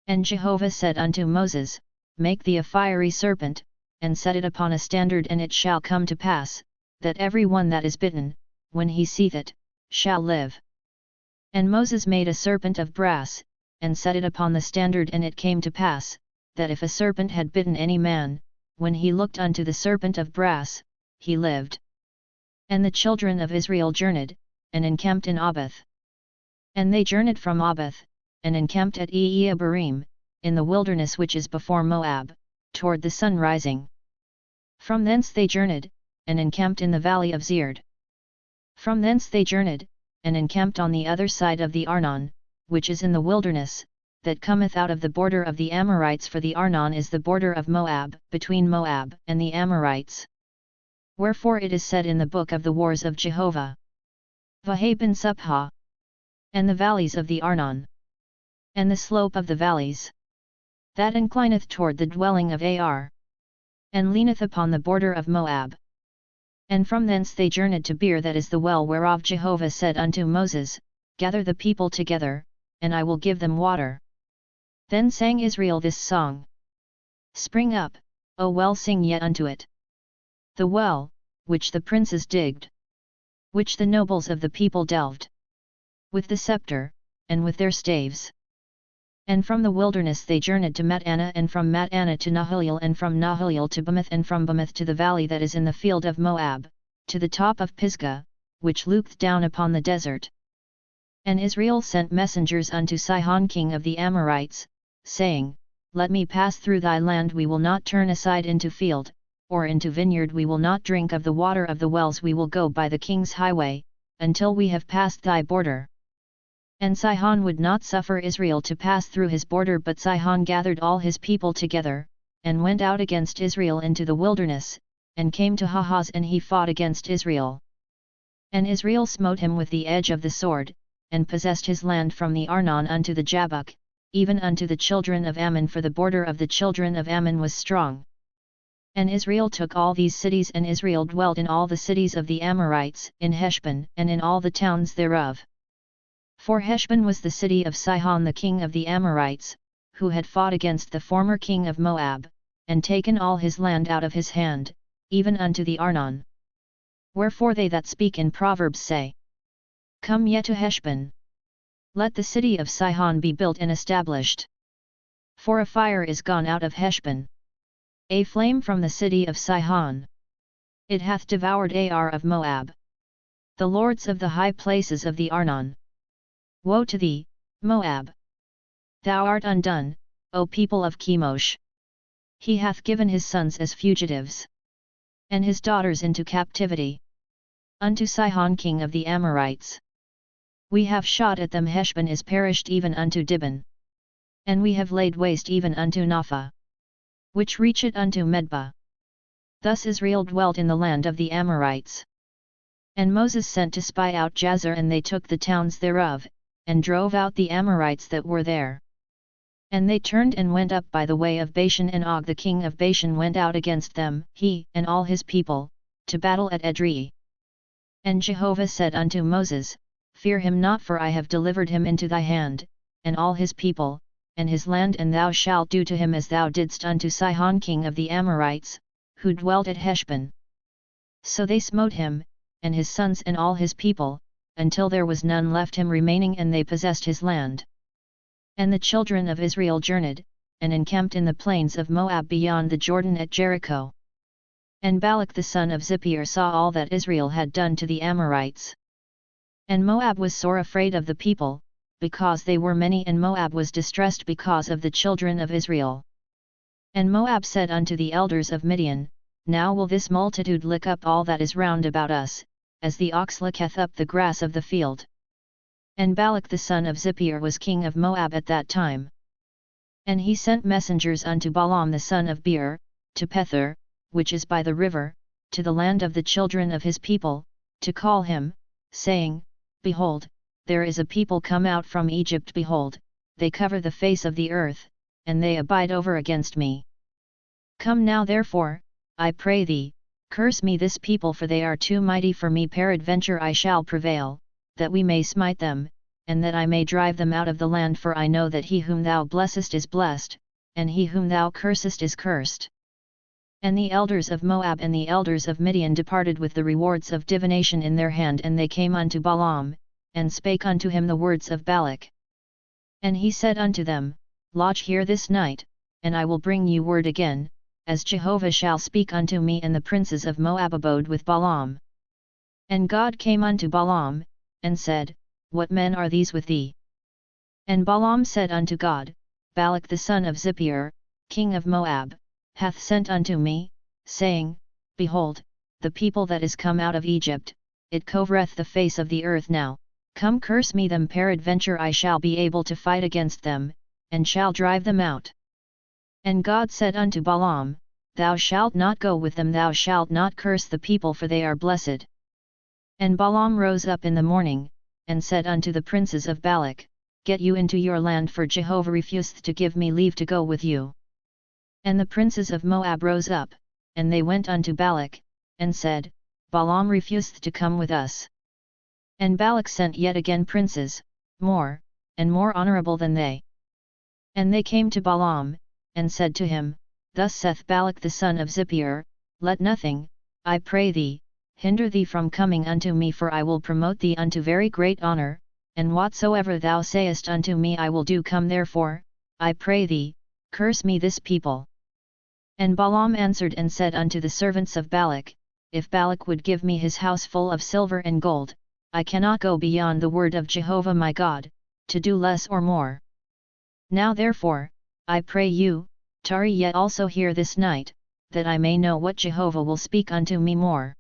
And Jehovah said unto Moses, Make thee a fiery serpent, and set it upon a standard, and it shall come to pass, that every one that is bitten, when he seeth it, shall live. And Moses made a serpent of brass, and set it upon the standard, and it came to pass, that if a serpent had bitten any man, when he looked unto the serpent of brass, he lived. And the children of Israel journeyed, and encamped in Oboth. And they journeyed from Oboth, and encamped at Abarim, in the wilderness which is before Moab, toward the sun rising. From thence they journeyed, and encamped in the valley of Zered. From thence they journeyed, and encamped on the other side of the Arnon, which is in the wilderness, that cometh out of the border of the Amorites, for the Arnon is the border of Moab, between Moab and the Amorites. Wherefore it is said in the book of the wars of Jehovah, Vaheh ben Suphah, and the valleys of the Arnon, and the slope of the valleys, that inclineth toward the dwelling of Ar, and leaneth upon the border of Moab. And from thence they journeyed to Beer, that is the well whereof Jehovah said unto Moses, Gather the people together, and I will give them water. Then sang Israel this song. Spring up, O well, sing yet unto it. The well, which the princes digged, which the nobles of the people delved, with the scepter, and with their staves. And from the wilderness they journeyed to Mattanah, and from Mattanah to Nahaliel, and from Nahaliel to Bamoth, and from Bamoth to the valley that is in the field of Moab, to the top of Pisgah, which looketh down upon the desert. And Israel sent messengers unto Sihon king of the Amorites, saying, Let me pass through thy land, we will not turn aside into field, or into vineyard, we will not drink of the water of the wells, we will go by the king's highway, until we have passed thy border. And Sihon would not suffer Israel to pass through his border, but Sihon gathered all his people together, and went out against Israel into the wilderness, and came to Hahaz, and he fought against Israel. And Israel smote him with the edge of the sword, and possessed his land from the Arnon unto the Jabbok, even unto the children of Ammon, for the border of the children of Ammon was strong. And Israel took all these cities, and Israel dwelt in all the cities of the Amorites, in Heshbon, and in all the towns thereof. For Heshbon was the city of Sihon the king of the Amorites, who had fought against the former king of Moab, and taken all his land out of his hand, even unto the Arnon. Wherefore they that speak in Proverbs say, Come ye to Heshbon. Let the city of Sihon be built and established. For a fire is gone out of Heshbon, a flame from the city of Sihon. It hath devoured Ar of Moab, the lords of the high places of the Arnon. Woe to thee, Moab! Thou art undone, O people of Chemosh! He hath given his sons as fugitives, and his daughters into captivity, unto Sihon king of the Amorites. We have shot at them, Heshbon is perished even unto Dibon. And we have laid waste even unto Napha, which reacheth unto Medba. Thus Israel dwelt in the land of the Amorites. And Moses sent to spy out Jazer, and they took the towns thereof, and drove out the Amorites that were there. And they turned and went up by the way of Bashan, and Og the king of Bashan went out against them, he and all his people, to battle at Edrei. And Jehovah said unto Moses, Fear him not, for I have delivered him into thy hand, and all his people, and his land, and thou shalt do to him as thou didst unto Sihon king of the Amorites, who dwelt at Heshbon. So they smote him, and his sons and all his people, until there was none left him remaining, and they possessed his land. And the children of Israel journeyed, and encamped in the plains of Moab beyond the Jordan at Jericho. And Balak the son of Zippor saw all that Israel had done to the Amorites. And Moab was sore afraid of the people, because they were many, and Moab was distressed because of the children of Israel. And Moab said unto the elders of Midian, Now will this multitude lick up all that is round about us, as the ox licketh up the grass of the field. And Balak the son of Zippor was king of Moab at that time. And he sent messengers unto Balaam the son of Beor, to Pethor, which is by the river, to the land of the children of his people, to call him, saying, Behold, there is a people come out from Egypt, behold, they cover the face of the earth, and they abide over against me. Come now therefore, I pray thee, curse me this people, for they are too mighty for me, peradventure I shall prevail, that we may smite them, and that I may drive them out of the land, for I know that he whom thou blessest is blessed, and he whom thou cursest is cursed. And the elders of Moab and the elders of Midian departed with the rewards of divination in their hand, and they came unto Balaam, and spake unto him the words of Balak. And he said unto them, Lodge here this night, and I will bring you word again, as Jehovah shall speak unto me. And the princes of Moab abode with Balaam. And God came unto Balaam, and said, What men are these with thee? And Balaam said unto God, Balak the son of Zippor, king of Moab, hath sent unto me, saying, Behold, the people that is come out of Egypt, it covereth the face of the earth now, come curse me them, peradventure I shall be able to fight against them, and shall drive them out. And God said unto Balaam, Thou shalt not go with them, thou shalt not curse the people, for they are blessed. And Balaam rose up in the morning, and said unto the princes of Balak, Get you into your land, for Jehovah refuseth to give me leave to go with you. And the princes of Moab rose up, and they went unto Balak, and said, Balaam refuseth to come with us. And Balak sent yet again princes, more, and more honourable than they. And they came to Balaam, and said to him, Thus saith Balak the son of Zippor, Let nothing, I pray thee, hinder thee from coming unto me, for I will promote thee unto very great honour, and whatsoever thou sayest unto me I will do. Come therefore, I pray thee, curse me this people. And Balaam answered and said unto the servants of Balak, If Balak would give me his house full of silver and gold, I cannot go beyond the word of Jehovah my God, to do less or more. Now therefore, I pray you, tarry yet also here this night, that I may know what Jehovah will speak unto me more.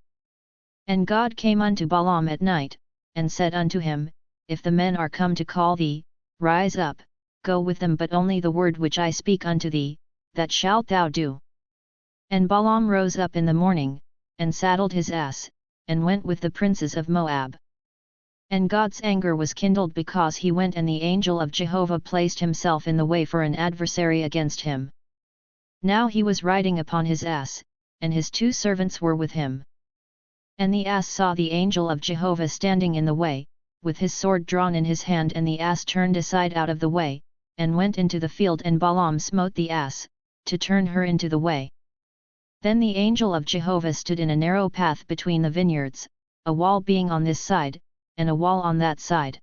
And God came unto Balaam at night, and said unto him, If the men are come to call thee, rise up, go with them, but only the word which I speak unto thee, that shalt thou do. And Balaam rose up in the morning, and saddled his ass, and went with the princes of Moab. And God's anger was kindled because he went, and the angel of Jehovah placed himself in the way for an adversary against him. Now he was riding upon his ass, and his 2 servants were with him. And the ass saw the angel of Jehovah standing in the way, with his sword drawn in his hand, and the ass turned aside out of the way, and went into the field, and Balaam smote the ass, to turn her into the way. Then the angel of Jehovah stood in a narrow path between the vineyards, a wall being on this side, and a wall on that side.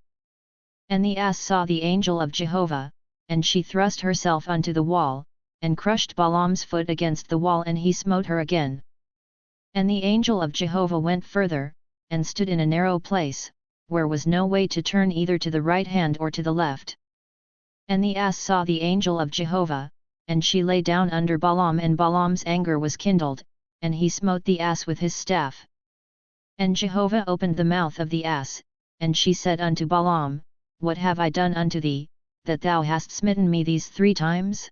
And the ass saw the angel of Jehovah, and she thrust herself unto the wall, and crushed Balaam's foot against the wall, and he smote her again. And the angel of Jehovah went further, and stood in a narrow place, where was no way to turn either to the right hand or to the left. And the ass saw the angel of Jehovah, and she lay down under Balaam, and Balaam's anger was kindled, and he smote the ass with his staff. And Jehovah opened the mouth of the ass, and she said unto Balaam, What have I done unto thee, that thou hast smitten me these 3 times?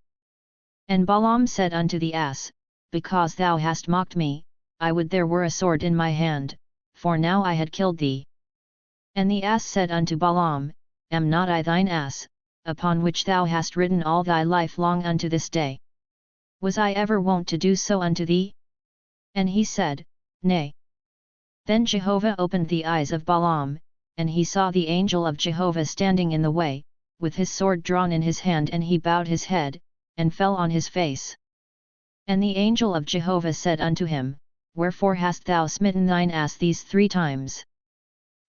And Balaam said unto the ass, Because thou hast mocked me, I would there were a sword in my hand, for now I had killed thee. And the ass said unto Balaam, Am not I thine ass, upon which thou hast ridden all thy life long unto this day? Was I ever wont to do so unto thee? And he said, Nay. Then Jehovah opened the eyes of Balaam, and he saw the angel of Jehovah standing in the way, with his sword drawn in his hand, and he bowed his head, and fell on his face. And the angel of Jehovah said unto him, Wherefore hast thou smitten thine ass these 3 times?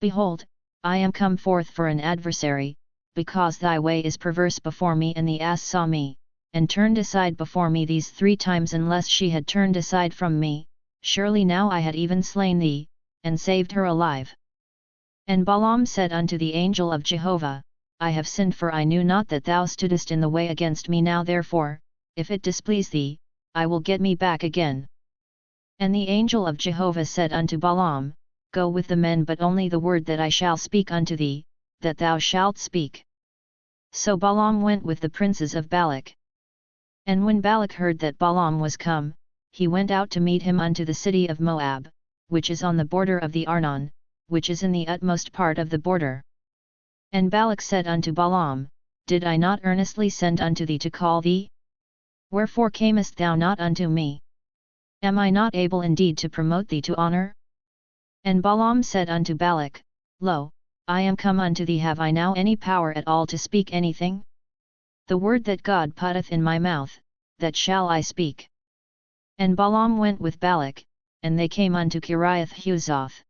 Behold, I am come forth for an adversary, because thy way is perverse before me. And the ass saw me, and turned aside before me these 3 times, unless she had turned aside from me, surely now I had even slain thee, and saved her alive. And Balaam said unto the angel of Jehovah, I have sinned, for I knew not that thou stoodest in the way against me. Now therefore, if it displease thee, I will get me back again. And the angel of Jehovah said unto Balaam, Go with the men, but only the word that I shall speak unto thee, that thou shalt speak. So Balaam went with the princes of Balak. And when Balak heard that Balaam was come, he went out to meet him unto the city of Moab, which is on the border of the Arnon, which is in the utmost part of the border. And Balak said unto Balaam, Did I not earnestly send unto thee to call thee? Wherefore camest thou not unto me? Am I not able indeed to promote thee to honour? And Balaam said unto Balak, Lo, I am come unto thee, have I now any power at all to speak anything? The word that God putteth in my mouth, that shall I speak. And Balaam went with Balak, and they came unto Kiriath-Huzoth.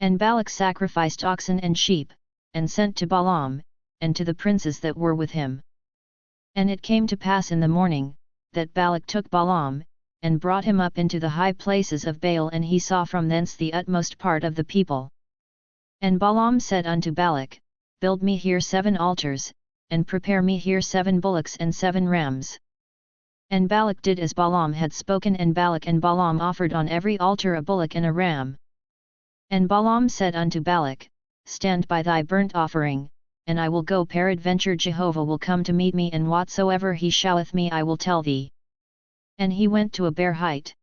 And Balak sacrificed oxen and sheep, and sent to Balaam, and to the princes that were with him. And it came to pass in the morning, that Balak took Balaam, and brought him up into the high places of Baal, and he saw from thence the utmost part of the people. And Balaam said unto Balak, Build me here 7 altars, and prepare me here 7 bullocks and 7 rams. And Balak did as Balaam had spoken, and Balak and Balaam offered on every altar a bullock and a ram. And Balaam said unto Balak, Stand by thy burnt offering, and I will go, peradventure Jehovah will come to meet me, and whatsoever he showeth me I will tell thee. And he went to a bare height.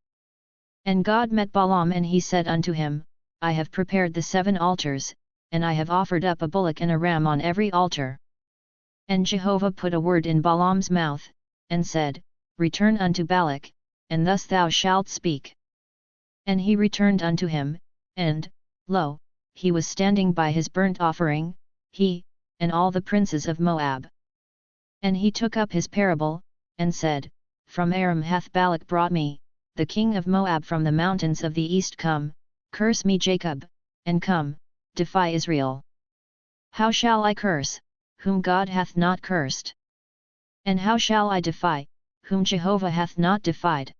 And God met Balaam, and he said unto him, I have prepared the 7 altars, and I have offered up a bullock and a ram on every altar. And Jehovah put a word in Balaam's mouth, and said, Return unto Balak, and thus thou shalt speak. And he returned unto him, and, lo, he was standing by his burnt offering, he, and all the princes of Moab. And he took up his parable, and said, From Aram hath Balak brought me, the king of Moab, from the mountains of the east. Come, curse me Jacob, and come, defy Israel. How shall I curse, whom God hath not cursed? And how shall I defy, whom Jehovah hath not defied?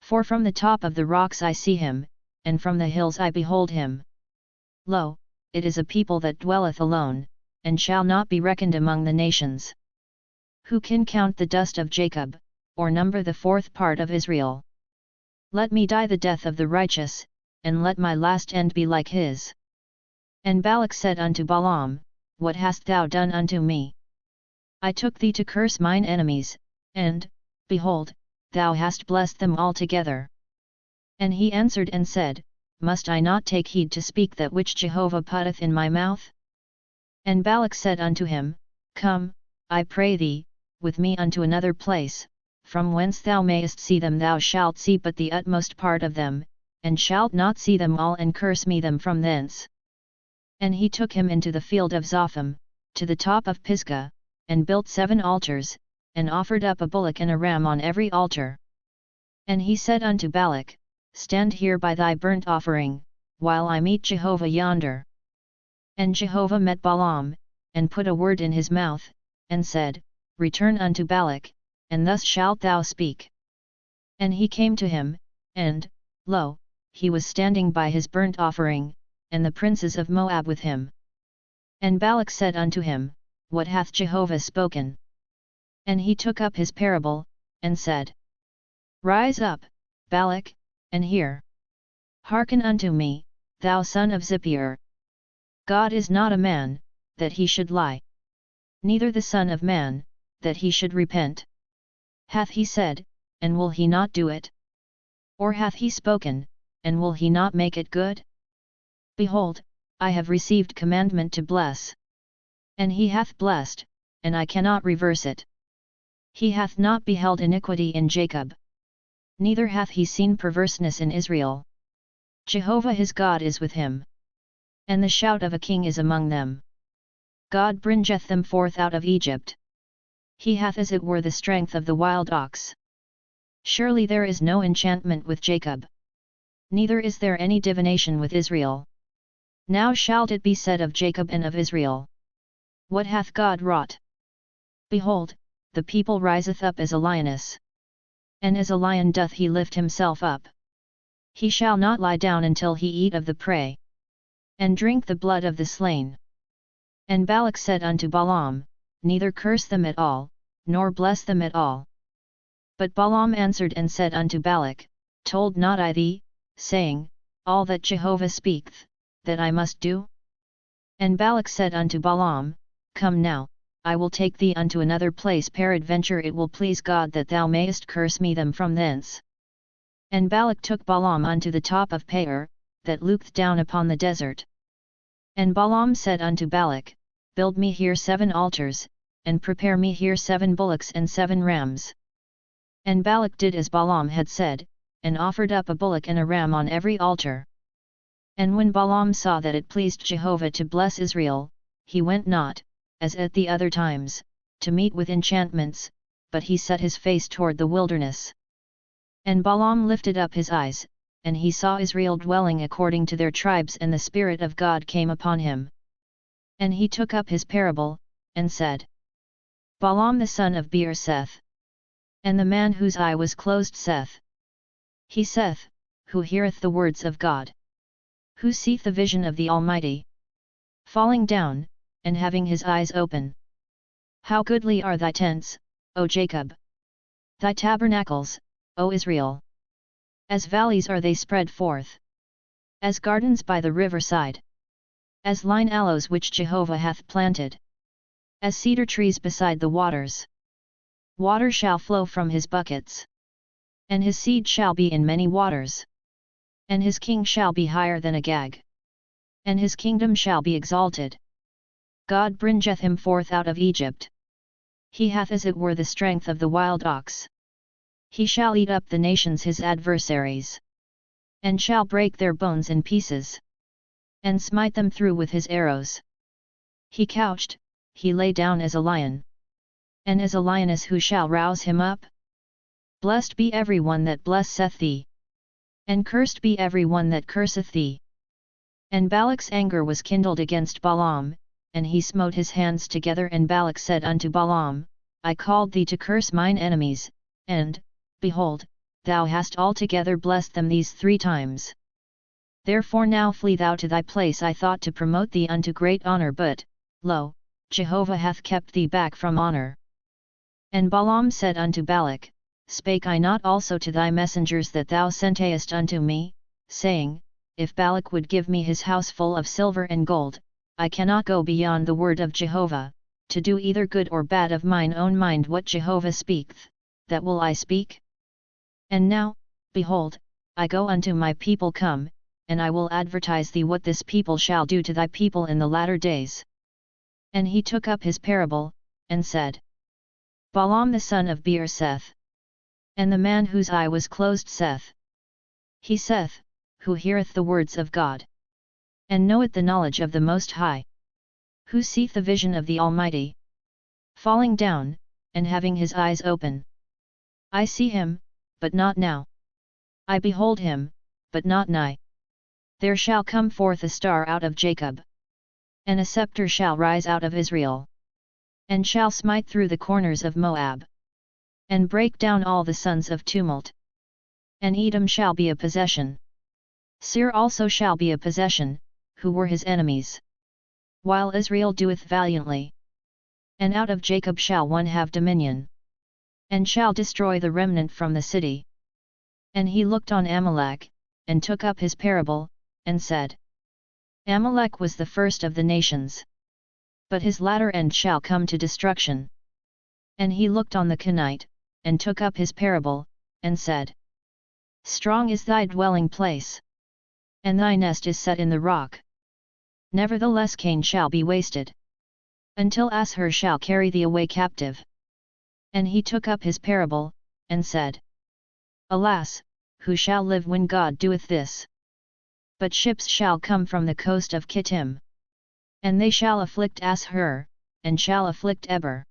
For from the top of the rocks I see him, and from the hills I behold him. Lo, it is a people that dwelleth alone, and shall not be reckoned among the nations. Who can count the dust of Jacob, or number the 4th part of Israel? Let me die the death of the righteous, and let my last end be like his. And Balak said unto Balaam, What hast thou done unto me? I took thee to curse mine enemies, and, behold, thou hast blessed them altogether. And he answered and said, Must I not take heed to speak that which Jehovah putteth in my mouth? And Balak said unto him, Come, I pray thee, with me unto another place, from whence thou mayest see them. Thou shalt see but the utmost part of them, and shalt not see them all, and curse me them from thence. And he took him into the field of Zophim, to the top of Pisgah, and built 7 altars, and offered up a bullock and a ram on every altar. And he said unto Balak, Stand here by thy burnt offering, while I meet Jehovah yonder. And Jehovah met Balaam, and put a word in his mouth, and said, Return unto Balak, and thus shalt thou speak. And he came to him, and, lo, he was standing by his burnt offering, and the princes of Moab with him. And Balak said unto him, What hath Jehovah spoken? And he took up his parable, and said, Rise up, Balak, and hear. Hearken unto me, thou son of Zippor. God is not a man, that he should lie. Neither the Son of Man, that he should repent. Hath he said, and will he not do it? Or hath he spoken, and will he not make it good? Behold, I have received commandment to bless. And he hath blessed, and I cannot reverse it. He hath not beheld iniquity in Jacob. Neither hath he seen perverseness in Israel. Jehovah his God is with him. And the shout of a king is among them. God bringeth them forth out of Egypt. He hath as it were the strength of the wild ox. Surely there is no enchantment with Jacob. Neither is there any divination with Israel. Now shalt it be said of Jacob and of Israel, What hath God wrought? Behold, the people riseth up as a lioness. And as a lion doth he lift himself up. He shall not lie down until he eat of the prey, and drink the blood of the slain. And Balak said unto Balaam, Neither curse them at all, nor bless them at all. But Balaam answered and said unto Balak, Told not I thee, saying, All that Jehovah speaketh, that I must do? And Balak said unto Balaam, Come now, I will take thee unto another place, peradventure it will please God that thou mayest curse me them from thence. And Balak took Balaam unto the top of Peor, that looketh down upon the desert. And Balaam said unto Balak, Build me here 7 altars, and prepare me here 7 bullocks and 7 rams. And Balak did as Balaam had said, and offered up a bullock and a ram on every altar. And when Balaam saw that it pleased Jehovah to bless Israel, he went not, as at the other times, to meet with enchantments, but he set his face toward the wilderness. And Balaam lifted up his eyes, and he saw Israel dwelling according to their tribes, and the Spirit of God came upon him. And he took up his parable, and said, Balaam the son of Beor saith, and the man whose eye was closed saith, He saith, who heareth the words of God, who seeth the vision of the Almighty, falling down, and having his eyes open. How goodly are thy tents, O Jacob! Thy tabernacles, O Israel! As valleys are they spread forth. as gardens by the riverside, as line aloes which Jehovah hath planted, as cedar trees beside the waters. Water shall flow from his buckets, and his seed shall be in many waters. And his king shall be higher than Agag, and his kingdom shall be exalted. God bringeth him forth out of Egypt. He hath as it were the strength of the wild ox. He shall eat up the nations his adversaries, and shall break their bones in pieces, and smite them through with his arrows. He couched, he lay down as a lion, and as a lioness who shall rouse him up? Blessed be every one that blesseth thee, and cursed be every one that curseth thee. And Balak's anger was kindled against Balaam, and he smote his hands together, and Balak said unto Balaam, I called thee to curse mine enemies, and, behold, thou hast altogether blessed them these 3 times. Therefore now flee thou to thy place. I thought to promote thee unto great honor, but, lo, Jehovah hath kept thee back from honor. And Balaam said unto Balak, Spake I not also to thy messengers that thou sentest unto me, saying, If Balak would give me his house full of silver and gold, I cannot go beyond the word of Jehovah, to do either good or bad of mine own mind. What Jehovah speaketh, that will I speak? And now, behold, I go unto my people. Come, and I will advertise thee what this people shall do to thy people in the latter days. And he took up his parable, and said, Balaam the son of Beer saith, and the man whose eye was closed saith, he saith, who heareth the words of God, and knoweth the knowledge of the Most High, who seeth the vision of the Almighty, falling down, and having his eyes open. I see him, but not now. I behold him, but not nigh. There shall come forth a star out of Jacob, and a scepter shall rise out of Israel, and shall smite through the corners of Moab, and break down all the sons of tumult. And Edom shall be a possession. Seir also shall be a possession, who were his enemies, while Israel doeth valiantly. And out of Jacob shall one have dominion, and shall destroy the remnant from the city. And he looked on Amalek, and took up his parable, and said, Amalek was the first of the nations, but his latter end shall come to destruction. And he looked on the Kenite, and took up his parable, and said, Strong is thy dwelling place, and thy nest is set in the rock. Nevertheless Cain shall be wasted, until Asshur shall carry thee away captive. And he took up his parable, and said, Alas, who shall live when God doeth this? But ships shall come from the coast of Kittim, and they shall afflict Asshur, and shall afflict Eber,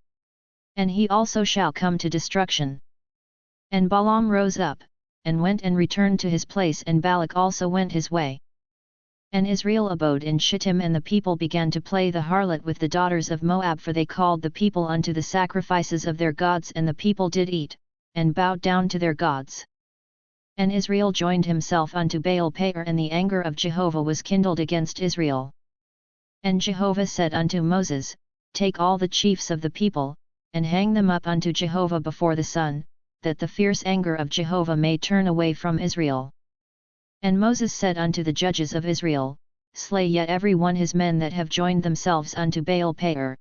and he also shall come to destruction. And Balaam rose up, and went and returned to his place, and Balak also went his way. And Israel abode in Shittim, and the people began to play the harlot with the daughters of Moab, for they called the people unto the sacrifices of their gods, and the people did eat, and bowed down to their gods. And Israel joined himself unto Baal Peor, and the anger of Jehovah was kindled against Israel. And Jehovah said unto Moses, Take all the chiefs of the people, and hang them up unto Jehovah before the sun, that the fierce anger of Jehovah may turn away from Israel. And Moses said unto the judges of Israel, Slay yet every one his men that have joined themselves unto Baal Peor.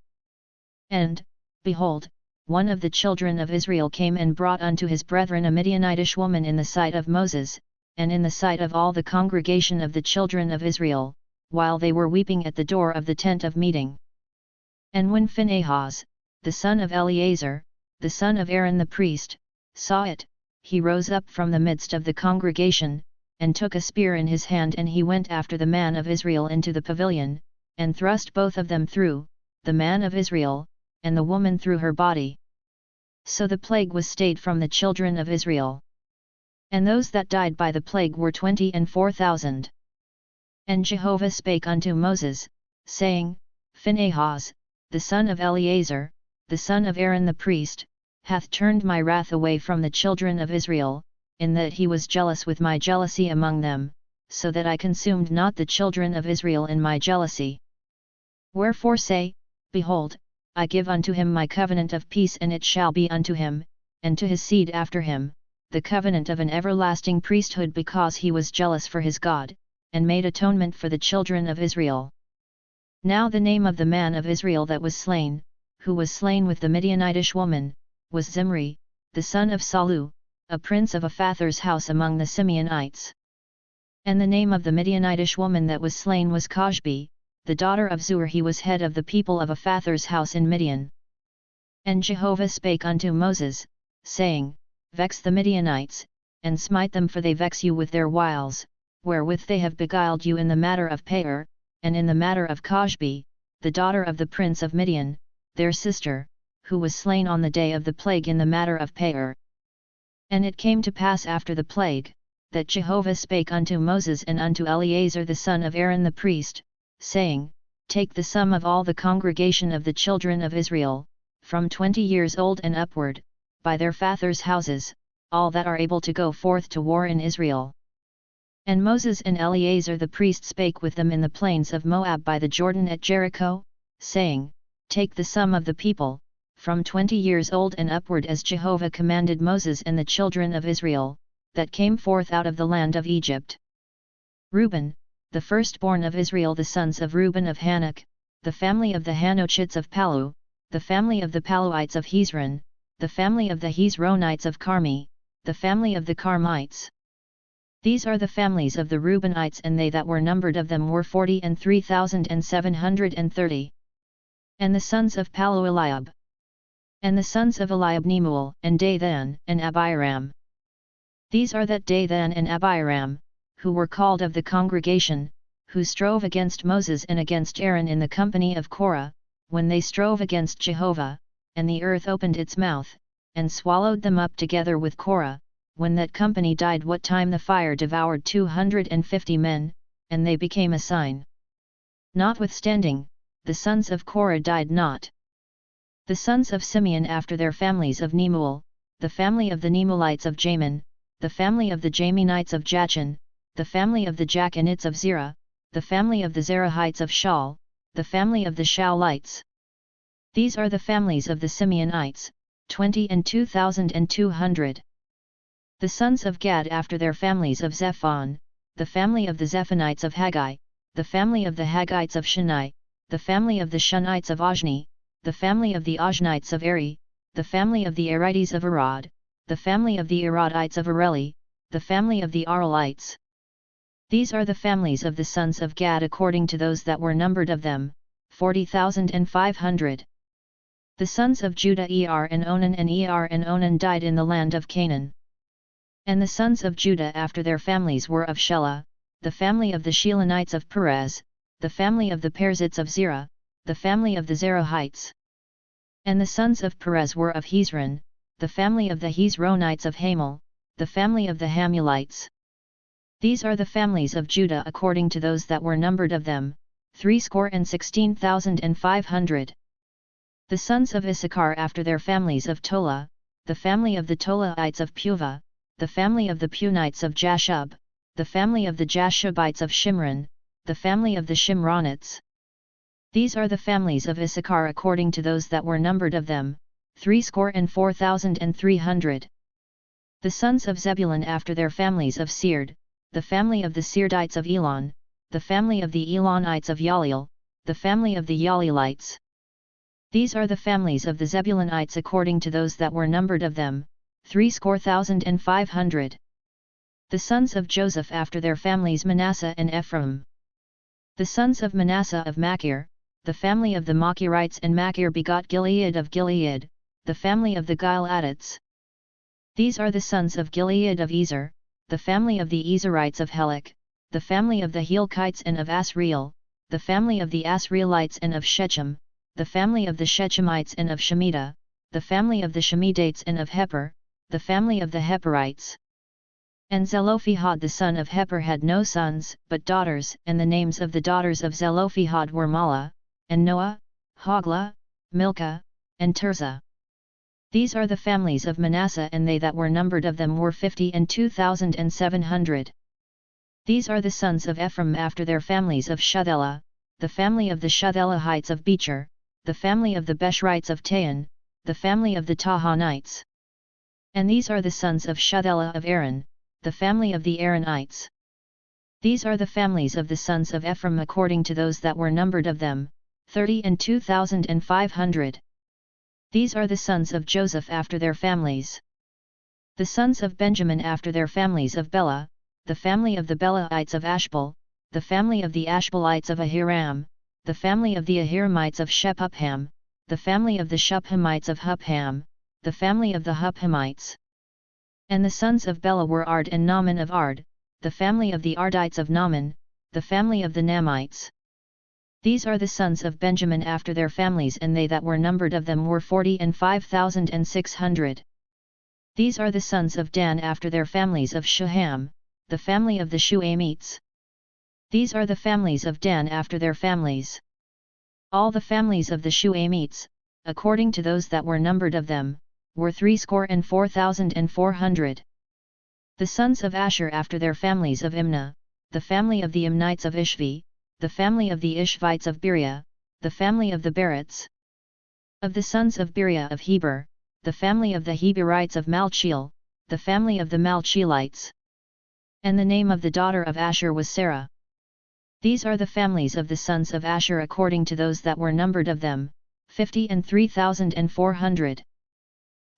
And, behold, one of the children of Israel came and brought unto his brethren a Midianitish woman in the sight of Moses, and in the sight of all the congregation of the children of Israel, while they were weeping at the door of the tent of meeting. And when Phinehas, the son of Eleazar, the son of Aaron the priest, saw it, he rose up from the midst of the congregation, and took a spear in his hand, and he went after the man of Israel into the pavilion, and thrust both of them through, the man of Israel, and the woman through her body. So the plague was stayed from the children of Israel. And those that died by the plague were 24,000. And Jehovah spake unto Moses, saying, Phinehas, the son of Eleazar, the son of Aaron the priest, hath turned my wrath away from the children of Israel, in that he was jealous with my jealousy among them, so that I consumed not the children of Israel in my jealousy. Wherefore say, Behold, I give unto him my covenant of peace, and it shall be unto him, and to his seed after him, the covenant of an everlasting priesthood, because he was jealous for his God, and made atonement for the children of Israel. Now the name of the man of Israel that was slain, who was slain with the Midianitish woman, was Zimri, the son of Salu, a prince of Aphather's house among the Simeonites. And the name of the Midianitish woman that was slain was Koshbi, the daughter of Zur. He was head of the people of Aphather's house in Midian. And Jehovah spake unto Moses, saying, Vex the Midianites, and smite them, for they vex you with their wiles, wherewith they have beguiled you in the matter of Peor, and in the matter of Koshbi, the daughter of the prince of Midian, their sister, who was slain on the day of the plague in the matter of Peor. And it came to pass after the plague, that Jehovah spake unto Moses and unto Eleazar the son of Aaron the priest, saying, Take the sum of all the congregation of the children of Israel, from 20 years old and upward, by their fathers' houses, all that are able to go forth to war in Israel. And Moses and Eleazar the priest spake with them in the plains of Moab by the Jordan at Jericho, saying, Take the sum of the people, from 20 years old and upward, as Jehovah commanded Moses and the children of Israel, that came forth out of the land of Egypt. Reuben, the firstborn of Israel, the sons of Reuben of Hanok, the family of the Hanochites of Palu, the family of the Paluites of Hezron, the family of the Hezronites of Carmi, the family of the Carmites. These are the families of the Reubenites, and they that were numbered of them were 43,730. And the sons of Palu Eliab. And the sons of Eliab Nemuel, and Dathan, and Abiram. These are that Dathan and Abiram, who were called of the congregation, who strove against Moses and against Aaron in the company of Korah, when they strove against Jehovah, and the earth opened its mouth, and swallowed them up together with Korah, when that company died, what time the fire devoured 250 men, and they became a sign. Notwithstanding, the sons of Korah died not. The sons of Simeon after their families of Nemuel, the family of the Nemuelites of Jamin, the family of the Jaminites of Jachin, the family of the Jachinites of Zerah, the family of the Zerahites of Shaul, the family of the Shaulites. These are the families of the Simeonites, 22,200. The sons of Gad after their families of Zephon, the family of the Zephonites of Haggai, the family of the Haggites of Shunai, the family of the Shunites of Ojni, the family of the Ojnites of Eri, the family of the Erites of Arad, the family of the Aradites of Areli, the family of the Arelites. These are the families of the sons of Gad according to those that were numbered of them, 40,500. The sons of Judah Er and Onan died in the land of Canaan. And the sons of Judah after their families were of Shelah, the family of the Shelonites of Perez, the family of the Perizzites of Zerah, the family of the Zerahites. And the sons of Perez were of Hezron, the family of the Hezronites of Hamel, the family of the Hamulites. These are the families of Judah according to those that were numbered of them, 316,500. The sons of Issachar after their families of Tola, the family of the Tolaites of Puvah, the family of the Punites of Jashub, the family of the Jashubites of Shimron, the family of the Shimronites. These are the families of Issachar according to those that were numbered of them, 304,300. The sons of Zebulun after their families of Seard, the family of the Seardites of Elon, the family of the Elonites of Yaleel, the family of the Yaleelites. These are the families of the Zebulunites according to those that were numbered of them, 3,500. The sons of Joseph after their families Manasseh and Ephraim. The sons of Manasseh of Machir, the family of the Machirites, and Machir begot Gilead of Gilead, the family of the Gileadites. These are the sons of Gilead of Ezer, the family of the Ezerites of Helek, the family of the Helkites and of Asriel, the family of the Asrielites and of Shechem, the family of the Shechemites and of Shemitah, the family of the Shemidates and of Heper, the family of the Heperites. And Zelophehad the son of Heper had no sons but daughters, and the names of the daughters of Zelophehad were Mala, and Noah, Hoglah, Milcah, and Tirzah. These are the families of Manasseh, and they that were numbered of them were 52,700. These are the sons of Ephraim after their families of Shuthelah, the family of the Shuthelahites of Becher, the family of the Beshrites of Tahan, the family of the Tahanites. And these are the sons of Shuthelah of Aaron, the family of the Aaronites. These are the families of the sons of Ephraim according to those that were numbered of them, 32,500. These are the sons of Joseph after their families. The sons of Benjamin after their families of Bela, the family of the Belaites of Ashbel, the family of the Ashbelites of Ahiram, the family of the Ahiramites of Shephupham, the family of the Shuphamites of Hupham, the family of the Huphamites. And the sons of Bela were Ard and Naaman of Ard, the family of the Ardites of Naaman, the family of the Naamites. These are the sons of Benjamin after their families, and they that were numbered of them were 45,600. These are the sons of Dan after their families of Shuham, the family of the Shuamites. These are the families of Dan after their families. All the families of the Shuamites, according to those that were numbered of them, were 64,400. The sons of Asher after their families of Imnah, the family of the Imnites of Ishvi, the family of the Ishvites of Beria, the family of the Berites. Of the sons of Beria of Heber, the family of the Heberites of Malchiel, the family of the Malchielites. And the name of the daughter of Asher was Sarah. These are the families of the sons of Asher according to those that were numbered of them, 53,400.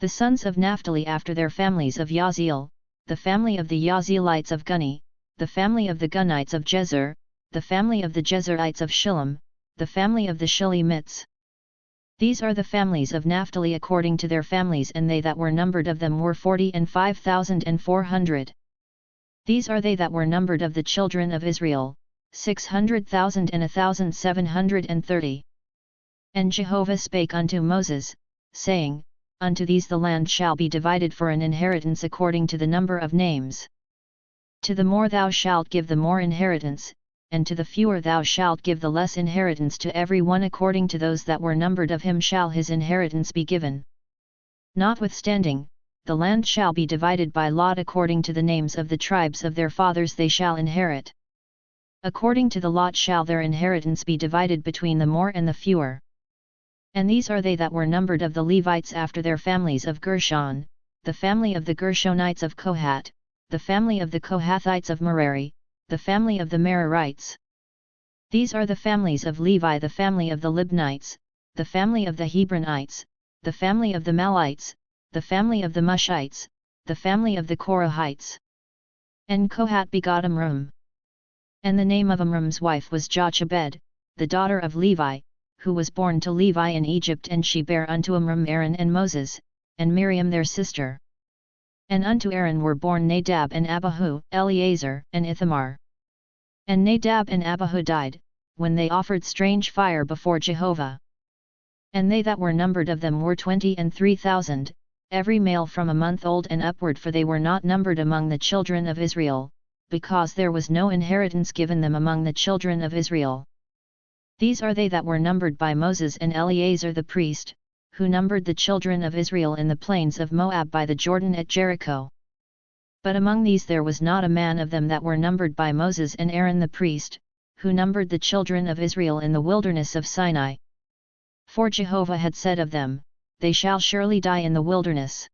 The sons of Naphtali after their families of Yaziel, the family of the Yazielites of Guni, the family of the Gunites of Jezer, the family of the Jezerites of Shillem, the family of the Shillemites. These are the families of Naphtali according to their families, and they that were numbered of them were 45,400. These are they that were numbered of the children of Israel, 600,000 and 1,730. And Jehovah spake unto Moses, saying, Unto these the land shall be divided for an inheritance according to the number of names. To the more thou shalt give the more inheritance, and to the fewer thou shalt give the less inheritance. To every one according to those that were numbered of him shall his inheritance be given. Notwithstanding, the land shall be divided by lot according to the names of the tribes of their fathers they shall inherit. According to the lot shall their inheritance be divided between the more and the fewer. And these are they that were numbered of the Levites after their families of Gershon, the family of the Gershonites of Kohath, the family of the Kohathites of Merari, the family of the Merarites. These are the families of Levi, the family of the Libnites, the family of the Hebronites, the family of the Malites, the family of the Mushites, the family of the Korahites. And Kohath begot Amram. And the name of Amram's wife was Jochebed, the daughter of Levi, who was born to Levi in Egypt, and she bare unto Amram Aaron and Moses, and Miriam their sister. And unto Aaron were born Nadab and Abihu, Eleazar and Ithamar. And Nadab and Abihu died, when they offered strange fire before Jehovah. And they that were numbered of them were 23,000, every male from a month old and upward, for they were not numbered among the children of Israel, because there was no inheritance given them among the children of Israel. These are they that were numbered by Moses and Eleazar the priest, who numbered the children of Israel in the plains of Moab by the Jordan at Jericho. But among these there was not a man of them that were numbered by Moses and Aaron the priest, who numbered the children of Israel in the wilderness of Sinai. For Jehovah had said of them, They shall surely die in the wilderness.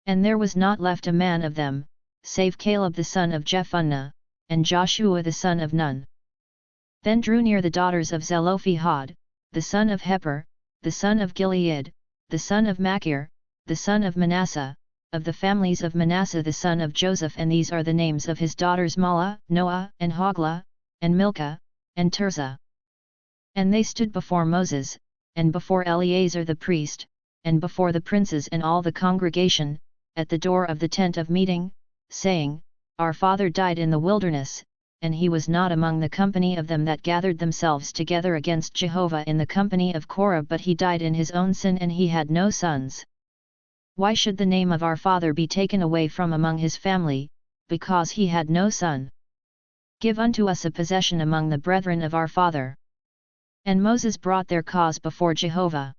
And there was not left a man of them, save Caleb the son of Jephunneh, and Joshua the son of Nun. Then drew near the daughters of Zelophehad, the son of Heper, the son of Gilead, the son of Machir, the son of Manasseh, of the families of Manasseh the son of Joseph, and these are the names of his daughters Mahlah, Noah, and Hoglah, and Milcah, and Tirzah. And they stood before Moses, and before Eleazar the priest, and before the princes and all the congregation, at the door of the tent of meeting, saying, Our father died in the wilderness, and he was not among the company of them that gathered themselves together against Jehovah in the company of Korah, but he died in his own sin, and he had no sons. Why should the name of our father be taken away from among his family, because he had no son? Give unto us a possession among the brethren of our father. And Moses brought their cause before Jehovah.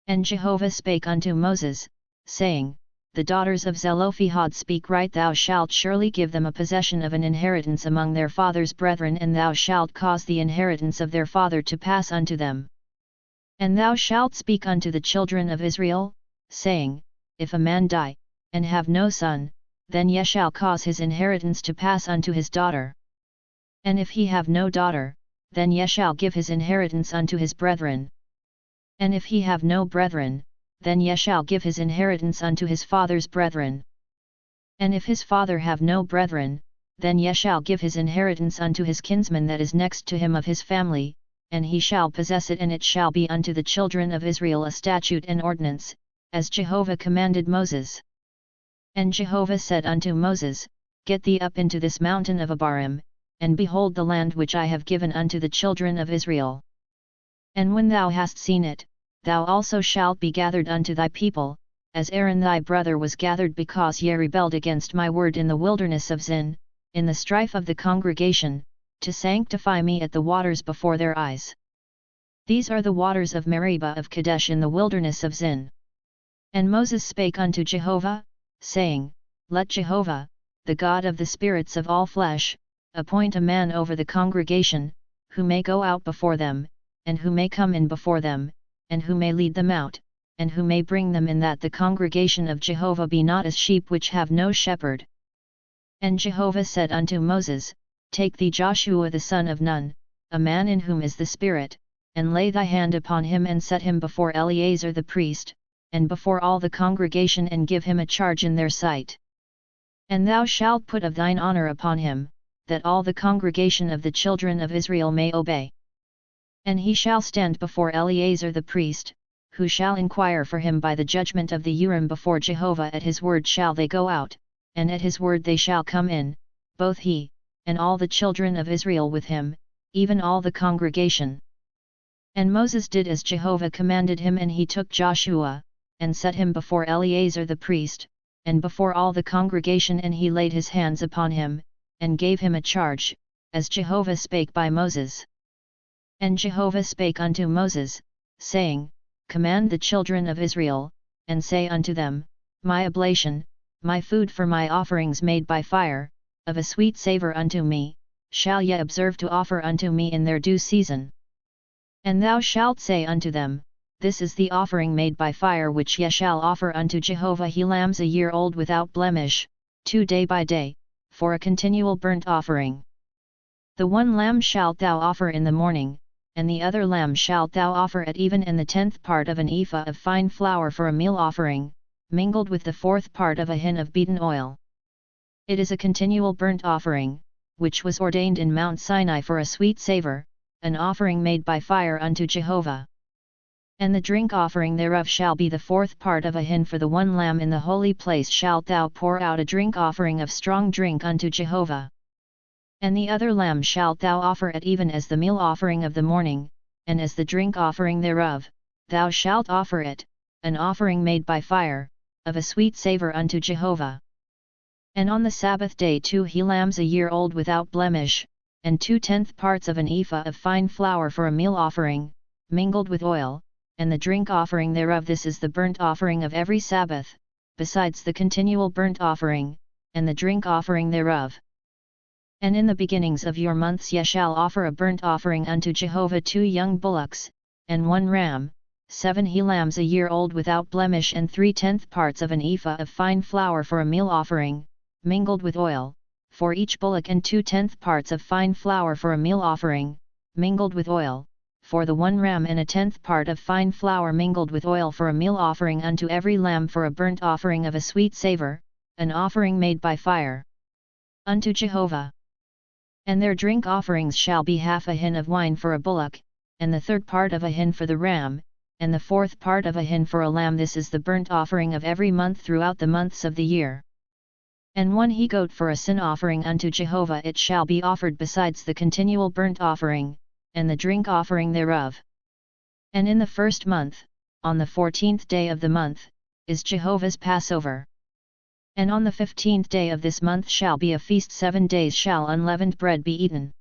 And Jehovah spake unto Moses, saying, The daughters of Zelophehad speak right, thou shalt surely give them a possession of an inheritance among their father's brethren, and thou shalt cause the inheritance of their father to pass unto them. And thou shalt speak unto the children of Israel, saying, If a man die, and have no son, then ye shall cause his inheritance to pass unto his daughter. And if he have no daughter, then ye shall give his inheritance unto his brethren. And if he have no brethren, then ye shall give his inheritance unto his father's brethren. And if his father have no brethren, then ye shall give his inheritance unto his kinsman that is next to him of his family, and he shall possess it, and it shall be unto the children of Israel a statute and ordinance, as Jehovah commanded Moses. And Jehovah said unto Moses, Get thee up into this mountain of Abarim, and behold the land which I have given unto the children of Israel. And when thou hast seen it, thou also shalt be gathered unto thy people, as Aaron thy brother was gathered, because ye rebelled against my word in the wilderness of Zin, in the strife of the congregation, to sanctify me at the waters before their eyes. These are the waters of Meribah of Kadesh in the wilderness of Zin. And Moses spake unto Jehovah, saying, Let Jehovah, the God of the spirits of all flesh, appoint a man over the congregation, who may go out before them, and who may come in before them, and who may lead them out, and who may bring them in, that the congregation of Jehovah be not as sheep which have no shepherd. And Jehovah said unto Moses, Take thee Joshua the son of Nun, a man in whom is the Spirit, and lay thy hand upon him, and set him before Eleazar the priest, and before all the congregation, and give him a charge in their sight. And thou shalt put of thine honor upon him, that all the congregation of the children of Israel may obey. And he shall stand before Eleazar the priest, who shall inquire for him by the judgment of the Urim before Jehovah. At his word shall they go out, and at his word they shall come in, both he, and all the children of Israel with him, even all the congregation. And Moses did as Jehovah commanded him, and he took Joshua, and set him before Eleazar the priest, and before all the congregation, and he laid his hands upon him, and gave him a charge, as Jehovah spake by Moses. And Jehovah spake unto Moses, saying, Command the children of Israel, and say unto them, My oblation, my food for my offerings made by fire, of a sweet savour unto me, shall ye observe to offer unto me in their due season. And thou shalt say unto them, This is the offering made by fire which ye shall offer unto Jehovah: 2 lambs a year old without blemish, 2 day by day, for a continual burnt offering. The one lamb shalt thou offer in the morning, and the other lamb shalt thou offer at even, and the 10th part of an ephah of fine flour for a meal offering, mingled with the 4th part of a hin of beaten oil. It is a continual burnt offering, which was ordained in Mount Sinai for a sweet savour, an offering made by fire unto Jehovah. And the drink offering thereof shall be the 4th part of a hin. For the one lamb in the holy place shalt thou pour out a drink offering of strong drink unto Jehovah. And the other lamb shalt thou offer at even as the meal offering of the morning, and as the drink offering thereof, thou shalt offer it, an offering made by fire, of a sweet savour unto Jehovah. And on the Sabbath day 2 he lambs a year old without blemish, and 2/10 parts of an ephah of fine flour for a meal offering, mingled with oil, and the drink offering thereof. This is the burnt offering of every Sabbath, besides the continual burnt offering, and the drink offering thereof. And in the beginnings of your months ye shall offer a burnt offering unto Jehovah 2 young bullocks, and 1 ram, 7 he lambs a year old without blemish, and 3/10 parts of an ephah of fine flour for a meal offering, mingled with oil, for each bullock, and 2/10 parts of fine flour for a meal offering, mingled with oil, for the 1 ram, and a 10th part of fine flour mingled with oil for a meal offering unto every lamb for a burnt offering of a sweet savour, an offering made by fire unto Jehovah. And their drink offerings shall be half a hin of wine for a bullock, and the 3rd part of a hin for the ram, and the 4th part of a hin for a lamb. This is the burnt offering of every month throughout the months of the year. And 1 he-goat for a sin offering unto Jehovah, it shall be offered besides the continual burnt offering, and the drink offering thereof. And in the 1st month, on the 14th day of the month, is Jehovah's Passover. And on the 15th day of this month shall be a feast. 7 days shall unleavened bread be eaten.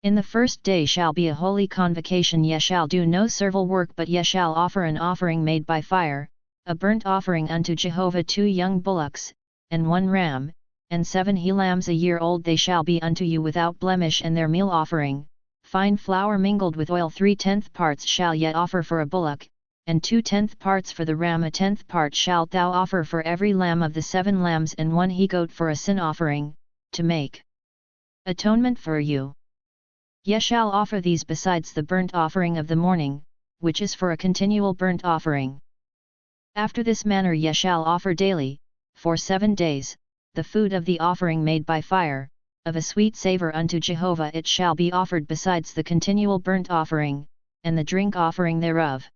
In the 1st day shall be a holy convocation. Ye shall do no servile work, but ye shall offer an offering made by fire, a burnt offering unto Jehovah 2 young bullocks, and 1 ram, and 7 he lambs a year old. They shall be unto you without blemish. And their meal offering, fine flour mingled with oil, 3/10 parts shall ye offer for a bullock, and 2/10 parts for the ram. A 10th part shalt thou offer for every lamb of the 7 lambs, and 1 he-goat for a sin offering, to make Atonement for you. Ye shall offer these besides the burnt offering of the morning, which is for a continual burnt offering. After this manner ye shall offer daily, for 7 days, the food of the offering made by fire, of a sweet savour unto Jehovah it shall be offered besides the continual burnt offering, and the drink offering thereof.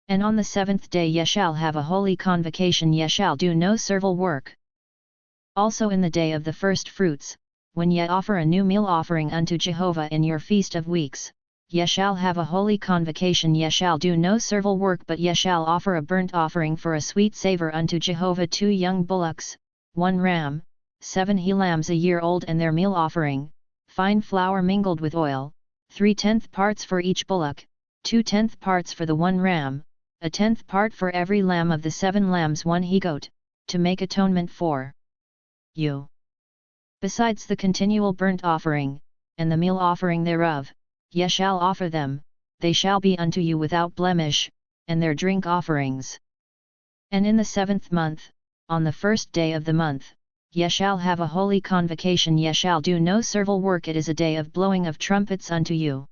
And on the 7th day ye shall have a holy convocation, ye shall do no servile work. Also in the day of the first fruits, when ye offer a new meal offering unto Jehovah in your feast of weeks, ye shall have a holy convocation, ye shall do no servile work, but ye shall offer a burnt offering for a sweet savour unto Jehovah 2 young bullocks, 1 ram, 7 he lambs a year old and their meal offering, fine flour mingled with oil, 3/10 parts for each bullock, 2/10 parts for the 1 ram, 1/10 part for every lamb of the 7 lambs 1 he goat, to make atonement for you. Besides the continual burnt offering, and the meal offering thereof, ye shall offer them, they shall be unto you without blemish, and their drink offerings. And in the 7th month, on the 1st day of the month, ye shall have a holy convocation, ye shall do no servile work, it is a day of blowing of trumpets unto you.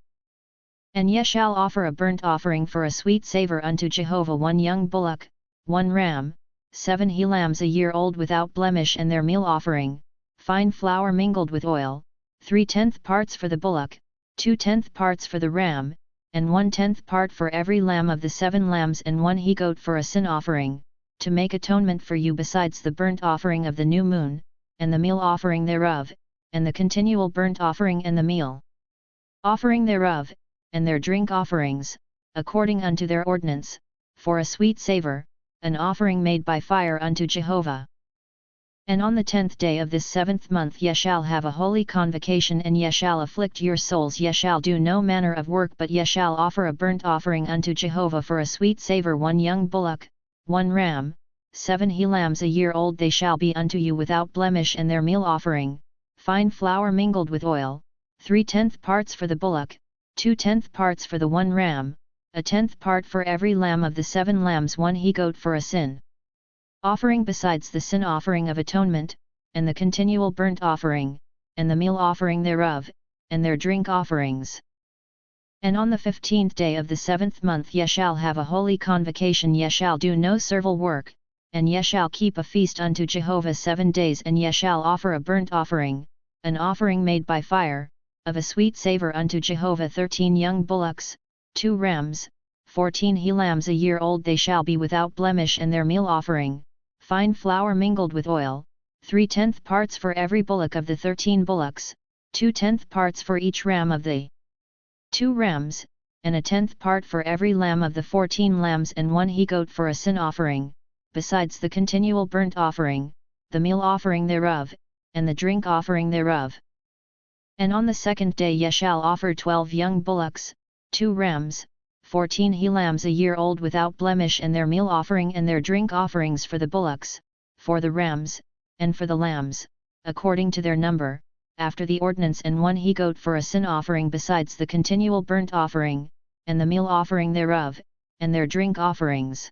And ye shall offer a burnt offering for a sweet savour unto Jehovah 1 young bullock, 1 ram, 7 he lambs a year old without blemish, and their meal offering, fine flour mingled with oil, 3/10 parts for the bullock, 2/10 parts for the ram, and 1/10 part for every lamb of the 7 lambs, and 1 he goat for a sin offering, to make atonement for you, besides the burnt offering of the new moon, and the meal offering thereof, and the continual burnt offering and the meal offering thereof, and their drink offerings, according unto their ordinance, for a sweet savour, an offering made by fire unto Jehovah. And on the 10th day of this 7th month ye shall have a holy convocation, and ye shall afflict your souls, ye shall do no manner of work, but ye shall offer a burnt offering unto Jehovah for a sweet savour 1 young bullock, 1 ram, 7 he lambs a year old, they shall be unto you without blemish, and their meal offering, fine flour mingled with oil, 3/10 parts for the bullock, 2/10 parts for the 1 ram, 1/10 part for every lamb of the 7 lambs 1 he goat for a sin offering, besides the sin offering of atonement, and the continual burnt offering, and the meal offering thereof, and their drink offerings. And on the 15th day of the 7th month ye shall have a holy convocation, ye shall do no servile work, and ye shall keep a feast unto Jehovah 7 days, and ye shall offer a burnt offering, an offering made by fire, of a sweet savour unto Jehovah 13 young bullocks, 2 rams, 14 he lambs a year old, they shall be without blemish, and their meal offering, fine flour mingled with oil, 3/10 parts for every bullock of the 13 bullocks, 2/10 parts for each ram of the 2 rams, and 1/10 part for every lamb of the 14 lambs, and 1 he goat for a sin offering, besides the continual burnt offering, the meal offering thereof, and the drink offering thereof. And on the 2nd day ye shall offer 12 young bullocks, 2 rams, 14 he lambs a year old without blemish, and their meal offering and their drink offerings for the bullocks, for the rams, and for the lambs, according to their number, after the ordinance, and 1 he goat for a sin offering, besides the continual burnt offering, and the meal offering thereof, and their drink offerings.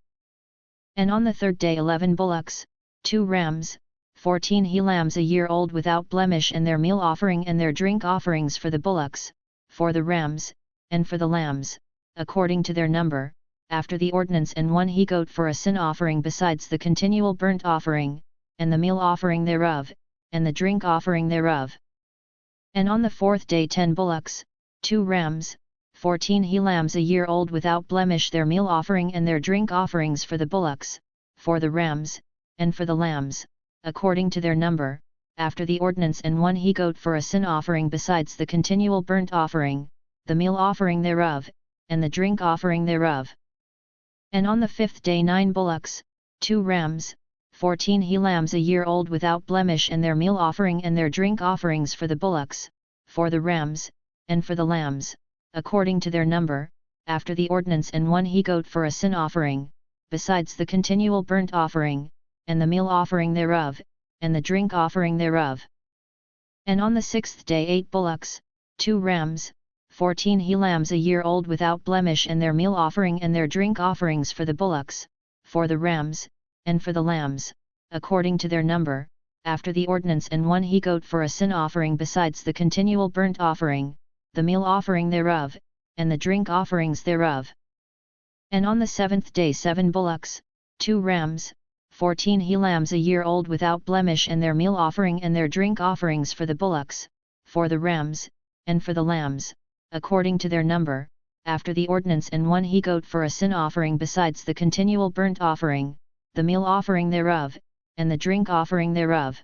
And on the 3rd day 11 bullocks, 2 rams, 14 he lambs a year old without blemish, and their meal offering and their drink offerings for the bullocks, for the rams, and for the lambs, according to their number, after the ordinance, and 1 he goat for a sin offering, besides the continual burnt offering, and the meal offering thereof, and the drink offering thereof. And on the 4th day 10 bullocks, 2 rams, 14 he lambs a year old without blemish, their meal offering and their drink offerings for the bullocks, for the rams, and for the lambs, according to their number, after the ordinance, and 1 he goat for a sin offering, besides the continual burnt offering, the meal offering thereof, and the drink offering thereof. And on the 5th day 9 bullocks, 2 rams, 14 he lambs a year old without blemish, and their meal offering and their drink offerings for the bullocks, for the rams, and for the lambs, according to their number, after the ordinance, and 1 he goat for a sin offering, besides the continual burnt offering, and the meal offering thereof, and the drink offering thereof. And on the 6th day 8 bullocks, 2 rams, 14 he lambs a year old without blemish, and their meal offering and their drink offerings for the bullocks, for the rams, and for the lambs, according to their number, after the ordinance, and 1 he-goat for a sin offering besides the continual burnt offering, the meal offering thereof, and the drink offerings thereof. And on the 7th day 7 bullocks, 2 rams, 14 he-lambs a year old without blemish, and their meal offering and their drink offerings for the bullocks, for the rams, and for the lambs, according to their number, after the ordinance, and 1 he-goat for a sin offering besides the continual burnt offering, the meal offering thereof, and the drink offering thereof.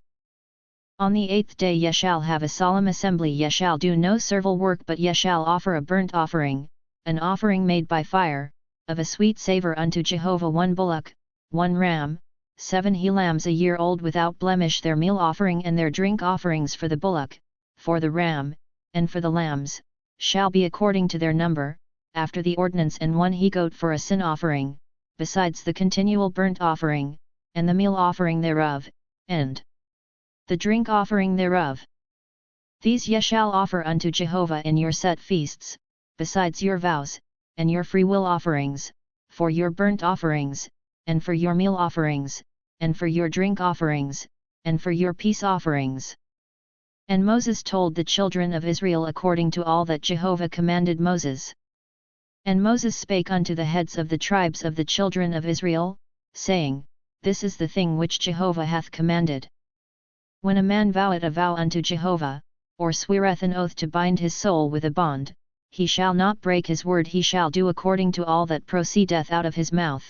On the 8th day ye shall have a solemn assembly, ye shall do no servile work, but ye shall offer a burnt offering, an offering made by fire, of a sweet savour unto Jehovah, 1 bullock, 1 ram, 7 he-lambs a year old without blemish, their meal offering and their drink offerings for the bullock, for the ram, and for the lambs, shall be according to their number, after the ordinance, and 1 he-goat for a sin offering, besides the continual burnt offering, and the meal offering thereof, and the drink offering thereof. These ye shall offer unto Jehovah in your set feasts, besides your vows, and your freewill offerings, for your burnt offerings, and for your meal offerings, and for your drink offerings, and for your peace offerings. And Moses told the children of Israel according to all that Jehovah commanded Moses. And Moses spake unto the heads of the tribes of the children of Israel, saying, This is the thing which Jehovah hath commanded. When a man voweth a vow unto Jehovah, or sweareth an oath to bind his soul with a bond, he shall not break his word, he shall do according to all that proceedeth out of his mouth.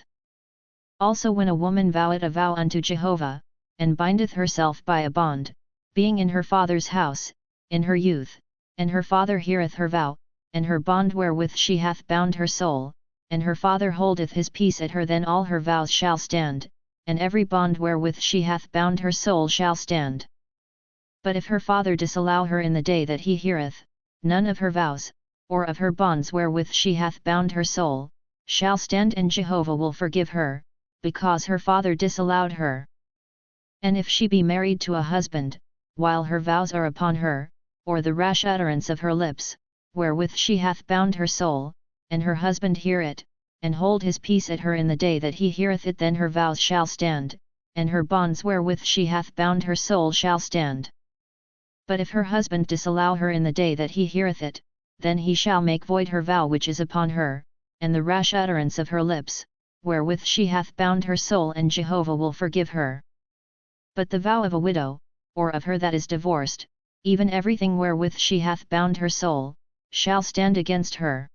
Also when a woman voweth a vow unto Jehovah, and bindeth herself by a bond, being in her father's house, in her youth, and her father heareth her vow, and her bond wherewith she hath bound her soul, and her father holdeth his peace at her, then all her vows shall stand, and every bond wherewith she hath bound her soul shall stand. But if her father disallow her in the day that he heareth, none of her vows, or of her bonds wherewith she hath bound her soul, shall stand, and Jehovah will forgive her, because her father disallowed her. And if she be married to a husband, while her vows are upon her, or the rash utterance of her lips, wherewith she hath bound her soul, and her husband hear it, and hold his peace at her in the day that he heareth it, then her vows shall stand, and her bonds wherewith she hath bound her soul shall stand. But if her husband disallow her in the day that he heareth it, then he shall make void her vow which is upon her, and the rash utterance of her lips, wherewith she hath bound her soul, and Jehovah will forgive her. But the vow of a widow, or of her that is divorced, even everything wherewith she hath bound her soul, shall stand against her.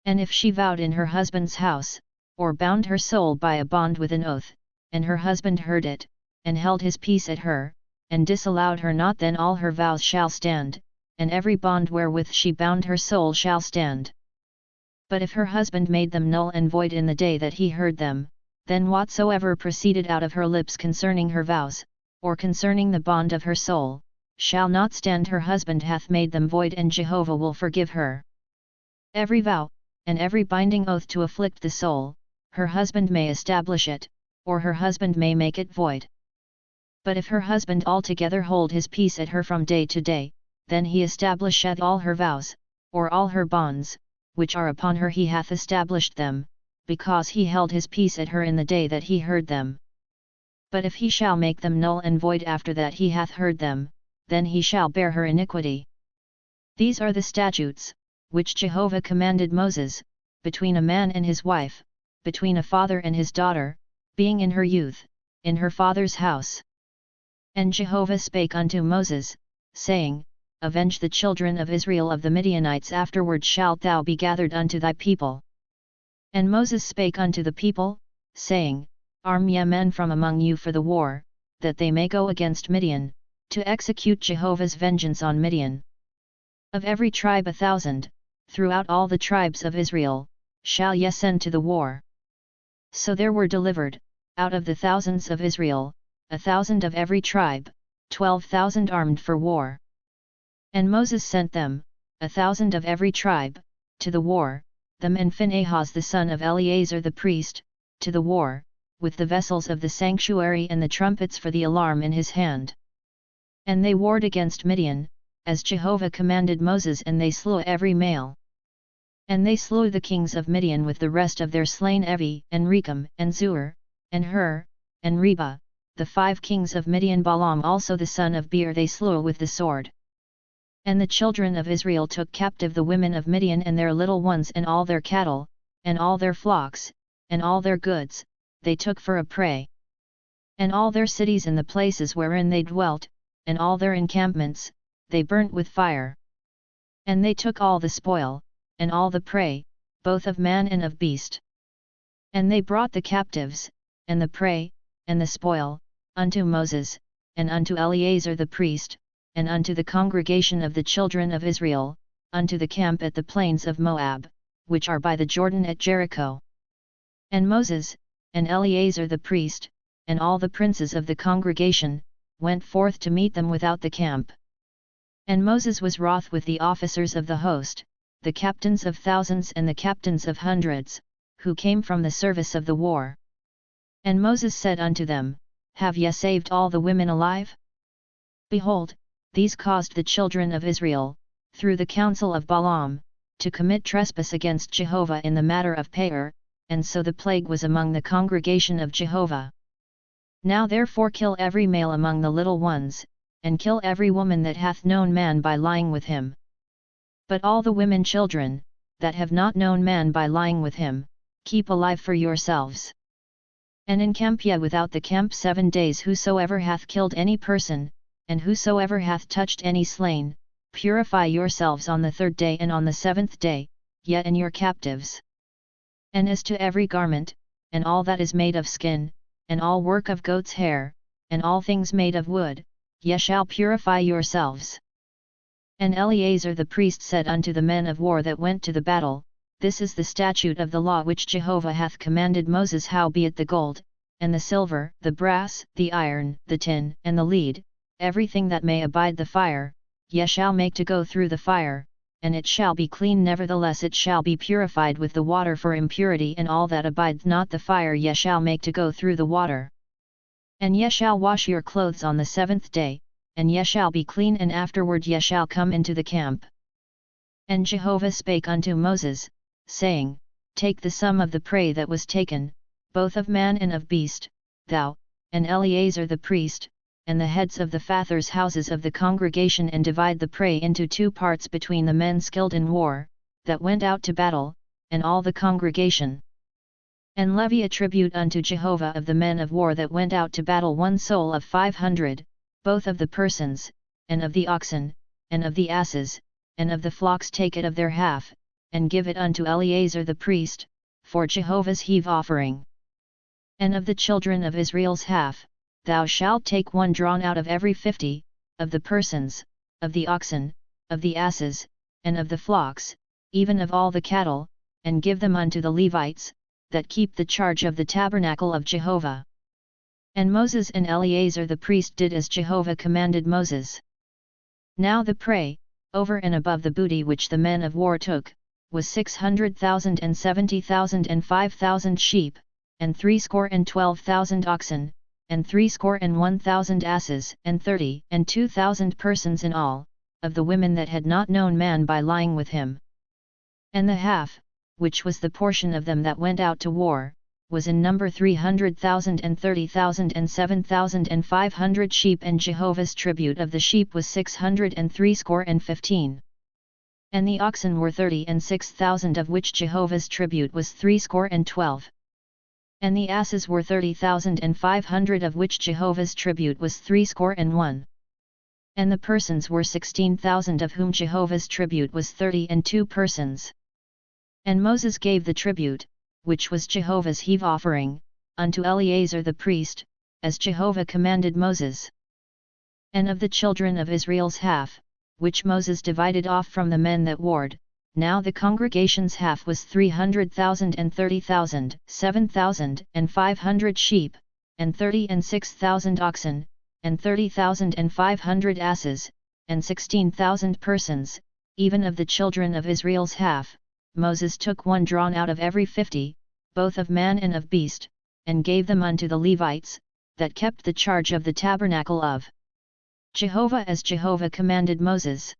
And if she vowed in her husband's house, or bound her soul by a bond with an oath, and her husband heard it, and held his peace at her, and disallowed her not, then all her vows shall stand, and every bond wherewith she bound her soul shall stand. But if her husband made them null and void in the day that he heard them, then whatsoever proceeded out of her lips concerning her vows, or concerning the bond of her soul, shall not stand, her husband hath made them void, and Jehovah will forgive her. Every vow, and every binding oath to afflict the soul, her husband may establish it, or her husband may make it void. But if her husband altogether hold his peace at her from day to day, then he establisheth all her vows, or all her bonds, which are upon her, he hath established them, because he held his peace at her in the day that he heard them. But if he shall make them null and void after that he hath heard them, then he shall bear her iniquity. These are the statutes, which Jehovah commanded Moses, between a man and his wife, between a father and his daughter, being in her youth, in her father's house. And Jehovah spake unto Moses, saying, Avenge the children of Israel of the Midianites, afterward shalt thou be gathered unto thy people. And Moses spake unto the people, saying, Arm ye men from among you for the war, that they may go against Midian, to execute Jehovah's vengeance on Midian. Of every tribe 1,000, throughout all the tribes of Israel, shall ye send to the war. So there were delivered, out of the thousands of Israel, 1,000 of every tribe, 12,000 armed for war. And Moses sent them, 1,000 of every tribe, to the war, them and Phinehas the son of Eleazar the priest, to the war, with the vessels of the sanctuary and the trumpets for the alarm in his hand. And they warred against Midian, as Jehovah commanded Moses, and they slew every male. And they slew the kings of Midian with the rest of their slain, Evi, and Rekam, and Zur, and Hur, and Reba, the 5 kings of Midian, Balaam also the son of Beor they slew with the sword. And the children of Israel took captive the women of Midian and their little ones and all their cattle, and all their flocks, and all their goods, they took for a prey. And all their cities and the places wherein they dwelt, and all their encampments, they burnt with fire. And they took all the spoil, and all the prey, both of man and of beast. And they brought the captives, and the prey, and the spoil, unto Moses, and unto Eleazar the priest, and unto the congregation of the children of Israel, unto the camp at the plains of Moab, which are by the Jordan at Jericho. And Moses, and Eleazar the priest, and all the princes of the congregation, went forth to meet them without the camp. And Moses was wroth with the officers of the host, the captains of thousands and the captains of hundreds, who came from the service of the war. And Moses said unto them, Have ye saved all the women alive? Behold, these caused the children of Israel, through the counsel of Balaam, to commit trespass against Jehovah in the matter of Peor, and so the plague was among the congregation of Jehovah. Now therefore kill every male among the little ones, and kill every woman that hath known man by lying with him. But all the women children, that have not known man by lying with him, keep alive for yourselves. And encamp ye without the camp 7 days. Whosoever hath killed any person, and whosoever hath touched any slain, purify yourselves on the 3rd day and on the 7th day, yet and your captives. And as to every garment, and all that is made of skin, and all work of goat's hair, and all things made of wood, ye shall purify yourselves. And Eleazar the priest said unto the men of war that went to the battle, This is the statute of the law which Jehovah hath commanded Moses. Howbeit the gold, and the silver, the brass, the iron, the tin, and the lead, everything that may abide the fire, ye shall make to go through the fire, and it shall be clean. Nevertheless it shall be purified with the water for impurity, and all that abides not the fire ye shall make to go through the water. And ye shall wash your clothes on the 7th day, and ye shall be clean, and afterward ye shall come into the camp. And Jehovah spake unto Moses, saying, Take the sum of the prey that was taken, both of man and of beast, thou, and Eleazar the priest, and the heads of the fathers' houses of the congregation, and divide the prey into 2 parts between the men skilled in war, that went out to battle, and all the congregation. And levy a tribute unto Jehovah of the men of war that went out to battle 1 soul of 500, both of the persons, and of the oxen, and of the asses, and of the flocks. Take it of their half, and give it unto Eleazar the priest, for Jehovah's heave offering. And of the children of Israel's half, thou shalt take 1 drawn out of every 50, of the persons, of the oxen, of the asses, and of the flocks, even of all the cattle, and give them unto the Levites, that keep the charge of the tabernacle of Jehovah. And Moses and Eleazar the priest did as Jehovah commanded Moses. Now the prey, over and above the booty which the men of war took, was 600,000 and 70,000 and 5,000 sheep, and 312,000 oxen, and 301,000 asses, and 30 and 2,000 persons in all, of the women that had not known man by lying with him. And the half, which was the portion of them that went out to war, was in number 300,000 and 30,000 and 7,500 sheep. And Jehovah's tribute of the sheep was 615. And the oxen were 36,000, of which Jehovah's tribute was 312. And the asses were 30,500, of which Jehovah's tribute was 301. And the persons were 16,000, of whom Jehovah's tribute was 32 persons. And Moses gave the tribute, which was Jehovah's heave offering, unto Eleazar the priest, as Jehovah commanded Moses. And of the children of Israel's half, which Moses divided off from the men that warred, now the congregation's half was 300,000 and 30,000, 7,500 sheep, and 36,000 oxen, and 30,500 asses, and 16,000 persons, even of the children of Israel's half. Moses took 1 drawn out of every 50, both of man and of beast, and gave them unto the Levites, that kept the charge of the tabernacle of Jehovah, as Jehovah commanded Moses.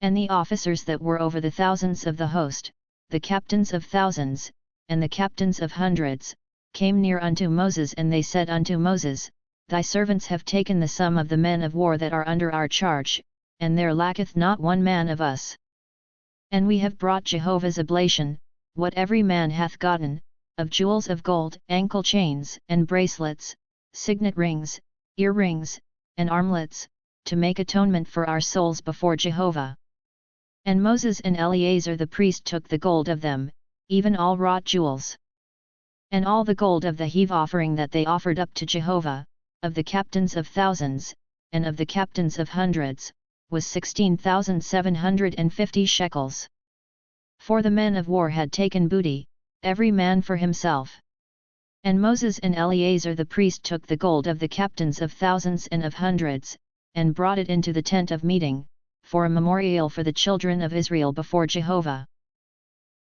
And the officers that were over the thousands of the host, the captains of thousands, and the captains of hundreds, came near unto Moses, and they said unto Moses, thy servants have taken the sum of the men of war that are under our charge, and there lacketh not one man of us. And we have brought Jehovah's oblation, what every man hath gotten, of jewels of gold, ankle chains, and bracelets, signet rings, earrings, and armlets, to make atonement for our souls before Jehovah. And Moses and Eleazar the priest took the gold of them, even all wrought jewels. And all the gold of the heave offering that they offered up to Jehovah, of the captains of thousands, and of the captains of hundreds, was 16,750 shekels. For the men of war had taken booty, every man for himself. And Moses and Eleazar the priest took the gold of the captains of thousands and of hundreds, and brought it into the tent of meeting, for a memorial for the children of Israel before Jehovah.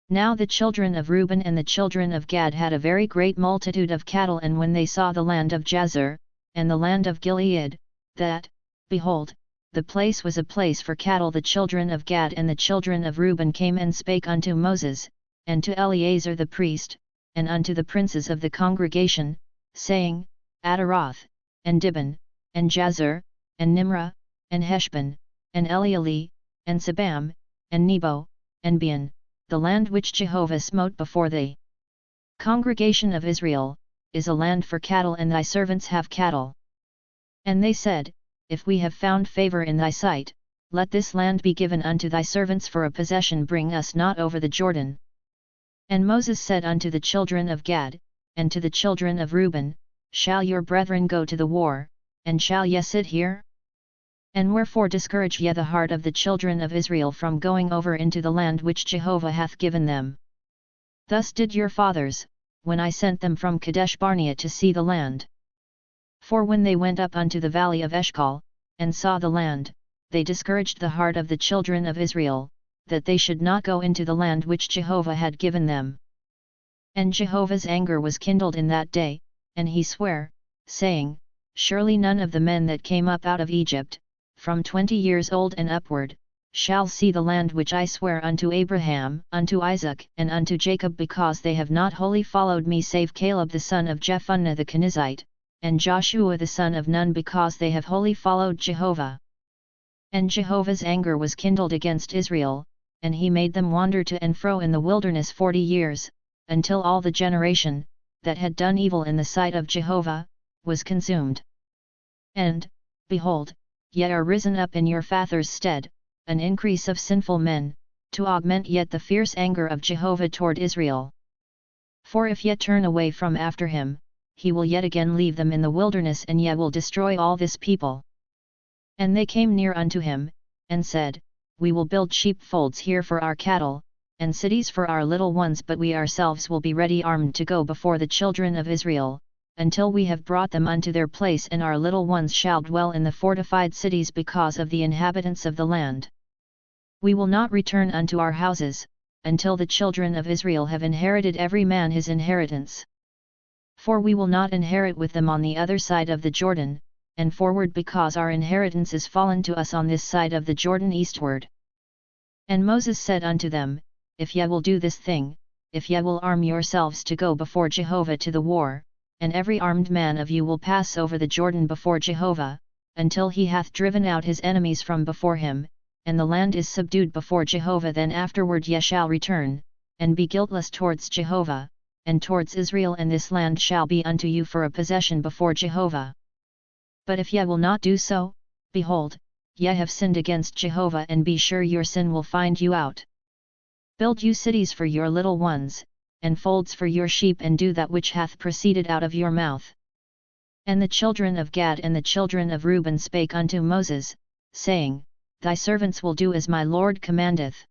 Now the children of Reuben and the children of Gad had a very great multitude of cattle, and when they saw the land of Jazer, and the land of Gilead, that, behold, the place was a place for cattle, the children of Gad and the children of Reuben came and spake unto Moses, and to Eleazar the priest, and unto the princes of the congregation, saying, Ataroth, and Dibon, and Jazer, and Nimrah, and Heshbon, and Elealeh, and Sabam, and Nebo, and Beon, the land which Jehovah smote before thee. Congregation of Israel, is a land for cattle, and thy servants have cattle. And they said, If we have found favor in thy sight, let this land be given unto thy servants for a possession, bring us not over the Jordan. And Moses said unto the children of Gad, and to the children of Reuben, Shall your brethren go to the war, and shall ye sit here? And wherefore discourage ye the heart of the children of Israel from going over into the land which Jehovah hath given them? Thus did your fathers, when I sent them from Kadesh Barnea to see the land. For when they went up unto the valley of Eshcol, and saw the land, they discouraged the heart of the children of Israel, that they should not go into the land which Jehovah had given them. And Jehovah's anger was kindled in that day, and he sware, saying, Surely none of the men that came up out of Egypt, from 20 years old and upward, shall see the land which I swear unto Abraham, unto Isaac, and unto Jacob, because they have not wholly followed me, save Caleb the son of Jephunneh the Kenizzite, and Joshua the son of Nun, because they have wholly followed Jehovah. And Jehovah's anger was kindled against Israel, and he made them wander to and fro in the wilderness 40 years, until all the generation, that had done evil in the sight of Jehovah, was consumed. And, behold, ye are risen up in your fathers' stead, an increase of sinful men, to augment yet the fierce anger of Jehovah toward Israel. For if ye turn away from after him, he will yet again leave them in the wilderness, and ye will destroy all this people. And they came near unto him, and said, We will build sheepfolds here for our cattle, and cities for our little ones, but we ourselves will be ready armed to go before the children of Israel, until we have brought them unto their place, and our little ones shall dwell in the fortified cities because of the inhabitants of the land. We will not return unto our houses, until the children of Israel have inherited every man his inheritance. For we will not inherit with them on the other side of the Jordan, and forward, because our inheritance is fallen to us on this side of the Jordan eastward. And Moses said unto them, If ye will do this thing, if ye will arm yourselves to go before Jehovah to the war, and every armed man of you will pass over the Jordan before Jehovah, until he hath driven out his enemies from before him, and the land is subdued before Jehovah, then afterward ye shall return, and be guiltless towards Jehovah, and towards Israel, and this land shall be unto you for a possession before Jehovah. But if ye will not do so, behold, ye have sinned against Jehovah, and be sure your sin will find you out. Build you cities for your little ones, and folds for your sheep, and do that which hath proceeded out of your mouth. And the children of Gad and the children of Reuben spake unto Moses, saying, Thy servants will do as my Lord commandeth.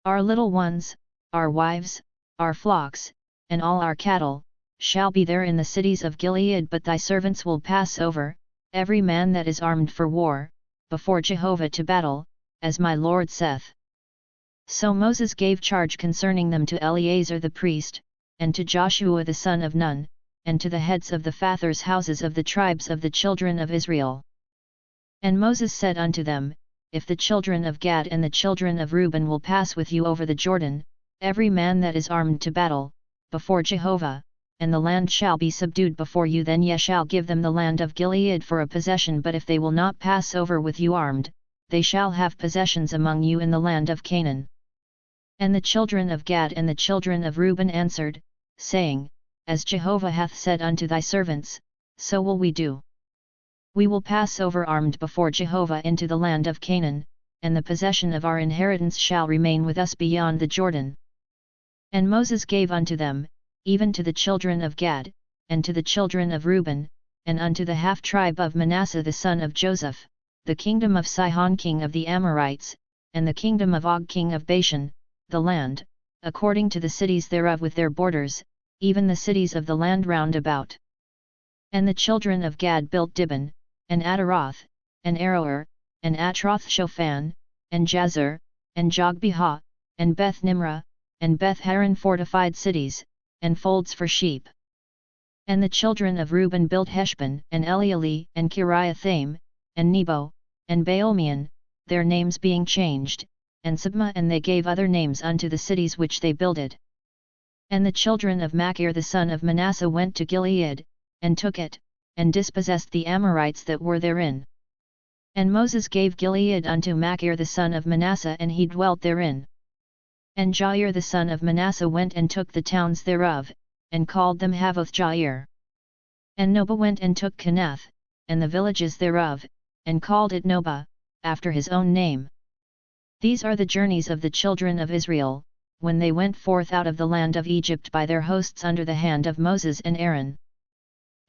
Our little ones, our wives, our flocks, and all our cattle, shall be there in the cities of Gilead, but thy servants will pass over, every man that is armed for war, before Jehovah to battle, as my Lord saith. So Moses gave charge concerning them to Eleazar the priest, and to Joshua the son of Nun, and to the heads of the fathers' houses of the tribes of the children of Israel. And Moses said unto them, If the children of Gad and the children of Reuben will pass with you over the Jordan, every man that is armed to battle, before Jehovah, and the land shall be subdued before you, then ye shall give them the land of Gilead for a possession. But if they will not pass over with you armed, they shall have possessions among you in the land of Canaan. And the children of Gad and the children of Reuben answered, saying, As Jehovah hath said unto thy servants, so will we do. We will pass over armed before Jehovah into the land of Canaan, and the possession of our inheritance shall remain with us beyond the Jordan. And Moses gave unto them, even to the children of Gad, and to the children of Reuben, and unto the half-tribe of Manasseh the son of Joseph, the kingdom of Sihon king of the Amorites, and the kingdom of Og king of Bashan, the land, according to the cities thereof with their borders, even the cities of the land round about. And the children of Gad built Dibon, and Ataroth, and Aroer, and Atroth-Shophan, and Jazer, and Jogbehah, and Beth-Nimrah, and Beth-Haran fortified cities, and folds for sheep. And the children of Reuben built Heshbon, and Elealeh, and Kiriathaim, and Nebo, and Baal-meon, their names being changed, and Sibmah, and they gave other names unto the cities which they builded. And the children of Machir the son of Manasseh went to Gilead, and took it, and dispossessed the Amorites that were therein. And Moses gave Gilead unto Machir the son of Manasseh, and he dwelt therein. And Jair the son of Manasseh went and took the towns thereof, and called them Havoth-Jair. And Nobah went and took Kenath, and the villages thereof, and called it Nobah, after his own name. These are the journeys of the children of Israel, when they went forth out of the land of Egypt by their hosts under the hand of Moses and Aaron.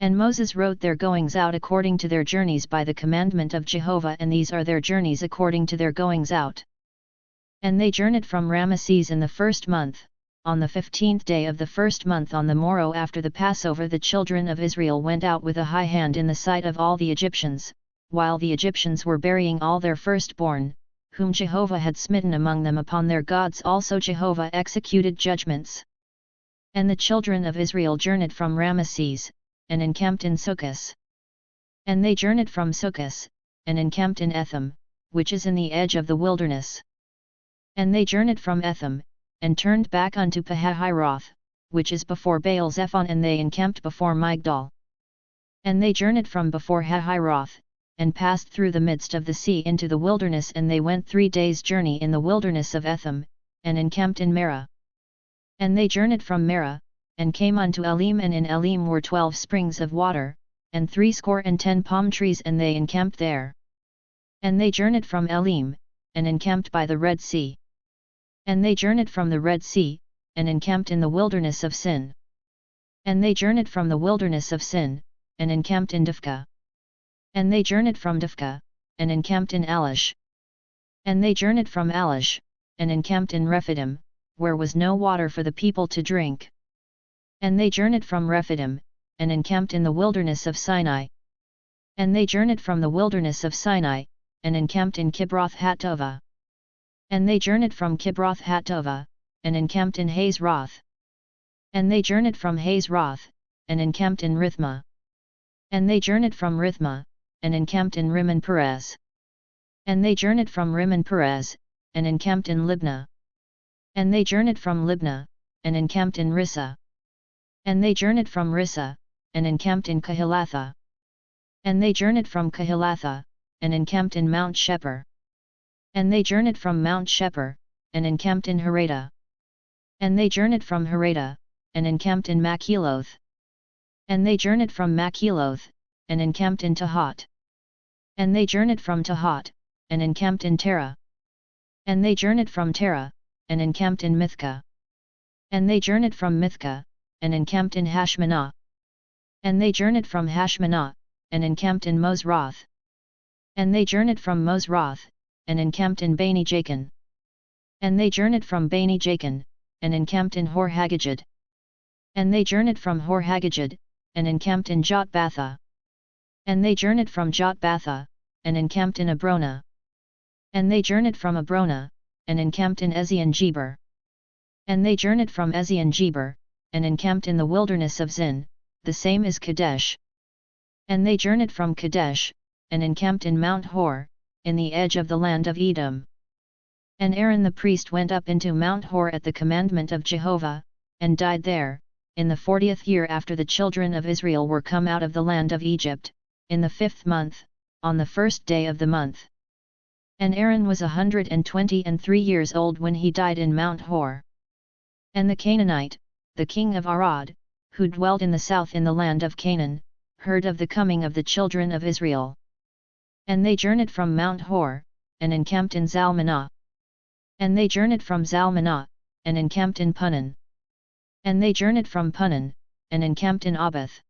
And Moses wrote their goings out according to their journeys by the commandment of Jehovah, and these are their journeys according to their goings out. And they journeyed from Ramesses in the 1st month, on the 15th day of the 1st month on the morrow after the Passover. The children of Israel went out with a high hand in the sight of all the Egyptians, while the Egyptians were burying all their firstborn, whom Jehovah had smitten among them. Upon their gods also Jehovah executed judgments. And the children of Israel journeyed from Ramesses, and encamped in Succos. And they journeyed from Succos, and encamped in Etham, which is in the edge of the wilderness. And they journeyed from Etham, and turned back unto Pahahiroth, which is before Baal-zephon, and they encamped before Migdol. And they journeyed from before Hahiroth, and passed through the midst of the sea into the wilderness, and they went 3 days' journey in the wilderness of Etham, and encamped in Marah. And they journeyed from Marah, and came unto Elim, and in Elim were 12 springs of water, and 70 palm trees, and they encamped there. And they journeyed from Elim, and encamped by the Red Sea. And they journeyed from the Red Sea, and encamped in the wilderness of Sin. And they journeyed from the wilderness of Sin, and encamped in Dophkah. And they journeyed from Dophkah, and encamped in Alish. And they journeyed from Alish, and encamped in Rephidim, where was no water for the people to drink. And they journeyed from Rephidim, and encamped in the wilderness of Sinai. And they journeyed from the wilderness of Sinai, and encamped in Kibroth-Hattaavah. And they journeyed from Kibroth-Hattaavah, and encamped in Hazeroth. And they journeyed from Hazeroth, and encamped in Rithmah. And they journeyed from Rithmah, and encamped in Rimmon-Perez. And they journeyed from Rimmon-Perez, and encamped in Libnah. And they journeyed from Libnah, and encamped in Rissah. And they journeyed from Rissah, and encamped in Kehelatha. And they journeyed from Kehelatha, and encamped in Mount Shepher. And they journeyed from Mount Shepher, and encamped in Harada. And they journeyed from Harada, and encamped in Makheloth. And they journeyed from Makheloth, and encamped in Tahat. And they journeyed from Tahat, and encamped in Terah. And they journeyed from Terah, and encamped in Mithkah. And they journeyed from Mithkah, and encamped in Hashmanah. And they journeyed from Hashmanah, and encamped in Mosroth. And they journeyed from Mosroth, and encamped in Bani Jakin. And they journeyed from Bani Jakin, and encamped in Hor-Haggidgad. And they journeyed from Hor-Haggidgad, and encamped in Jotbathah. And they journeyed from Jotbathah, and encamped in Abrona. And they journeyed from Abrona, and encamped in Ezion-Geber. And they journeyed from Ezion-Geber, and encamped in the wilderness of Zin, the same is Kadesh. And they journeyed from Kadesh, and encamped in Mount Hor, in the edge of the land of Edom. And Aaron the priest went up into Mount Hor at the commandment of Jehovah, and died there, in the 40th year after the children of Israel were come out of the land of Egypt, in the 5th month, on the 1st day of the month. And Aaron was 123 years old when he died in Mount Hor. And the Canaanite, the king of Arad, who dwelt in the south in the land of Canaan, heard of the coming of the children of Israel. And they journeyed from Mount Hor, and encamped in Zalmanah. And they journeyed from Zalmanah, and encamped in Punon. And they journeyed from Punon, and encamped in Abath.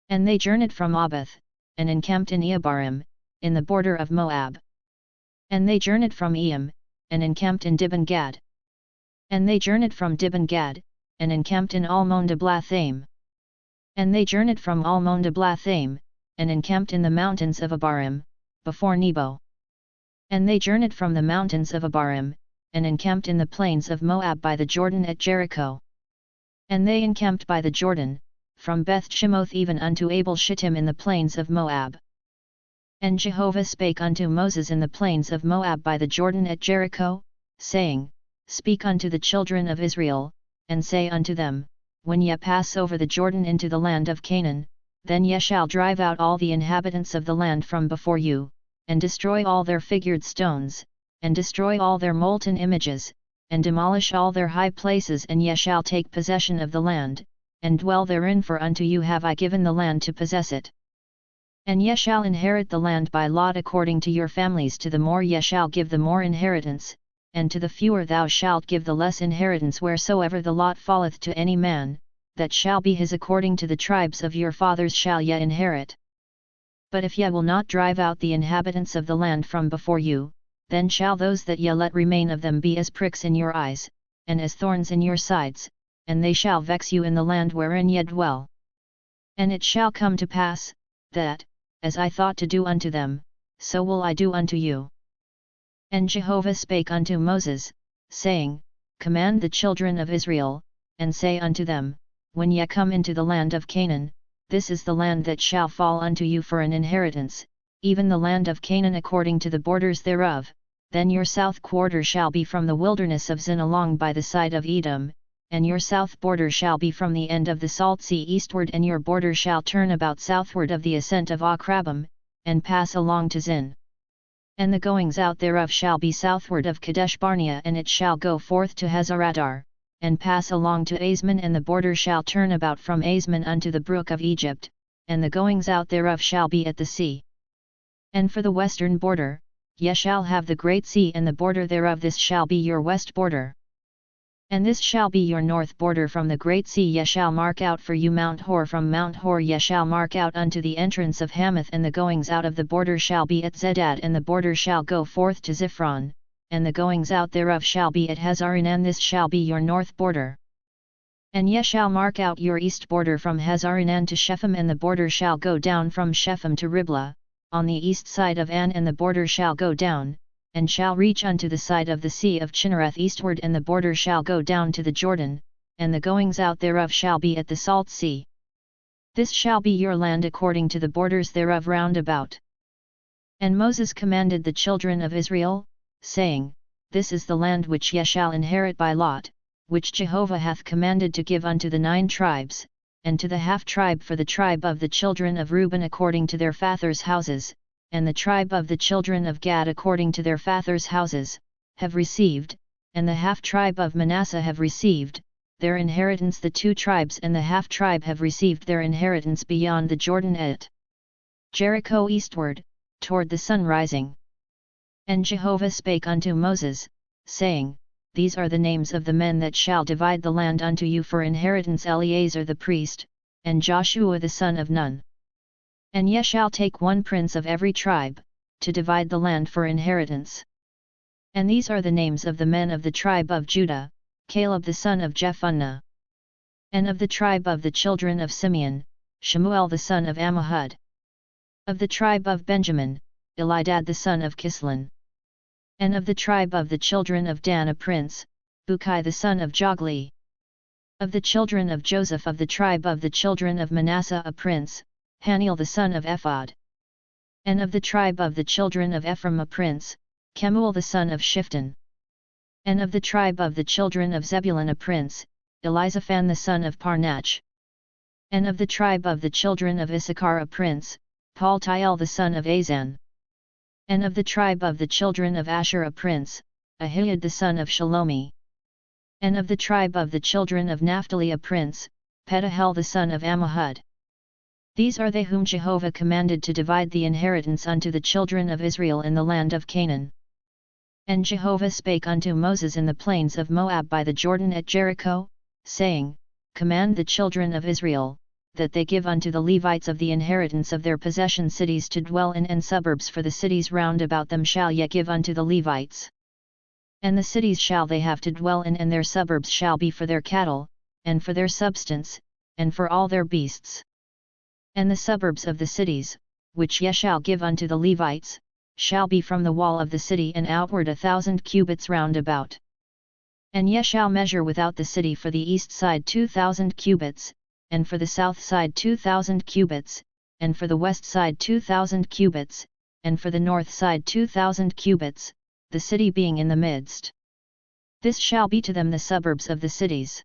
And they journeyed from Abath, and encamped in Eabarim, in the border of Moab. And they journeyed from Eam, and encamped in Dibon Gad. And they journeyed from Dibon Gad, and encamped in Almon Diblathaim. And they journeyed from Almon Diblathaim, and encamped in the mountains of Abarim, before Nebo. And they journeyed from the mountains of Abarim, and encamped in the plains of Moab by the Jordan at Jericho. And they encamped by the Jordan, from Beth Shemoth even unto Abel Shittim in the plains of Moab. And Jehovah spake unto Moses in the plains of Moab by the Jordan at Jericho, saying, Speak unto the children of Israel, and say unto them, When ye pass over the Jordan into the land of Canaan, then ye shall drive out all the inhabitants of the land from before you, and destroy all their figured stones, and destroy all their molten images, and demolish all their high places, and ye shall take possession of the land, and dwell therein, for unto you have I given the land to possess it. And ye shall inherit the land by lot according to your families, to the more ye shall give the more inheritance, and to the fewer thou shalt give the less inheritance, wheresoever the lot falleth to any man, that shall be his according to the tribes of your fathers shall ye inherit. But if ye will not drive out the inhabitants of the land from before you, then shall those that ye let remain of them be as pricks in your eyes, and as thorns in your sides, and they shall vex you in the land wherein ye dwell. And it shall come to pass, that, as I thought to do unto them, so will I do unto you. And Jehovah spake unto Moses, saying, Command the children of Israel, and say unto them, When ye come into the land of Canaan, this is the land that shall fall unto you for an inheritance, even the land of Canaan according to the borders thereof. Then your south quarter shall be from the wilderness of Zin along by the side of Edom, and your south border shall be from the end of the salt sea eastward, and your border shall turn about southward of the ascent of Akrabim, and pass along to Zin. And the goings out thereof shall be southward of Kadesh Barnea, and it shall go forth to Hazaradar, and pass along to Azman, and the border shall turn about from Azman unto the brook of Egypt, and the goings out thereof shall be at the sea. And for the western border, ye shall have the great sea, and the border thereof, this shall be your west border. And this shall be your north border from the great sea. Ye shall mark out for you Mount Hor. From Mount Hor ye shall mark out unto the entrance of Hamath, and the goings out of the border shall be at Zedad, and the border shall go forth to Ziphron, and the goings out thereof shall be at Hazarinan. This shall be your north border. And ye shall mark out your east border from Hazarinan to Shephem, and the border shall go down from Shephem to Riblah, on the east side of An, and the border shall go down, and shall reach unto the side of the sea of Chinnereth eastward, and the border shall go down to the Jordan, and the goings out thereof shall be at the salt sea. This shall be your land according to the borders thereof round about. And Moses commanded the children of Israel, saying, This is the land which ye shall inherit by lot, which Jehovah hath commanded to give unto the 9 tribes, and to the half-tribe for the tribe of the children of Reuben according to their fathers' houses, and the tribe of the children of Gad according to their fathers' houses, have received, and the half-tribe of Manasseh have received, their inheritance. The 2 tribes and the half-tribe have received their inheritance beyond the Jordan at Jericho eastward, toward the sun rising. And Jehovah spake unto Moses, saying, These are the names of the men that shall divide the land unto you for inheritance: Eleazar the priest, and Joshua the son of Nun. And ye shall take 1 prince of every tribe, to divide the land for inheritance. And these are the names of the men of the tribe of Judah: Caleb the son of Jephunneh. And of the tribe of the children of Simeon, Shemuel the son of Ammihud. Of the tribe of Benjamin, Elidad the son of Kislon. And of the tribe of the children of Dan a prince, Bukai the son of Jogli. Of the children of Joseph, of the tribe of the children of Manasseh a prince, Haniel the son of Ephod. And of the tribe of the children of Ephraim a prince, Kemuel the son of Shiftan. And of the tribe of the children of Zebulun a prince, Elizaphan the son of Parnach. And of the tribe of the children of Issachar a prince, Paltiel the son of Azan. And of the tribe of the children of Asher a prince, Ahilud the son of Shalomi. And of the tribe of the children of Naphtali a prince, Pedahel the son of Ammihud. These are they whom Jehovah commanded to divide the inheritance unto the children of Israel in the land of Canaan. And Jehovah spake unto Moses in the plains of Moab by the Jordan at Jericho, saying, Command the children of Israel, that they give unto the Levites of the inheritance of their possession cities to dwell in, and suburbs for the cities round about them shall ye give unto the Levites. And the cities shall they have to dwell in, and their suburbs shall be for their cattle, and for their substance, and for all their beasts. And the suburbs of the cities, which ye shall give unto the Levites, shall be from the wall of the city and outward 1,000 cubits round about. And ye shall measure without the city for the east side 2,000 cubits, and for the south side 2,000 cubits, and for the west side 2,000 cubits, and for the north side 2,000 cubits, the city being in the midst. This shall be to them the suburbs of the cities.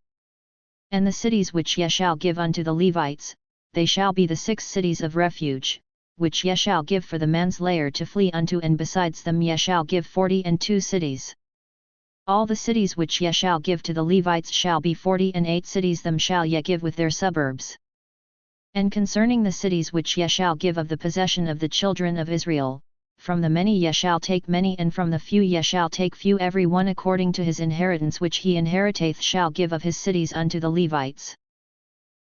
And the cities which ye shall give unto the Levites, they shall be the 6 cities of refuge, which ye shall give for the manslayer to flee unto, and besides them ye shall give 42 cities. All the cities which ye shall give to the Levites shall be 48 cities, them shall ye give with their suburbs. And concerning the cities which ye shall give of the possession of the children of Israel, from the many ye shall take many, and from the few ye shall take few, every one according to his inheritance which he inheriteth shall give of his cities unto the Levites.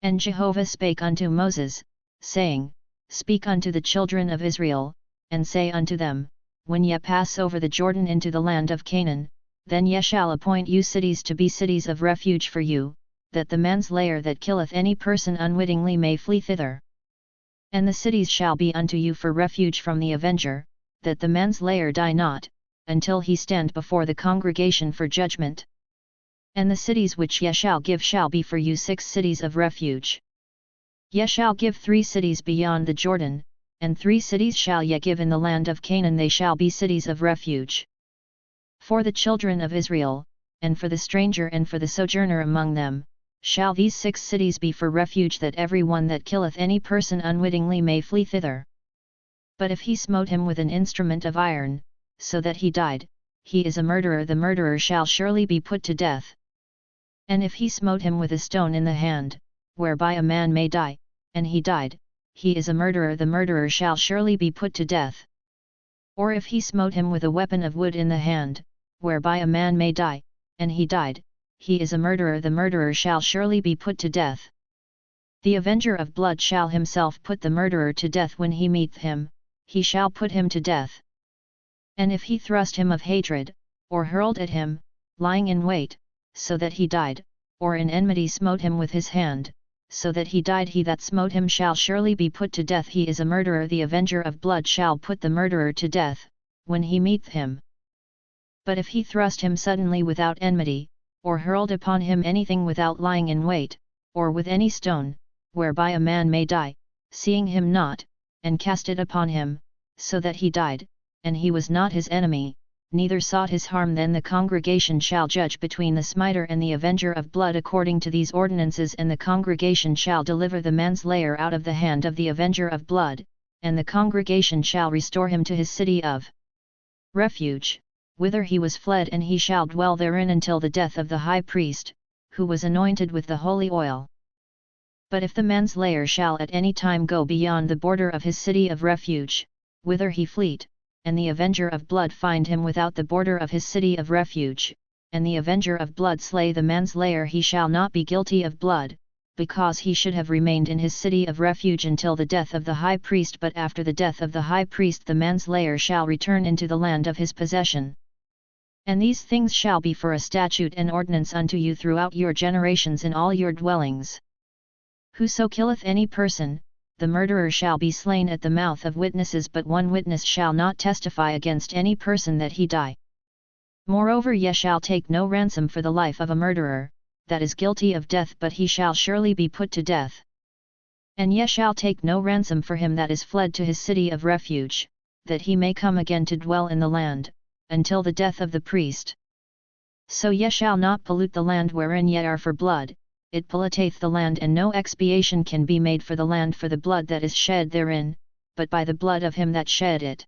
And Jehovah spake unto Moses, saying, Speak unto the children of Israel, and say unto them, When ye pass over the Jordan into the land of Canaan, then ye shall appoint you cities to be cities of refuge for you, that the manslayer that killeth any person unwittingly may flee thither. And the cities shall be unto you for refuge from the avenger, that the manslayer die not, until he stand before the congregation for judgment. And the cities which ye shall give shall be for you 6 cities of refuge. Ye shall give 3 cities beyond the Jordan, and 3 cities shall ye give in the land of Canaan, they shall be cities of refuge. For the children of Israel, and for the stranger and for the sojourner among them, shall these 6 cities be for refuge, that every one that killeth any person unwittingly may flee thither. But if he smote him with an instrument of iron, so that he died, he is a murderer, the murderer shall surely be put to death. And if he smote him with a stone in the hand, whereby a man may die, and he died, he is a murderer, the murderer shall surely be put to death. Or if he smote him with a weapon of wood in the hand, whereby a man may die, and he died, he is a murderer, the murderer shall surely be put to death. The avenger of blood shall himself put the murderer to death when he meeteth him, he shall put him to death. And if he thrust him of hatred, or hurled at him, lying in wait, so that he died, or in enmity smote him with his hand, so that he died, he that smote him shall surely be put to death, he is a murderer, the avenger of blood shall put the murderer to death, when he meeteth him. But if he thrust him suddenly without enmity, or hurled upon him anything without lying in wait, or with any stone, whereby a man may die, seeing him not, and cast it upon him, so that he died, and he was not his enemy, neither sought his harm, then the congregation shall judge between the smiter and the avenger of blood according to these ordinances, and the congregation shall deliver the manslayer out of the hand of the avenger of blood, and the congregation shall restore him to his city of refuge, whither he was fled, and he shall dwell therein until the death of the high priest, who was anointed with the holy oil. But if the manslayer shall at any time go beyond the border of his city of refuge, whither he fleet, and the avenger of blood find him without the border of his city of refuge, and the avenger of blood slay the manslayer, he shall not be guilty of blood, because he should have remained in his city of refuge until the death of the high priest, but after the death of the high priest the manslayer shall return into the land of his possession. And these things shall be for a statute and ordinance unto you throughout your generations in all your dwellings. Whoso killeth any person, the murderer shall be slain at the mouth of witnesses, but one witness shall not testify against any person that he die. Moreover, ye shall take no ransom for the life of a murderer, that is guilty of death, but he shall surely be put to death. And ye shall take no ransom for him that is fled to his city of refuge, that he may come again to dwell in the land, until the death of the priest. So ye shall not pollute the land wherein ye are for blood, it polluteth the land, and no expiation can be made for the land for the blood that is shed therein, but by the blood of him that shed it.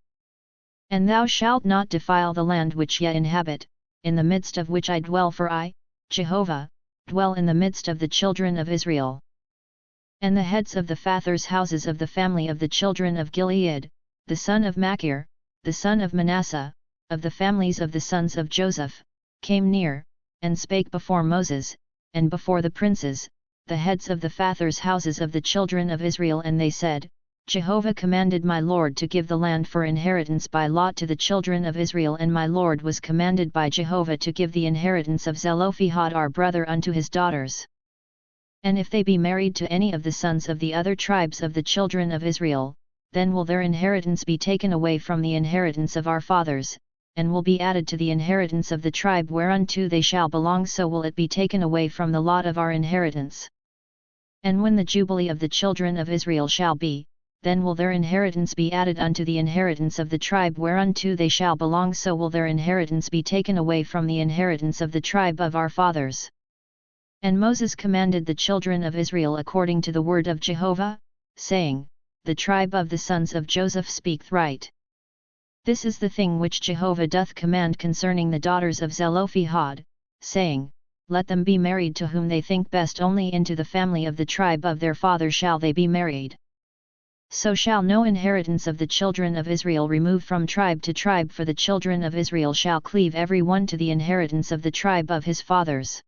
And thou shalt not defile the land which ye inhabit, in the midst of which I dwell, for I, Jehovah, dwell in the midst of the children of Israel. And the heads of the fathers' houses of the family of the children of Gilead, the son of Machir, the son of Manasseh, of the families of the sons of Joseph, came near, and spake before Moses, and before the princes, the heads of the fathers' houses of the children of Israel, and they said, Jehovah commanded my Lord to give the land for inheritance by lot to the children of Israel, and my Lord was commanded by Jehovah to give the inheritance of Zelophehad our brother unto his daughters. And if they be married to any of the sons of the other tribes of the children of Israel, then will their inheritance be taken away from the inheritance of our fathers, and will be added to the inheritance of the tribe whereunto they shall belong, so will it be taken away from the lot of our inheritance. And when the Jubilee of the children of Israel shall be, then will their inheritance be added unto the inheritance of the tribe whereunto they shall belong, so will their inheritance be taken away from the inheritance of the tribe of our fathers. And Moses commanded the children of Israel according to the word of Jehovah, saying, The tribe of the sons of Joseph speaketh right. This is the thing which Jehovah doth command concerning the daughters of Zelophehad, saying, Let them be married to whom they think best, only into the family of the tribe of their father shall they be married. So shall no inheritance of the children of Israel remove from tribe to tribe, for the children of Israel shall cleave every one to the inheritance of the tribe of his fathers.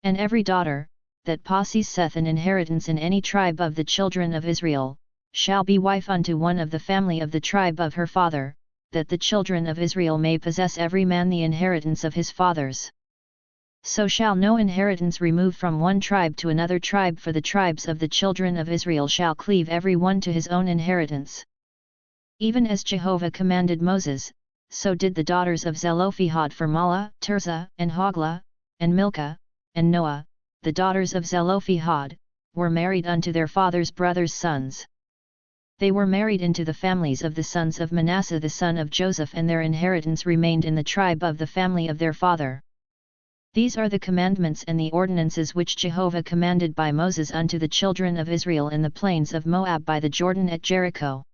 And every daughter, that possesseth an inheritance in any tribe of the children of Israel, shall be wife unto one of the family of the tribe of her father, that the children of Israel may possess every man the inheritance of his fathers. So shall no inheritance remove from one tribe to another tribe, for the tribes of the children of Israel shall cleave every one to his own inheritance. Even as Jehovah commanded Moses, so did the daughters of Zelophehad for Mahlah, Tirzah, and Hoglah, and Milcah, and Noah, the daughters of Zelophehad, were married unto their father's brothers' sons. They were married into the families of the sons of Manasseh the son of Joseph, and their inheritance remained in the tribe of the family of their father. These are the commandments and the ordinances which Jehovah commanded by Moses unto the children of Israel in the plains of Moab by the Jordan at Jericho.